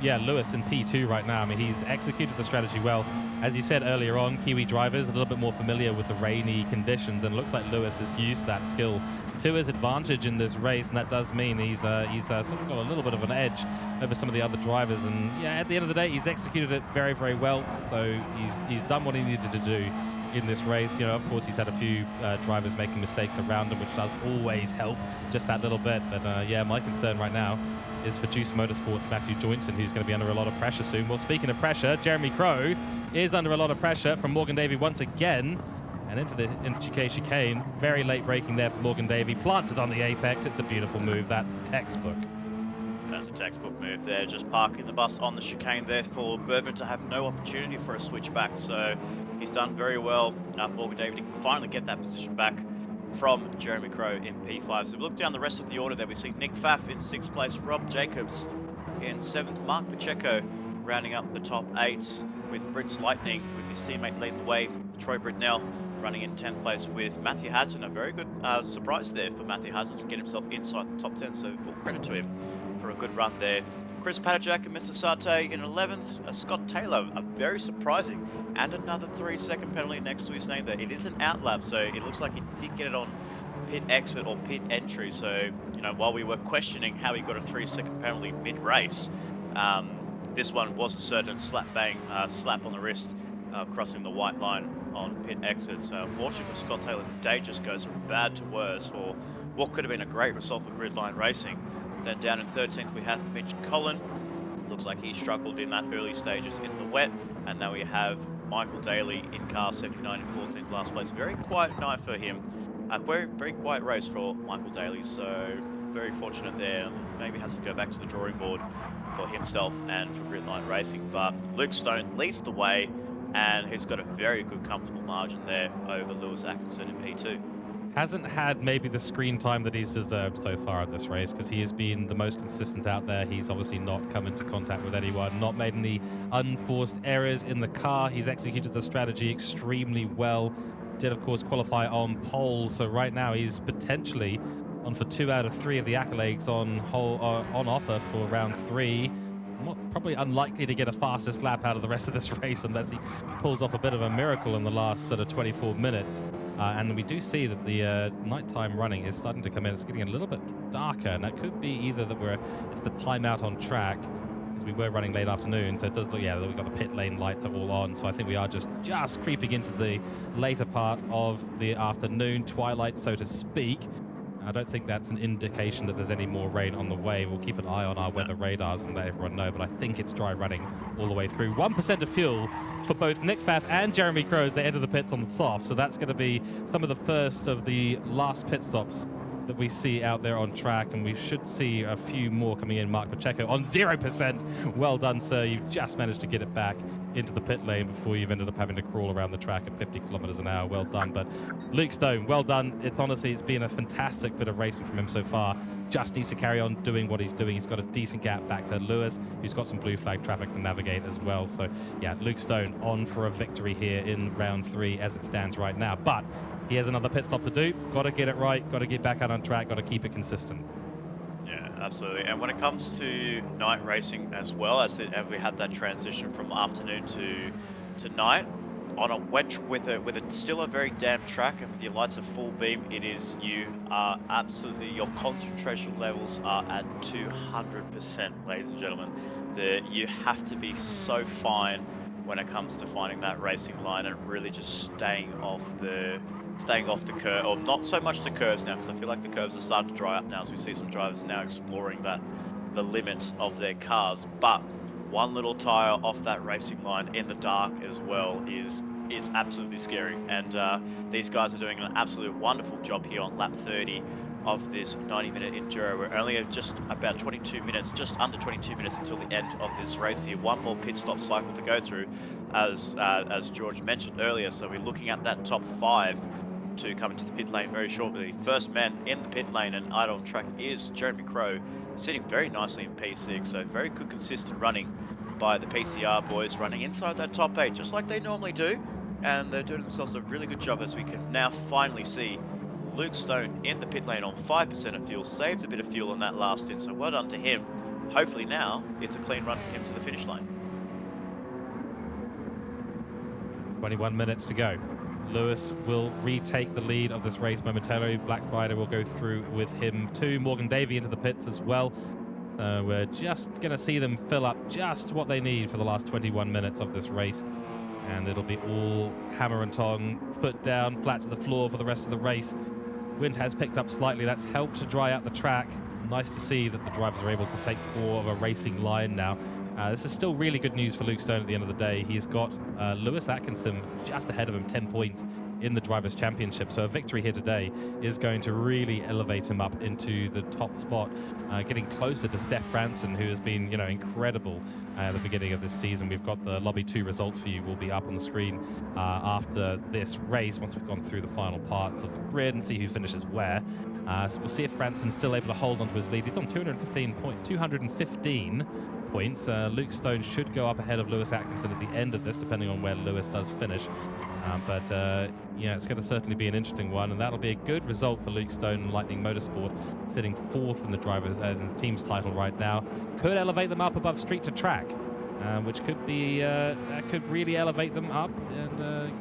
yeah, Lewis in P2 right now. I mean, he's executed the strategy well. As you said earlier on, Kiwi drivers a little bit more familiar with the rainy conditions, and it looks like Lewis has used that skill to his advantage in this race, and that does mean he's sort of got a little bit of an edge over some of the other drivers. And yeah, at the end of the day, he's executed it very, very well. So he's done what he needed to do in this race. You know, of course, he's had a few drivers making mistakes around him, which does always help just that little bit. But yeah, my concern right now is for Juice Motorsports' Matthew Joynson, who's going to be under a lot of pressure soon. Well, speaking of pressure, Jeremy Crow is under a lot of pressure from Morgan Davey once again. And into the NGK chicane. Very late braking there for Morgan Davey. Plants it on the apex. It's a beautiful move. That's textbook.
That's a textbook move there, just parking the bus on the chicane there for Bourbon to have no opportunity for a switchback. So he's done very well. Morgan David can finally get that position back from Jeremy Crow in P5. So we look down the rest of the order there. We see Nick Pfaff in 6th place, Rob Jacobs in 7th, Mark Pacheco rounding up the top 8 with Brits Lightning with his teammate leading the way, Troy Britnell running in 10th place with Matthew Hadson. A very good surprise there for Matthew Hadson to get himself inside the top 10, so full credit to him for a good run there. Chris Patajak and Mr. Sarte in 11th. Scott Taylor, a very surprising, and another 3-second penalty next to his name there. It is an outlap, so it looks like he did get it on pit exit or pit entry. So, you know, while we were questioning how he got a 3-second penalty mid-race, this one was a certain slap on the wrist, crossing the white line on pit exit. So unfortunately for Scott Taylor, the day just goes from bad to worse for what could have been a great result for Gridline Racing. Then down in 13th, we have Mitch Cullen. Looks like he struggled in that early stages in the wet. And now we have Michael Daly in car 79 in 14th last place. Very quiet night for him. Very quiet race for Michael Daly. So very fortunate there. Maybe has to go back to the drawing board for himself and for Gridline Racing. But Luke Stone leads the way, and he's got a very good, comfortable margin there over Lewis Atkinson in P2.
Hasn't had maybe the screen time that he's deserved so far at this race, because he has been the most consistent out there. He's obviously not come into contact with anyone, not made any unforced errors in the car. He's executed the strategy extremely well. Did, of course, qualify on pole, so right now he's potentially on for 2 out of 3 of the accolades on offer for round 3. Probably unlikely to get a fastest lap out of the rest of this race unless he pulls off a bit of a miracle in the last sort of 24 minutes. And we do see that the nighttime running is starting to come in. It's getting a little bit darker, and that could be either that it's the timeout on track, because we were running late afternoon, so it does look, yeah, we've got the pit lane lights are all on, so I think we are just creeping into the later part of the afternoon twilight, so to speak. I don't think that's an indication that there's any more rain on the way. We'll keep an eye on our weather radars and let everyone know, but I think it's dry running all the way through. 1% of fuel for both Nick Pfaff and Jeremy Crow as they enter the pits on the soft, so that's going to be some of the first of the last pit stops that we see out there on track, and we should see a few more coming in. Mark Pacheco on 0%. Well done, sir. You've just managed to get it back into the pit lane before you've ended up having to crawl around the track at 50 kilometers an hour. Well done. But Luke Stone, well done. It's been a fantastic bit of racing from him so far. Just needs to carry on doing what he's doing. He's got a decent gap back to Lewis, who's got some blue flag traffic to navigate as well. So yeah, Luke Stone on for a victory here in round 3 as it stands right now. But he has another pit stop to do. Got to get it right. Got to get back out on track. Got to keep it consistent.
Yeah, absolutely. And when it comes to night racing as well, as we had that transition from afternoon to night, on a wet with still a very damp track, and with your lights at full beam, your concentration levels are at 200%, ladies and gentlemen. You have to be so fine when it comes to finding that racing line and really just staying off the curve, or not so much the curves now, because I feel like the curves are starting to dry up now, as we see some drivers now exploring the limits of their cars. But one little tire off that racing line in the dark as well is absolutely scary. And these guys are doing an absolute wonderful job here on lap 30 of this 90-minute enduro. We're only just about 22 minutes, just under 22 minutes until the end of this race here. One more pit stop cycle to go through, as George mentioned earlier. So we're looking at that top 5 to come into the pit lane very shortly. First man in the pit lane and out on track is Jeremy Crow, sitting very nicely in P6. So very good, consistent running by the PCR boys, running inside that top 8, just like they normally do. And they're doing themselves a really good job, as we can now finally see Luke Stone in the pit lane on 5% of fuel, saves a bit of fuel on that last stint, so well done to him. Hopefully now it's a clean run for him to the finish line.
21 minutes to go. Lewis will retake the lead of this race momentarily. Black Rider will go through with him too. Morgan Davey into the pits as well. So we're just going to see them fill up just what they need for the last 21 minutes of this race. And it'll be all hammer and tong, foot down, flat to the floor for the rest of the race. Wind has picked up slightly. That's helped to dry out the track. Nice to see that the drivers are able to take more of a racing line now. This is still really good news for Luke Stone at the end of the day. He's got Lewis Atkinson just ahead of him, 10 points in the Drivers' Championship. So a victory here today is going to really elevate him up into the top spot, getting closer to Steph Branson, who has been, incredible at the beginning of this season. We've got the Lobby 2 results for you will be up on the screen after this race, once we've gone through the final parts of the grid and see who finishes where. So we'll see if Branson's still able to hold onto his lead. He's on 215 points. Luke Stone should go up ahead of Lewis Atkinson at the end of this, depending on where Lewis does finish. But it's going to certainly be an interesting one, and that'll be a good result for Luke Stone and Lightning Motorsport, sitting 4th in the drivers' in the team's title right now. Could elevate them up above Street to Track, which could be that could really elevate them up and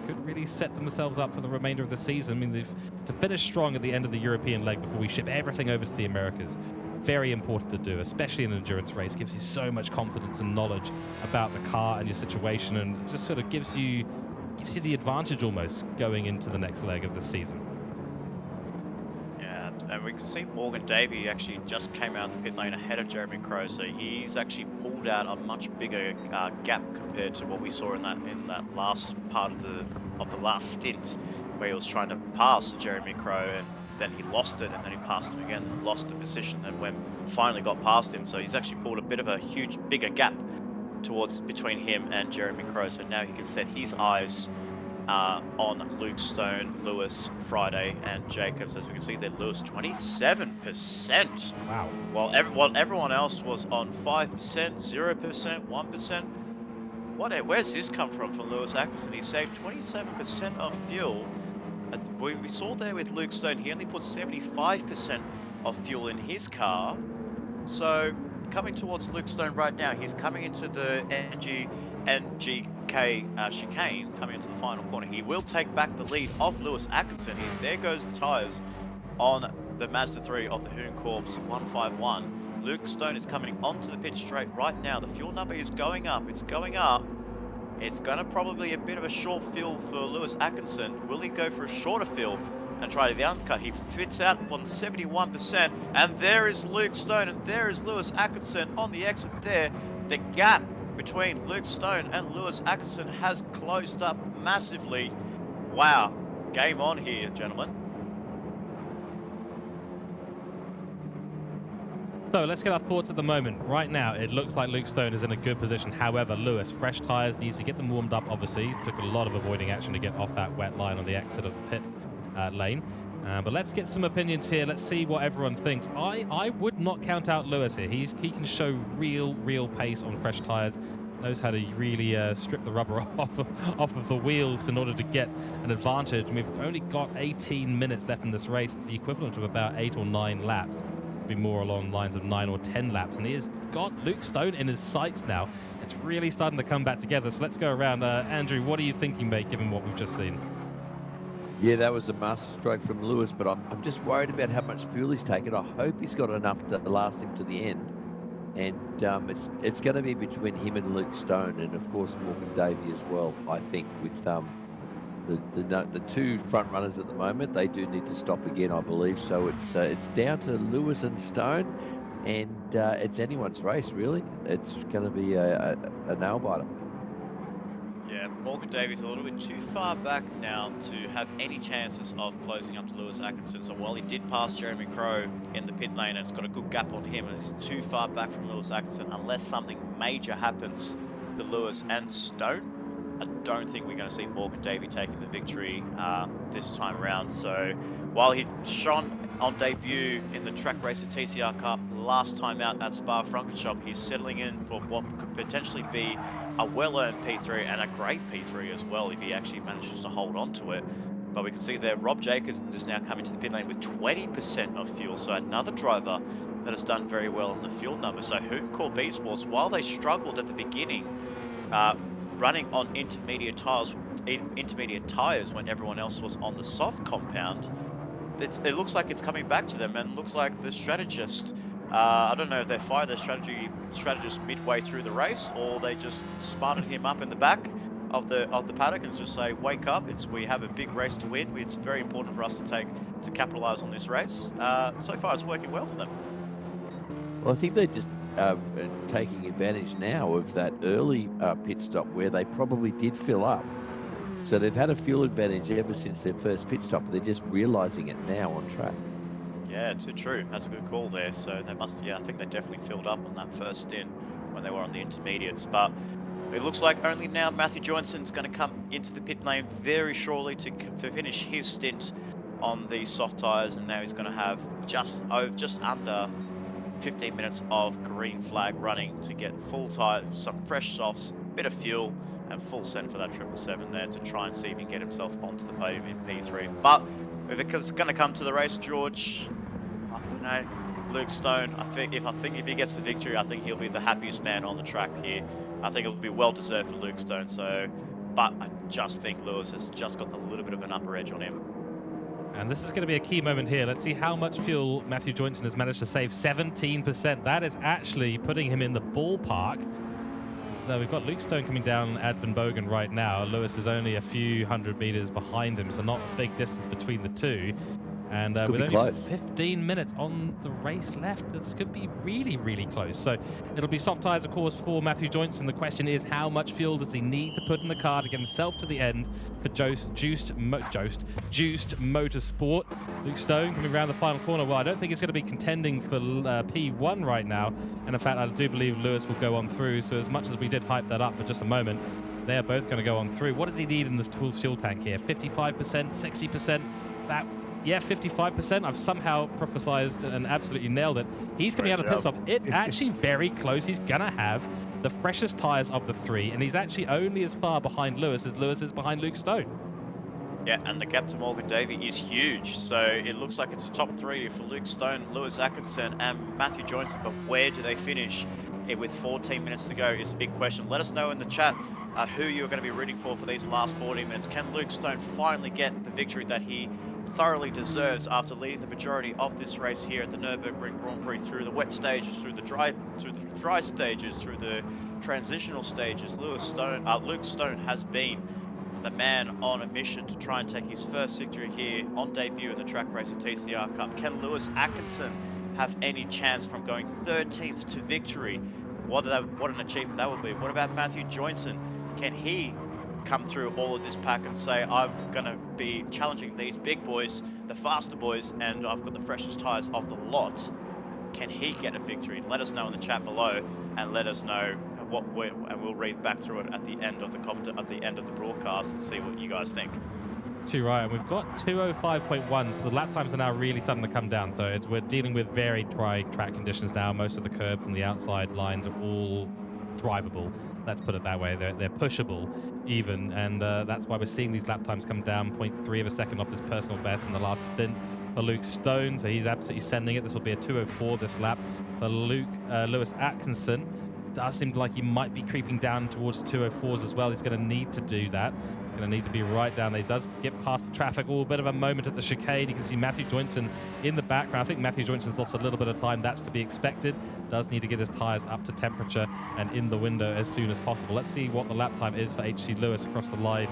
could really set themselves up for the remainder of the season. I mean, to finish strong at the end of the European leg before we ship everything over to the Americas. Very important to do, especially in an endurance race. Gives you so much confidence and knowledge about the car and your situation, and just sort of gives you the advantage almost going into the next leg of the season.
Yeah, and we can see Morgan Davey actually just came out of the pit lane ahead of Jeremy Crow, so he's actually pulled out a much bigger gap compared to what we saw in that last part of the last stint, where he was trying to pass Jeremy Crow and then he lost it, and then he passed him again and lost the position, and when finally got past him, so he's actually pulled a bit of a bigger gap between him and Jeremy Crow. So now he can set his eyes on Luke Stone, Lewis, Friday, and Jacobs. As we can see there, Lewis 27%.
Wow.
While everyone else was on 5%, 0%, 1%. Where's this come from Lewis Atkinson? He saved 27% of fuel. We saw there with Luke Stone, he only put 75% of fuel in his car. So coming towards Luke Stone right now, he's coming into the NGK chicane, coming into the final corner. He will take back the lead of Lewis Atkinson. There goes the tyres on the Mazda 3 of the Hoon Corps 151. Luke Stone is coming onto the pit straight right now. The fuel number is going up. It's going up. It's going to probably a bit of a short fill for Lewis Atkinson. Will he go for a shorter fill and try to the undercut? He fits out on 71%, and there is Luke Stone, and there is Lewis Atkinson on the exit there. The gap between Luke Stone and Lewis Atkinson has closed up massively. Wow, game on here, gentlemen.
So let's get our thoughts at the moment. Right now, it looks like Luke Stone is in a good position. However, Lewis, fresh tyres, needs to get them warmed up, obviously. Took a lot of avoiding action to get off that wet line on the exit of the pit lane. But let's get some opinions here. Let's see what everyone thinks. I would not count out Lewis here. He can show real pace on fresh tyres. Knows how to really strip the rubber off of the wheels in order to get an advantage. And we've only got 18 minutes left in this race. It's the equivalent of about 8 or 9 laps. Be more along the lines of 9 or 10 laps, and he has got Luke Stone in his sights now. It's really starting to come back together. So let's go around. Andrew, what are you thinking, mate, given what we've just seen?
Yeah, that was a masterstroke from Lewis, but I'm just worried about how much fuel he's taken. I hope he's got enough to last him to the end. And it's going to be between him and Luke Stone, and of course Morgan Davey as well. I think with the two front runners at the moment, they do need to stop again, I believe. So it's down to Lewis and Stone, and it's anyone's race really. It's going to be a nail biter.
Yeah, Morgan Davies a little bit too far back now to have any chances of closing up to Lewis Atkinson. So while he did pass Jeremy Crow in the pit lane, it's got a good gap on him, and it's too far back from Lewis Atkinson. Unless something major happens to Lewis and Stone, I don't think we're going to see Morgan Davey taking the victory this time around. So while he shone on debut in the Trak Racer TCR Cup last time out at Spa-Francorchamps, he's settling in for what could potentially be a well-earned P3 and a great P3 as well if he actually manages to hold on to it. But we can see there Rob Jacobs is now coming to the pit lane with 20% of fuel, so another driver that has done very well on the fuel number. So Hoon Corps Esports, while they struggled at the beginning, running on intermediate tyres when everyone else was on the soft compound, it looks like it's coming back to them, and looks like the strategist, I don't know if they fired their strategist midway through the race, or they just smarted him up in the back of the paddock and just say, wake up, we have a big race to win. It's very important for us to capitalize on this race. So far it's working well for them.
Well, I think they just taking advantage now of that early pit stop where they probably did fill up. So they've had a fuel advantage ever since their first pit stop. They're just realizing it now on track.
Yeah, too true. That's a good call there. So they must, yeah, I think they definitely filled up on that first stint when they were on the intermediates. But it looks like only now Matthew Johnson's going to come into the pit lane very shortly to finish his stint on the soft tyres, and now he's going to have just under 15 minutes of green flag running to get full tyres, some fresh softs, bit of fuel, and full send for that 777 there to try and see if he can get himself onto the podium in P3. But if it's going to come to the race, George, I don't know, Luke Stone, I think if he gets the victory, I think he'll be the happiest man on the track here. I think it'll be well deserved for Luke Stone. So, but I just think Lewis has just got a little bit of an upper edge on him.
And this is going to be a key moment here. Let's see how much fuel Matthew Joynson has managed to save. 17%. That is actually putting him in the ballpark. So we've got Luke Stone coming down Advan Bogan right now. Lewis is only a few hundred meters behind him, so not a big distance between the two. And with only
close.
15 minutes on the race left, this could be really, really close. So it'll be soft tyres, of course, for Matthew Joynson. The question is, how much fuel does he need to put in the car to get himself to the end for Juiced Motorsport? Luke Stone coming around the final corner. Well, I don't think he's going to be contending for P1 right now. And in fact, I do believe Lewis will go on through. So as much as we did hype that up for just a moment, they are both going to go on through. What does he need in the fuel tank here? 55%, 60%? Yeah, 55%. I've somehow prophesized and absolutely nailed it. He's coming out of pit stop. It's actually very close. He's going to have the freshest tyres of the three, and he's actually only as far behind Lewis as Lewis is behind Luke Stone.
Yeah, and the gap to Morgan Davey is huge. So it looks like it's a top three for Luke Stone, Lewis Atkinson, and Matthew Joynson. But where do they finish? With 14 minutes to go is a big question. Let us know in the chat who you're going to be rooting for these last 14 minutes. Can Luke Stone finally get the victory that he thoroughly deserves after leading the majority of this race here at the Nurburgring Grand Prix through the wet stages, through the dry stages, through the transitional stages? Luke Stone has been the man on a mission to try and take his first victory here on debut in the Trak Racer TCR Cup. Can Lewis Atkinson have any chance from going 13th to victory? What an achievement that would be. What about Matthew Joynson? Can he come through all of this pack and say, I'm going to be challenging these big boys, the faster boys, and I've got the freshest tyres of the lot? Can he get a victory? Let us know in the chat below, and let us know and we'll read back through it at the end of the broadcast and see what you guys think.
Too right, and we've got 2:05.1, so the lap times are now really starting to come down. So we're dealing with very dry track conditions now. Most of the curbs and the outside lines are all drivable. Let's put it that way. They're pushable even, and that's why we're seeing these lap times come down 0.3 of a second off his personal best in the last stint for Luke Stone. So he's absolutely sending it. This will be a 2:04 this lap for Lewis Atkinson. Does seem like he might be creeping down towards 2:04s as well. He's going to need to do that. He's going to need to be right down there. He does get past the traffic. Oh, a bit of a moment at the chicane. You can see Matthew Joynson in the background. I think Matthew Johnson's lost a little bit of time. That's to be expected. Does need to get his tyres up to temperature and in the window as soon as possible. Let's see what the lap time is for HC Lewis across the line.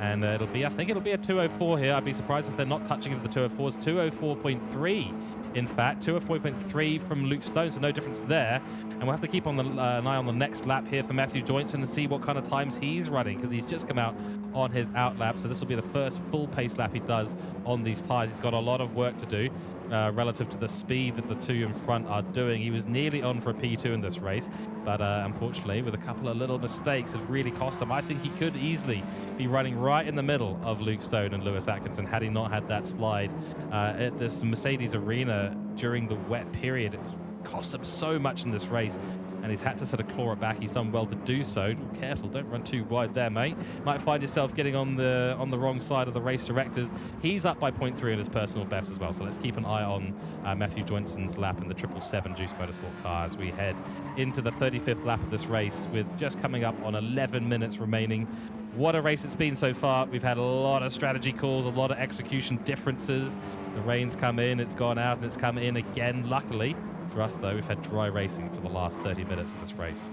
And I think it'll be a 2:04 here. I'd be surprised if they're not touching it with the 2:04s. 2:04.3. In fact, 2:04.3 from Luke Stone, so no difference there. And we'll have to keep on an eye on the next lap here for Matthew Joynson and see what kind of times he's running, because he's just come out on his out lap. So this will be the first full pace lap he does on these tyres. He's got a lot of work to do relative to the speed that the two in front are doing. He was nearly on for a P2 in this race, but unfortunately, with a couple of little mistakes, have really cost him. I think he could easily be running right in the middle of Luke Stone and Lewis Atkinson had he not had that slide at this Mercedes arena during the wet period. It cost him so much in this race, and he's had to sort of claw it back. He's done well to do so. Careful, don't run too wide there, mate. Might find yourself getting on the wrong side of the race directors. He's up by 0.3 in his personal best as well, so let's keep an eye on Matthew Johnson's lap in the 777 Juice Motorsport car as we head into the 35th lap of this race, with just coming up on 11 minutes remaining. What a race it's been so far. We've had a lot of strategy calls, a lot of execution differences. The rain's come in, it's gone out, and it's come in again. Luckily for us, though, we've had dry racing for the last 30 minutes of this race.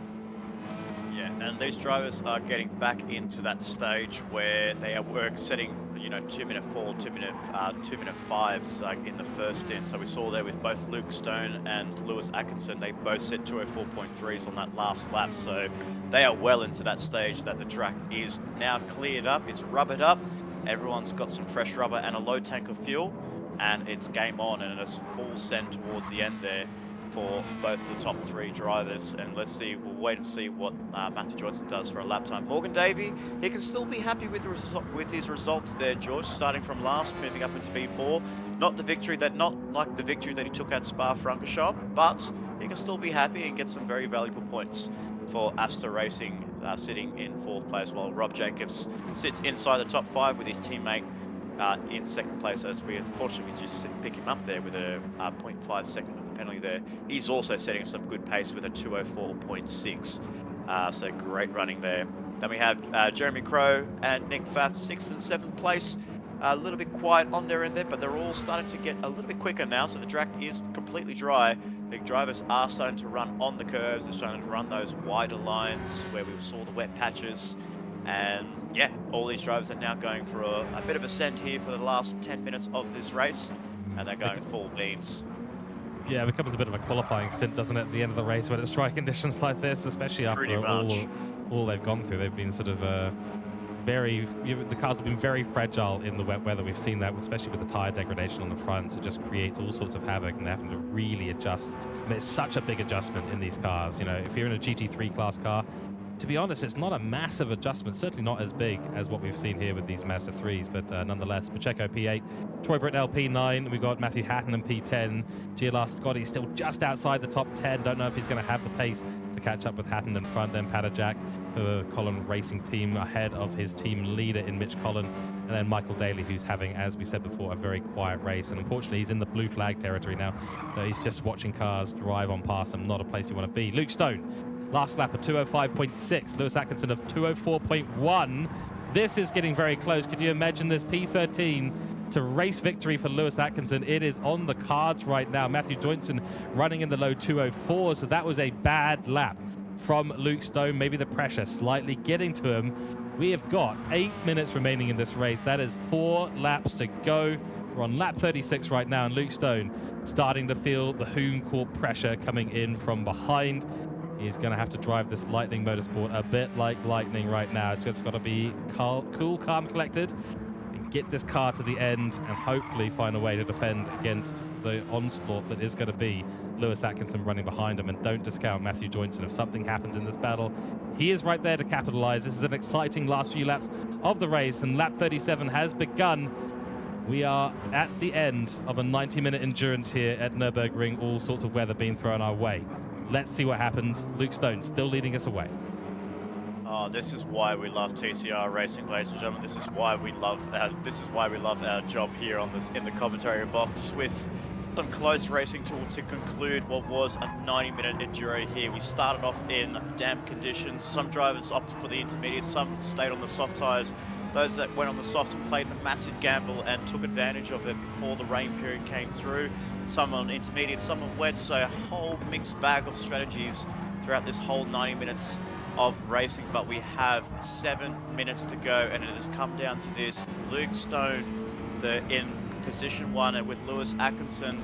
Yeah, And these drivers are getting back into that stage where they are setting, 2-minute 4, 2-minute 5s in the first stint. So we saw there with both Luke Stone and Lewis Atkinson, they both set 204.3s on that last lap. So they are well into that stage that the track is now cleared up. It's rubbered up. Everyone's got some fresh rubber and a low tank of fuel, and it's game on, and it's full send towards the end there for both the top 3 drivers. And let's see, we'll wait and see what Matthew Johnson does for a lap time. Morgan Davey, he can still be happy with his results there, George, starting from last, moving up into P4. Not like the victory that he took at Spa-Francorchamps, but he can still be happy and get some very valuable points for Asta Racing, sitting in 4th place, while Rob Jacobs sits inside the top 5 with his teammate in 2nd place, as we unfortunately just pick him up there with a 0.5 second of the penalty there. He's also setting some good pace with a 204.6. So great running there. Then we have Jeremy Crow and Nick Pfaff, 6th and 7th place. A little bit quiet on their end there, but they're all starting to get a little bit quicker now. So the track is completely dry. The drivers are starting to run on the curves. They're starting to run those wider lines where we saw the wet patches. And yeah, all these drivers are now going for a bit of a send here for the last 10 minutes of this race, and they're going full beans.
Yeah, it becomes a bit of a qualifying stint, doesn't it, at the end of the race when it's dry conditions like this, especially after all they've gone through. They've been sort of the cars have been very fragile in the wet weather. We've seen that, especially with the tyre degradation on the front. It just creates all sorts of havoc, and they're having to really adjust. I mean, it's such a big adjustment in these cars. If you're in a GT3 class car, to be honest, it's not a massive adjustment, certainly not as big as what we've seen here with these Mazda 3s, but nonetheless, Pacheco P8, Troy Britnell P9, we've got Matthew Hatton and P10, GLR Scotty still just outside the top 10, don't know if he's going to have the pace to catch up with Hatton in front, then Pautasso for the Collin Racing team ahead of his team leader in Mitch Collin, and then Michael Daly, who's having, as we said before, a very quiet race, and unfortunately he's in the blue flag territory now, so he's just watching cars drive on past him, not a place you want to be. Luke Stone, last lap of 205.6, Lewis Atkinson of 204.1. This is getting very close. Could you imagine this P13 to race victory for Lewis Atkinson? It is on the cards right now. Matthew Johnson running in the low 204s, so that was a bad lap from Luke Stone. Maybe the pressure slightly getting to him. We have got 8 minutes remaining in this race. That is 4 laps to go. We're on lap 36 right now, and Luke Stone starting to feel the Hoon Court pressure coming in from behind. He's going to have to drive this Lightning Motorsport a bit like Lightning right now. It's just got to be cool, calm, collected, and get this car to the end and hopefully find a way to defend against the onslaught that is going to be Lewis Atkinson running behind him. And don't discount Matthew Joynson. If something happens in this battle, he is right there to capitalize. This is an exciting last few laps of the race, and lap 37 has begun. We are at the end of a 90-minute endurance here at Nurburgring, all sorts of weather being thrown our way. Let's see what happens. Luke Stone still leading us away.
Oh, this is why we love TCR racing, ladies and gentlemen. This is why we love our job here in the commentary box, with some close racing to conclude what was a 90-minute enduro here. We started off in damp conditions. Some drivers opted for the intermediates, some stayed on the soft tyres. Those that went on the soft played the massive gamble and took advantage of it before the rain period came through. Some on intermediate, some on wet, so a whole mixed bag of strategies throughout this whole 90 minutes of racing. But we have 7 minutes to go, and it has come down to this. Luke Stone in position 1, and with Lewis Atkinson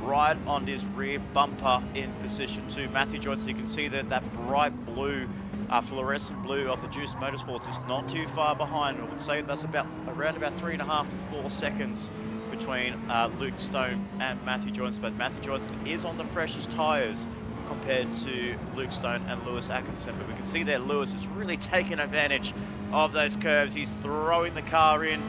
right on his rear bumper in position 2. Matthew Johnson, you can see that bright blue, fluorescent blue of the Juice Motorsports is not too far behind. I would say that's around about 3.5 to 4 seconds between Luke Stone and Matthew Johnson. But Matthew Johnson is on the freshest tyres compared to Luke Stone and Lewis Atkinson. But we can see there Lewis is really taking advantage of those curves. He's throwing the car in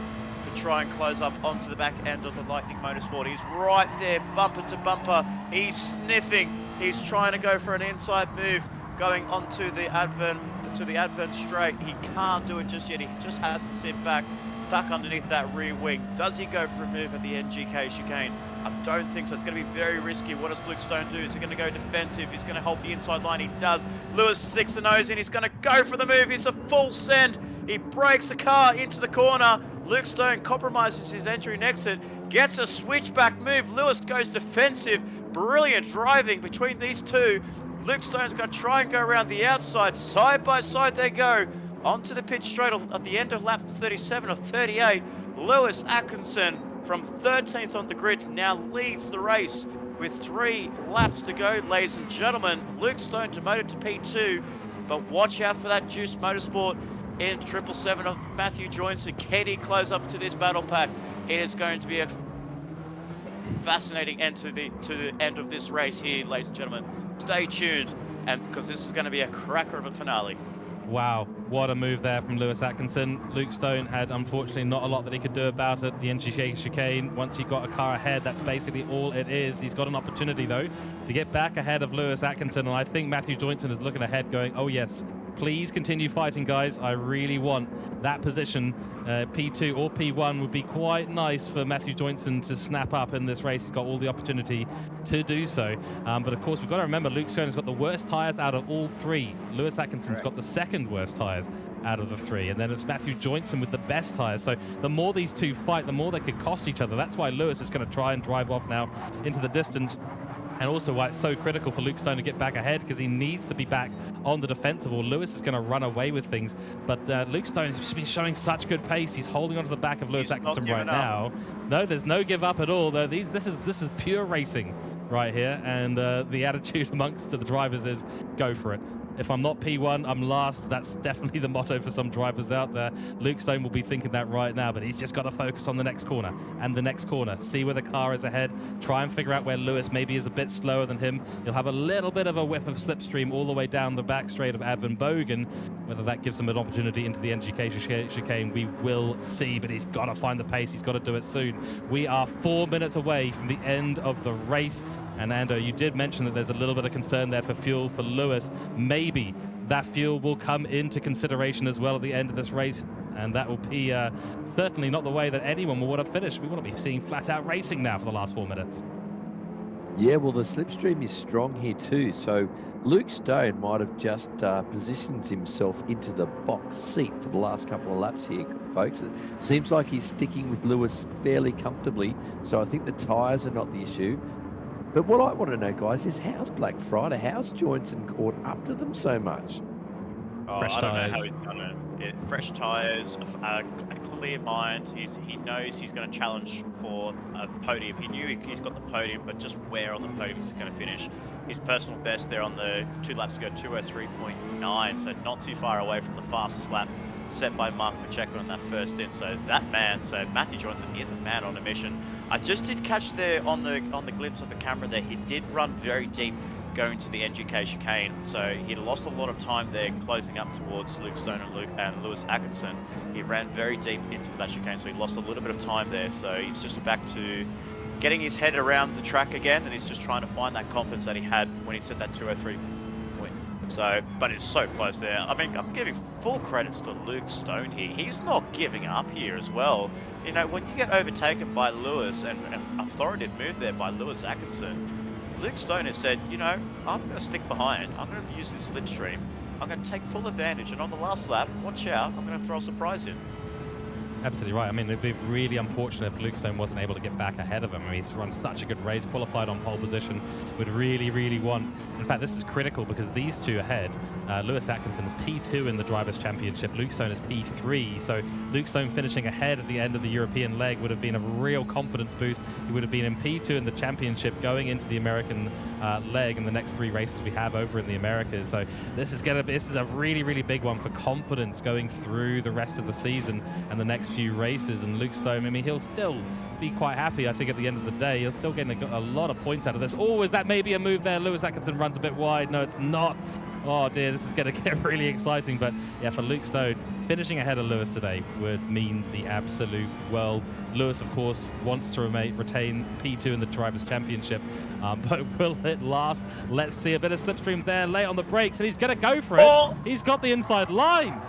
to try and close up onto the back end of the Lightning Motorsport. He's right there, bumper to bumper. He's sniffing. He's trying to go for an inside move, going onto the Advent straight. He can't do it just yet. He just has to sit back, duck underneath that rear wing. Does he go for a move at the NGK chicane? I don't think so. It's going to be very risky. What does Luke Stone do? Is he going to go defensive? He's going to hold the inside line. He does. Lewis sticks the nose in. He's going to go for the move. It's a full send. He breaks the car into the corner. Luke Stone compromises his entry and exit, gets a switchback move. Lewis goes defensive, brilliant driving between these two. Luke Stone's going to try and go around the outside. Side by side they go. Onto the pit straight at the end of lap 37 or 38. Lewis Atkinson from 13th on the grid now leads the race with 3 laps to go, ladies and gentlemen. Luke Stone demoted to P2, but watch out for that Juice Motorsport in 777 of Matthew Joynson. Can he close up to this battle pack? It is going to be a fascinating end to the end of this race here, ladies and gentlemen. Stay tuned, and because this is going to be a cracker of a finale.
Wow, what a move there from Lewis Atkinson. Luke Stone had unfortunately not a lot that he could do about it. The NGK chicane, once he got a car ahead, that's basically all it is. He's got an opportunity though to get back ahead of Lewis Atkinson, and I think Matthew Joynson is looking ahead going, oh yes, please continue fighting, guys. I really want that position. P2 or P1 would be quite nice for Matthew Joynson to snap up in this race. He's got all the opportunity to do so. But of course, we've got to remember Luke Stone has got the worst tyres out of all 3. Lewis Atkinson's got the second worst tyres out of the 3. And then it's Matthew Joynson with the best tyres. So the more these two fight, the more they could cost each other. That's why Lewis is going to try and drive off now into the distance. And also why it's so critical for Luke Stone to get back ahead, because he needs to be back on the defensive, or Lewis is going to run away with things. But Luke Stone has been showing such good pace. He's holding onto the back of Lewis Atkinson right now. No, there's no give up at all. This is pure racing right here, and the attitude amongst the drivers is go for it. If I'm not P1, I'm last. That's definitely the motto for some drivers out there. Luke Stone will be thinking that right now, but he's just got to focus on the next corner and the next corner. See where the car is ahead. Try and figure out where Lewis maybe is a bit slower than him. He'll have a little bit of a whiff of slipstream all the way down the back straight of Advan Bogan. Whether that gives him an opportunity into the NGK chicane, we will see, but he's got to find the pace. He's got to do it soon. We are 4 minutes away from the end of the race. And Ando, you did mention that there's a little bit of concern there for fuel for Lewis. Maybe that fuel will come into consideration as well at the end of this race, and that will be certainly not the way that anyone will want to finish. We want to be seeing flat-out racing now for the last 4 minutes.
Yeah, well, the slipstream is strong here too. So Luke Stone might have just positioned himself into the box seat for the last couple of laps here, folks. It seems like he's sticking with Lewis fairly comfortably. So I think the tyres are not the issue. But what I want to know, guys, is how's Black Friday? How's Joynson caught up to them so much?
Oh,
Fresh
I don't
tyres.
know how he's done it. Fresh tyres, a clear mind. He knows he's going to challenge for a podium. He knew he's got the podium, but just where on the podium he's going to finish. His personal best there on the 2 laps ago, 2:03.9, so not too far away from the fastest lap set by Mark Pacheco on that first stint. So Matthew Joynson is a man on a mission. I just did catch there on the glimpse of the camera there, he did run very deep going to the NGK chicane. So he lost a lot of time there closing up towards Luke Stone and Lewis Atkinson. He ran very deep into that chicane, so he lost a little bit of time there. So he's just back to getting his head around the track again, and he's just trying to find that confidence that he had when he set that 2:03 point. So, but it's so close there. I mean, I'm giving full credits to Luke Stone here. He's not giving up here as well. You know, when you get overtaken by Lewis and an authoritative move there by Lewis Atkinson, Luke Stone has said, you know, I'm going to stick behind. I'm going to use this slipstream. I'm going to take full advantage. And on the last lap, watch out, I'm going to throw a surprise in.
Absolutely right. I mean, it'd be really unfortunate if Luke Stone wasn't able to get back ahead of him. I mean, he's run such a good race, qualified on pole position, would really, really want... In fact, this is critical because these two ahead, Lewis Atkinson is P2 in the Drivers' Championship, Luke Stone is P3, so Luke Stone finishing ahead at the end of the European leg would have been a real confidence boost. He would have been in P2 in the championship going into the American leg in the next 3 races we have over in the Americas. So this is a really, really big one for confidence going through the rest of the season and the next few races. And Luke Stone, I mean, he'll still be quite happy, I think, at the end of the day. He'll still get a lot of points out of this. Oh, is that maybe a move there? Lewis Atkinson runs a bit wide. No, it's not. Oh dear, this is going to get really exciting. But yeah, for Luke Stone, finishing ahead of Lewis today would mean the absolute world. Lewis, of course, wants to retain P2 in the Drivers' Championship, but will it last? Let's see a bit of slipstream there, late on the brakes, and he's going to go for it.
Oh!
He's got the inside line.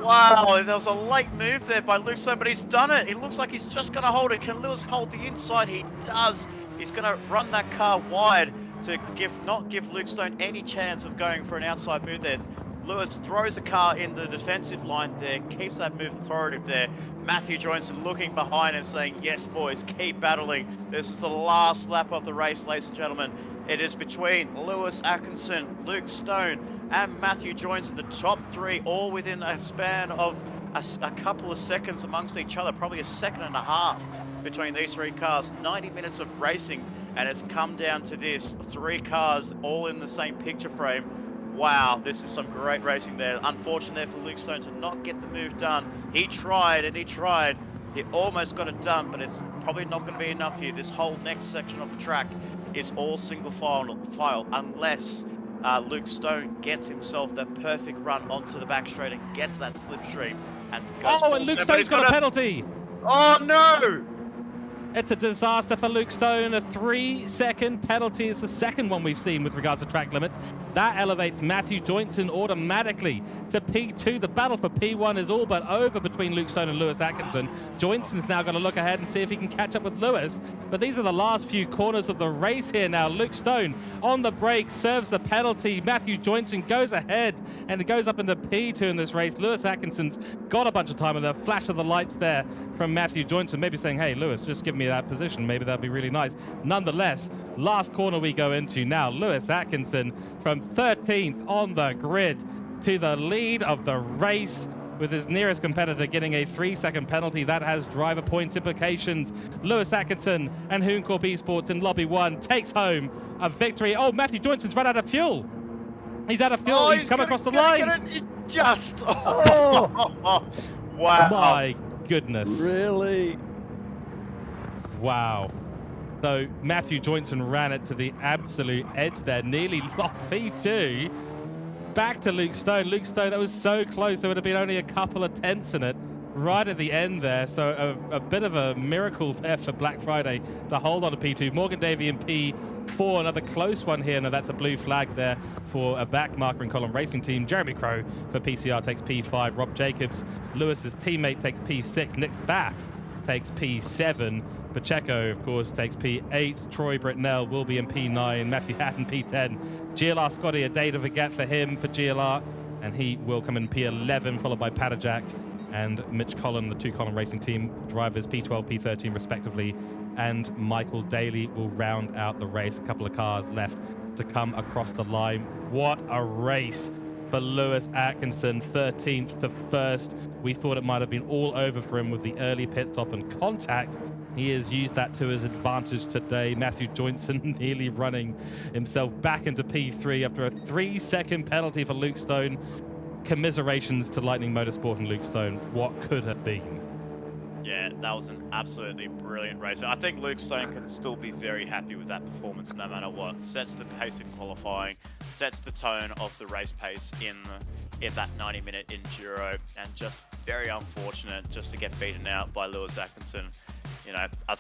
Wow, there was a late move there by Luke Stone, but he's done it. It looks like he's just going to hold it. Can Lewis hold the inside? He does. He's going to run that car wide to not give Luke Stone any chance of going for an outside move there. Lewis throws the car in the defensive line there, keeps that move authoritative there. Matthew Johnson looking behind and saying, yes, boys, keep battling. This is the last lap of the race, ladies and gentlemen. It is between Lewis Atkinson, Luke Stone, and Matthew Johnson, the top three, all within a span of a couple of seconds amongst each other, probably a second and a half between these three cars. 90 minutes of racing, and it's come down to this. Three cars all in the same picture frame. Wow, this is some great racing there. Unfortunate there for Luke Stone to not get the move done. He tried and he tried. He almost got it done, but it's probably not going to be enough here. This whole next section of the track is all single file unless Luke Stone gets himself the perfect run onto the back straight and gets that slipstream. And goes
and Luke Stone's got a penalty.
Oh, no!
It's a disaster for Luke Stone. A 3-second penalty is the second one we've seen with regards to track limits. That elevates Matthew Joynson automatically to P2. The battle for P1 is all but over between Luke Stone and Lewis Atkinson. Joynson's now got to look ahead and see if he can catch up with Lewis. But these are the last few corners of the race here now. Luke Stone on the brake, serves the penalty. Matthew Joynson goes ahead and goes up into P2 in this race. Lewis Atkinson's got a bunch of time, and the flash of the lights there from Matthew Joynson, maybe saying, hey, Lewis, just give me that position. Maybe that'd be really nice. Nonetheless, last corner we go into now. Lewis Atkinson from 13th on the grid to the lead of the race, with his nearest competitor getting a 3-second penalty. That has driver point implications. Lewis Atkinson and Hooncorp Esports in Lobby 1 takes home a victory. Oh, Matthew Johnson's run out of fuel. He's out of fuel. He's come across the line.
Just. Oh. Wow.
My goodness.
Really?
Wow. So Matthew Joynson ran it to the absolute edge there, nearly lost P2. Back to Luke Stone. Luke Stone, that was so close. There would have been only a couple of tenths in it right at the end there. So a bit of a miracle there for Black Friday to hold on to P2. Morgan Davey in P4, another close one here. Now that's a blue flag there for a back marker in column racing team. Jeremy Crow for PCR takes P5. Rob Jacobs, Lewis's teammate, takes P6. Nick Pfaff takes P7. Pacheco, of course, takes P8. Troy Britnell will be in P9. Matthew Hatton, P10. GLR Scotty, a day to forget for him for GLR, and he will come in P11, followed by Patajak and Mitch Collin, the two-column racing team drivers, P12, P13 respectively, and Michael Daly will round out the race. A couple of cars left to come across the line. What a race for Lewis Atkinson, 13th to 1st. We thought it might have been all over for him with the early pit stop and contact. He has used that to his advantage today. Matthew Joynson nearly running himself back into P3 after a 3-second penalty for Luke Stone. Commiserations to Lightning Motorsport and Luke Stone. What could have been?
Yeah, that was an absolutely brilliant race. I think Luke Stone can still be very happy with that performance no matter what. Sets the pace in qualifying, sets the tone of the race pace in that 90-minute enduro, and just very unfortunate just to get beaten out by Lewis Atkinson. You know, a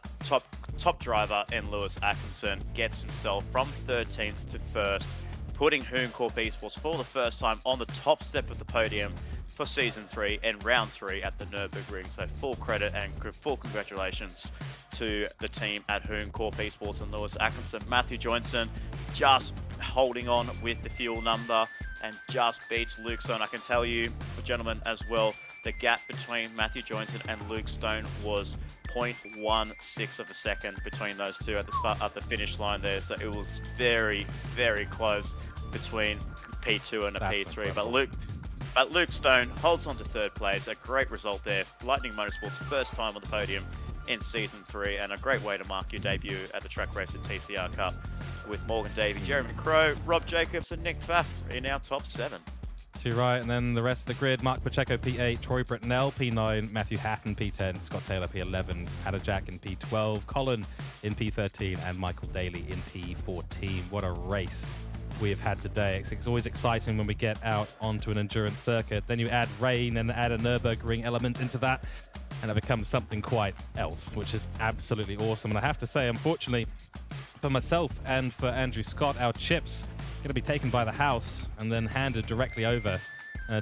top driver in Lewis Atkinson gets himself from 13th to 1st, putting Hooncorp Esports for the first time on the top step of the podium for Season 3 and Round 3 at the Nurburgring. So full credit and full congratulations to the team at Hooncorp Esports and Lewis Atkinson. Matthew Joynson just holding on with the fuel number and just beats Luke Stone. I can tell you, gentlemen, as well, the gap between Matthew Joynson and Luke Stone was 0.16 of a second between those two at the start of the finish line there. So it was very, very close between P2 and a P3. But Luke Stone holds on to 3rd place. A great result there. Lightning Motorsport's first time on the podium in Season 3, and a great way to mark your debut at the Trak Racer TCR Cup with Morgan Davey, Jeremy Crow, Rob Jacobs, and Nick Pfaff in our top 7.
To right, and then the rest of the grid: Mark Pacheco P8, Troy Britnell P9, Matthew Hatton P10, Scott Taylor P11, Patajak in P12, Colin in P13, and Michael Daly in P14. What a race we have had today. It's always exciting when we get out onto an endurance circuit. Then you add rain and add a Nurburgring element into that, and it becomes something quite else, which is absolutely awesome. And I have to say, unfortunately, for myself and for Andrew Scott, our chips going to be taken by the house and then handed directly over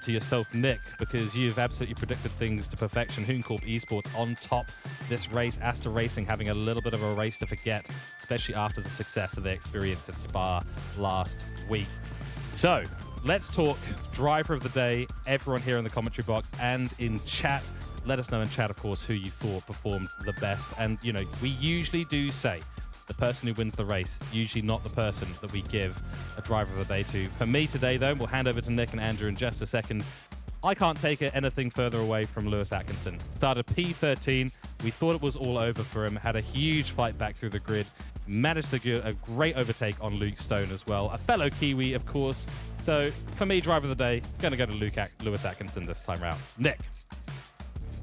to yourself, Nick, because you've absolutely predicted things to perfection. Hooncorp Esports on top this race, Asta Racing having a little bit of a race to forget, especially after the success of their experience at Spa last week. So let's talk driver of the day. Everyone here in the commentary box and in chat, let us know in chat, of course, who you thought performed the best. And, you know, we usually do say the person who wins the race, usually not the person that we give a driver of the day to. For me today, though, we'll hand over to Nick and Andrew in just a second. I can't take it anything further away from Lewis Atkinson. Started P13. We thought it was all over for him. Had a huge fight back through the grid. Managed to get a great overtake on Luke Stone as well. A fellow Kiwi, of course. So, for me, driver of the day, going to go to Lewis Atkinson this time round. Nick.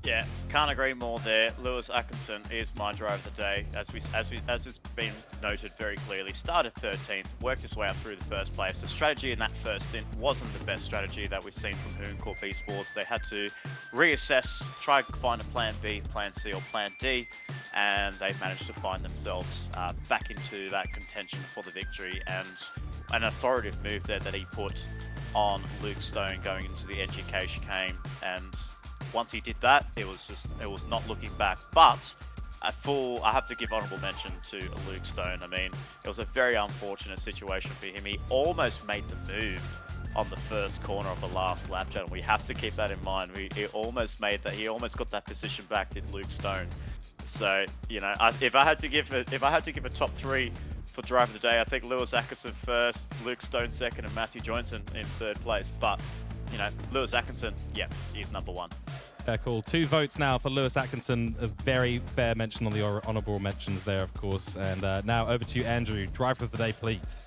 Yeah, can't agree more there. Lewis Atkinson is my driver of the day, as has been noted very clearly. Started 13th, worked his way up through the first place. The strategy in that first stint wasn't the best strategy that we've seen from Corp Esports. They had to reassess, try to find a plan B, plan C, or plan D, and they've managed to find themselves back into that contention for the victory, and an authoritative move there that he put on Luke Stone going into the NGK chicane. And once he did that, it was not looking back. But I have to give honourable mention to Luke Stone. I mean, it was a very unfortunate situation for him. He almost made the move on the first corner of the last lap, and we have to keep that in mind. He almost made that. He almost got that position back, did Luke Stone. So, you know, if I had to give a top three for driver of the day, I think Lewis Atkinson first, Luke Stone second, and Matthew Johnson in third place. But, you know, Lewis Atkinson, yeah, he's number one.
Cool. 2 votes now for Lewis Atkinson. A very fair mention on the honourable mentions there, of course. And now over to you, Andrew. Driver of the day, please.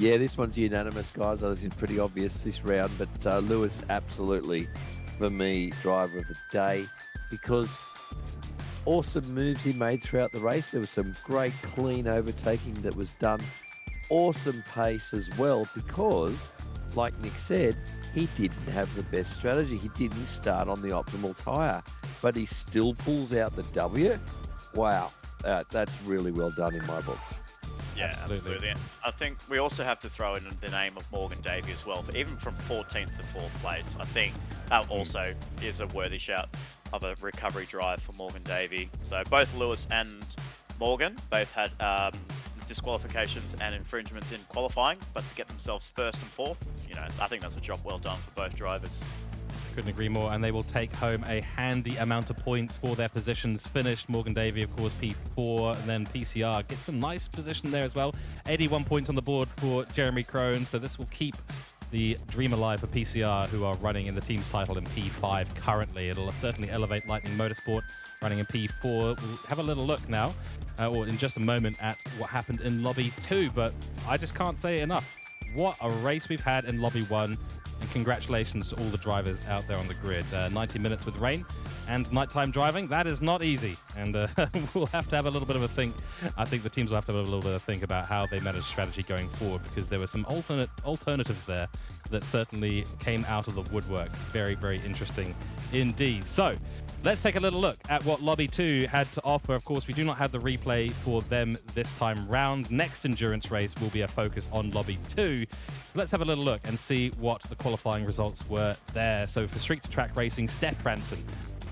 Yeah, this one's unanimous, guys. This is pretty obvious this round, but Lewis, absolutely, for me, driver of the day, because awesome moves he made throughout the race. There was some great clean overtaking that was done. Awesome pace as well, because, like Nick said, he didn't have the best strategy. He didn't start on the optimal tyre, but he still pulls out the W. Wow, that's really well done in my books.
Yeah, absolutely. I think we also have to throw in the name of Morgan Davey as well. Even from 14th to 4th place, I think that also is a worthy shout of a recovery drive for Morgan Davey. So both Lewis and Morgan both had disqualifications and infringements in qualifying, but to get themselves 1st and 4th, you know, I think that's a job well done for both drivers.
Couldn't agree more, and they will take home a handy amount of points for their positions finished. Morgan Davey, of course, P4, and then PCR gets a nice position there as well. 81 points on the board for Jeremy Crone, so this will keep the dream alive for PCR, who are running in the team's title in P5 currently. It'll certainly elevate Lightning Motorsport running in P4. We'll have a little look now, or in just a moment, at what happened in Lobby 2, but I just can't say it enough. What a race we've had in Lobby 1, and congratulations to all the drivers out there on the grid. 90 minutes with rain and nighttime driving, that is not easy, and we'll have to have a little bit of a think. I think the teams will have to have a little bit of a think about how they manage strategy going forward, because there were some alternatives there that certainly came out of the woodwork. Very, very interesting indeed. So, let's take a little look at what Lobby 2 had to offer. Of course, we do not have the replay for them this time round. Next endurance race will be a focus on Lobby 2. So let's have a little look and see what the qualifying results were there. So for Street to Track Racing, Steph Branson,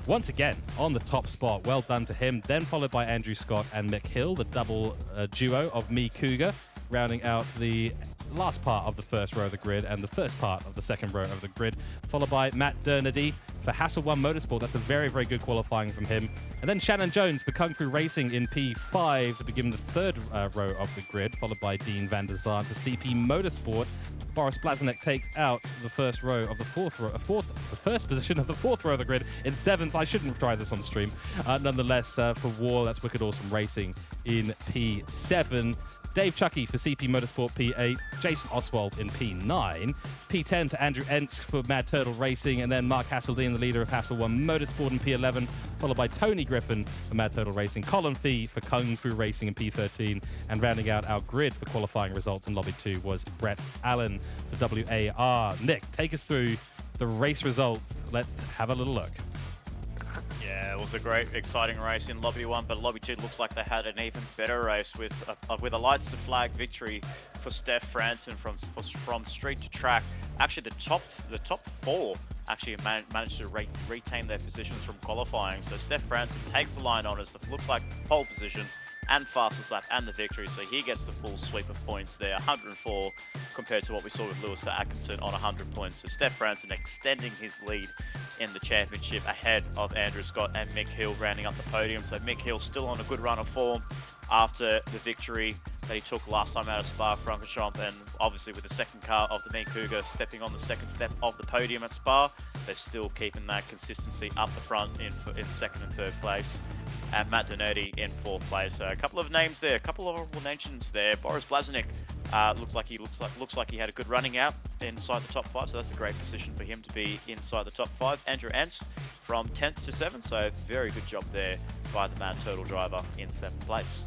once again on the top spot. Well done to him. Then followed by Andrew Scott and Mick Hill, the double duo of Me Cougar, rounding out the last part of the first row of the grid and the first part of the second row of the grid, followed by Matt Dernedy for Hassel 1 Motorsport. That's a very, very good qualifying from him. And then Shannon Jones for Kung Fu Racing in P5 to begin the third row of the grid, followed by Dean van der Zaan for CP Motorsport. Boris Blazenek takes out the first row of the the first position of the fourth row of the grid in 7th. I shouldn't try this on stream. Nonetheless, for War, that's Wicked Awesome Racing in P7. Dave Chucky for CP Motorsport P8, Jason Oswald in P9, P10 to Andrew Entz for Mad Turtle Racing, and then Mark Hasseldine, the leader of Hassel 1 Motorsport in P11, followed by Tony Griffin for Mad Turtle Racing, Colin Fee for Kung Fu Racing in P13, and rounding out our grid for qualifying results in Lobby 2 was Brett Allen for WAR. Nick, take us through the race results. Let's have a little look.
Yeah, it was a great, exciting race in Lobby 1, but Lobby 2 looks like they had an even better race with a lights to flag victory for Steph Franson from Street to Track. Actually, the top 4 actually managed to retain their positions from qualifying. So Steph Franson takes the line on as looks like pole position and fastest lap and the victory. So he gets the full sweep of points there, 104 compared to what we saw with Lewis Atkinson on 100 points. So Steph Franson extending his lead in the championship ahead of Andrew Scott and Mick Hill rounding up the podium. So Mick Hill still on a good run of form after the victory that he took last time out of Spa-Francorchamps, and obviously with the second car of the Mean Cougar stepping on the second step of the podium at Spa, they're still keeping that consistency up the front in second and third place, and Matt Donerty in fourth place. So a couple of names there, a couple of honorable mentions there. Boris Blaznik looks like he had a good running out inside the top 5, so that's a great position for him to be inside the top 5. Andrew Ernst from 10th to 7th, so very good job there by the Mad Turtle driver in 7th place.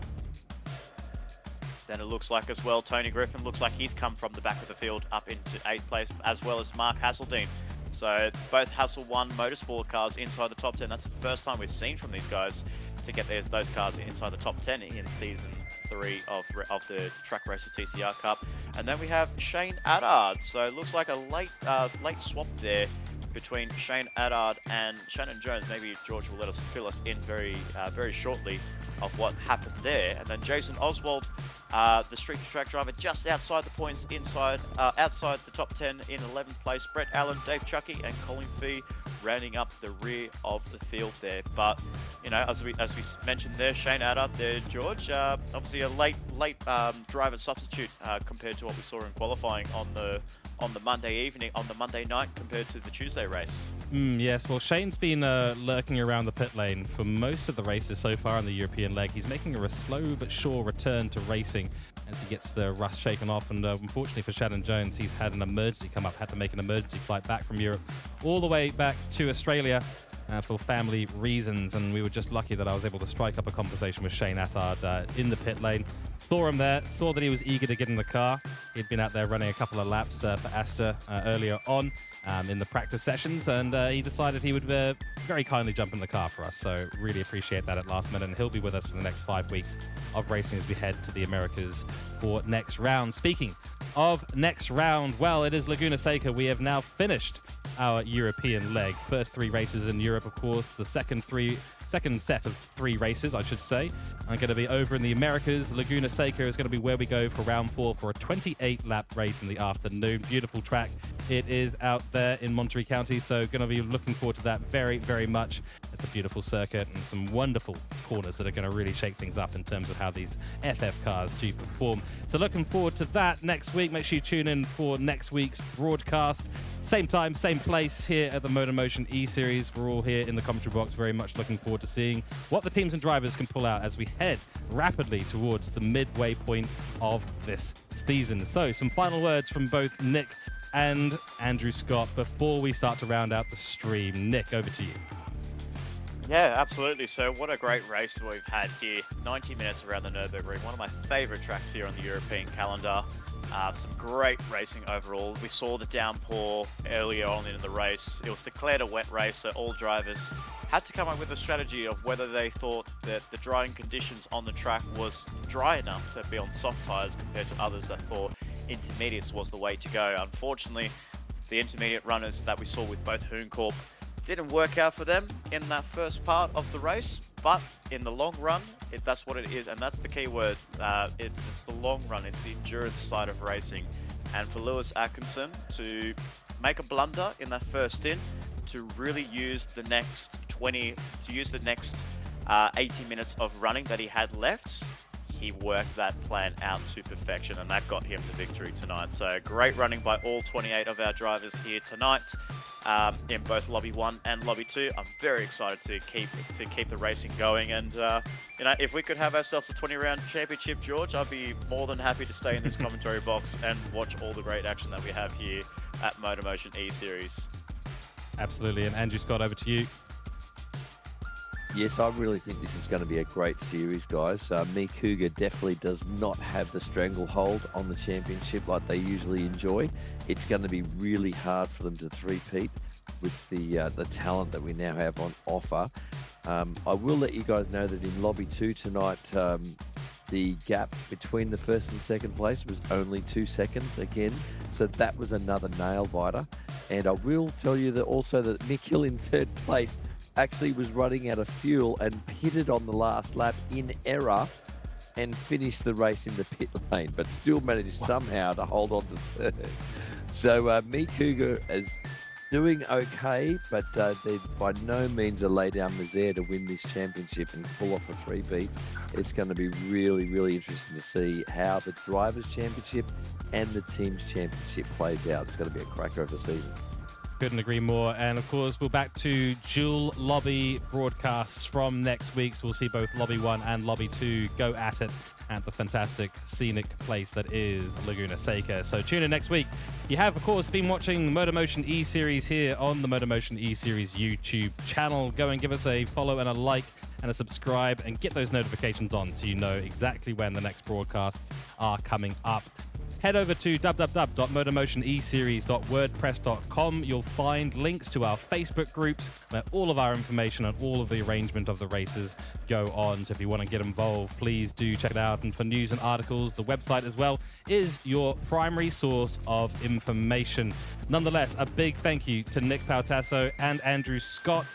Then it looks like as well, Tony Griffin looks like he's come from the back of the field up into 8th place, as well as Mark Hasseldine. So both Hassel 1 motorsport cars inside the top 10. That's the first time we've seen from these guys to get those cars inside the top 10 in season 3 of the Trak Racer TCR Cup. And then we have Shane Addard. So it looks like a late swap there between Shane Addard and Shannon Jones. Maybe George will let us fill us in very shortly of what happened there. And then Jason Oswald, the street track driver, just outside the points, outside the top 10 in 11th place. Brett Allen, Dave Chucky, and Colin Fee rounding up the rear of the field there. But you know, as we mentioned there, Shane Addard there, George, obviously a late driver substitute compared to what we saw in qualifying on the Monday night compared to the Tuesday race.
Yes, well, Shane's been lurking around the pit lane for most of the races so far in the European leg. He's making a slow but sure return to racing as he gets the rust shaken off. And unfortunately for Shannon Jones, he's had an emergency come up, had to make an emergency flight back from Europe all the way back to Australia for family reasons. And we were just lucky that I was able to strike up a conversation with Shane Attard in the pit lane. Saw him there, saw that he was eager to get in the car. He'd been out there running a couple of laps for Asta earlier on in the practice sessions, and he decided he would very kindly jump in the car for us. So really appreciate that at last minute, and he'll be with us for the next 5 weeks of racing as we head to the Americas for next round. Speaking of next round, well, it is Laguna Seca. We have now finished our European leg. First 3 races in Europe, of course. The second set of 3 races, I should say, are going to be over in the Americas. Laguna Seca is going to be where we go for round 4 for a 28-lap race in the afternoon. Beautiful track. It is out there in Monterey County, so going to be looking forward to that very, very much. It's a beautiful circuit and some wonderful corners that are going to really shake things up in terms of how these FF cars do perform. So looking forward to that next week. Make sure you tune in for next week's broadcast. Same time, same place here at the MotorMotion E-Series. We're all here in the commentary box, very much looking forward to seeing what the teams and drivers can pull out as we head rapidly towards the midway point of this season. So some final words from both Nick and Andrew Scott before we start to round out the stream. Nick, over to you.
Yeah, absolutely. So what a great race we've had here. 90 minutes around the Nurburgring, one of my favorite tracks here on the European calendar. Some great racing overall. We saw the downpour earlier on in the race. It was declared a wet race, so all drivers had to come up with a strategy of whether they thought that the drying conditions on the track was dry enough to be on soft tyres compared to others that thought intermediates was the way to go. Unfortunately, the intermediate runners that we saw with both Hooncorp didn't work out for them in that first part of the race, but in the long run, that's what it is, and that's the key word. It's the long run, it's the endurance side of racing. And for Lewis Atkinson to make a blunder in that first stint, to really use the next 80 minutes of running that he had left, he worked that plan out to perfection, and that got him the victory tonight. So great running by all 28 of our drivers here tonight in both Lobby 1 and Lobby 2. I'm very excited to keep the racing going, and you know, if we could have ourselves a 20-round championship, George, I'd be more than happy to stay in this commentary box and watch all the great action that we have here at MotorMotion E-Series.
Absolutely, and Andrew Scott, over to you.
Yes, I really think this is going to be a great series, guys. Me Cougar definitely does not have the stranglehold on the championship like they usually enjoy. It's going to be really hard for them to three-peat with the talent that we now have on offer. I will let you guys know that in Lobby 2 tonight, the gap between the first and second place was only 2 seconds again. So that was another nail-biter. And I will tell you that also that Nick Hill in third place actually was running out of fuel and pitted on the last lap in error and finished the race in the pit lane, but still managed somehow to hold on to third. So me Cougar is doing okay, but they're by no means a lay down misere to win this championship and pull off a 3-peat. It's going to be really, really interesting to see how the Drivers' Championship and the Teams' Championship plays out. It's going to be a cracker of a season.
Couldn't agree more. And of course, we're back to dual lobby broadcasts from next week. So we'll see both Lobby 1 and Lobby 2 go at it at the fantastic scenic place that is Laguna Seca. So tune in next week. You have, of course, been watching MotorMotion E-Series here on the MotorMotion E-Series YouTube channel. Go and give us a follow and a like and a subscribe and get those notifications on so you know exactly when the next broadcasts are coming up. Head over to www.motormotioneseries.wordpress.com. You'll find links to our Facebook groups where all of our information and all of the arrangement of the races go on. So if you want to get involved, please do check it out. And for news and articles, the website as well is your primary source of information. Nonetheless, a big thank you to Nick Pautasso and Andrew Scott,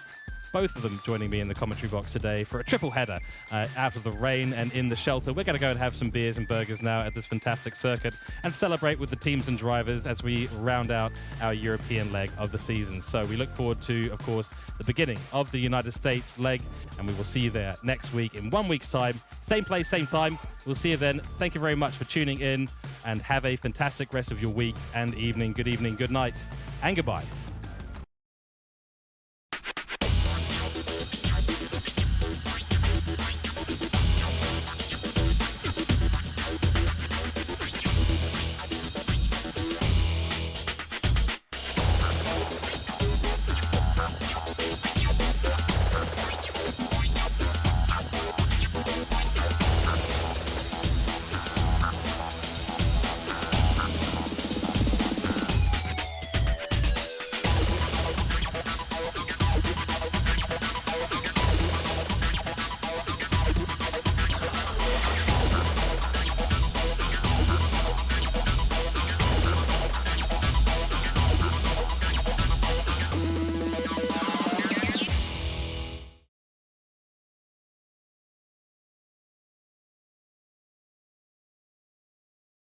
both of them joining me in the commentary box today for a triple header out of the rain and in the shelter. We're going to go and have some beers and burgers now at this fantastic circuit and celebrate with the teams and drivers as we round out our European leg of the season. So we look forward to, of course, the beginning of the United States leg, and we will see you there next week in 1 week's time. Same place, same time. We'll see you then. Thank you very much for tuning in, and have a fantastic rest of your week and evening. Good evening, good night, and goodbye.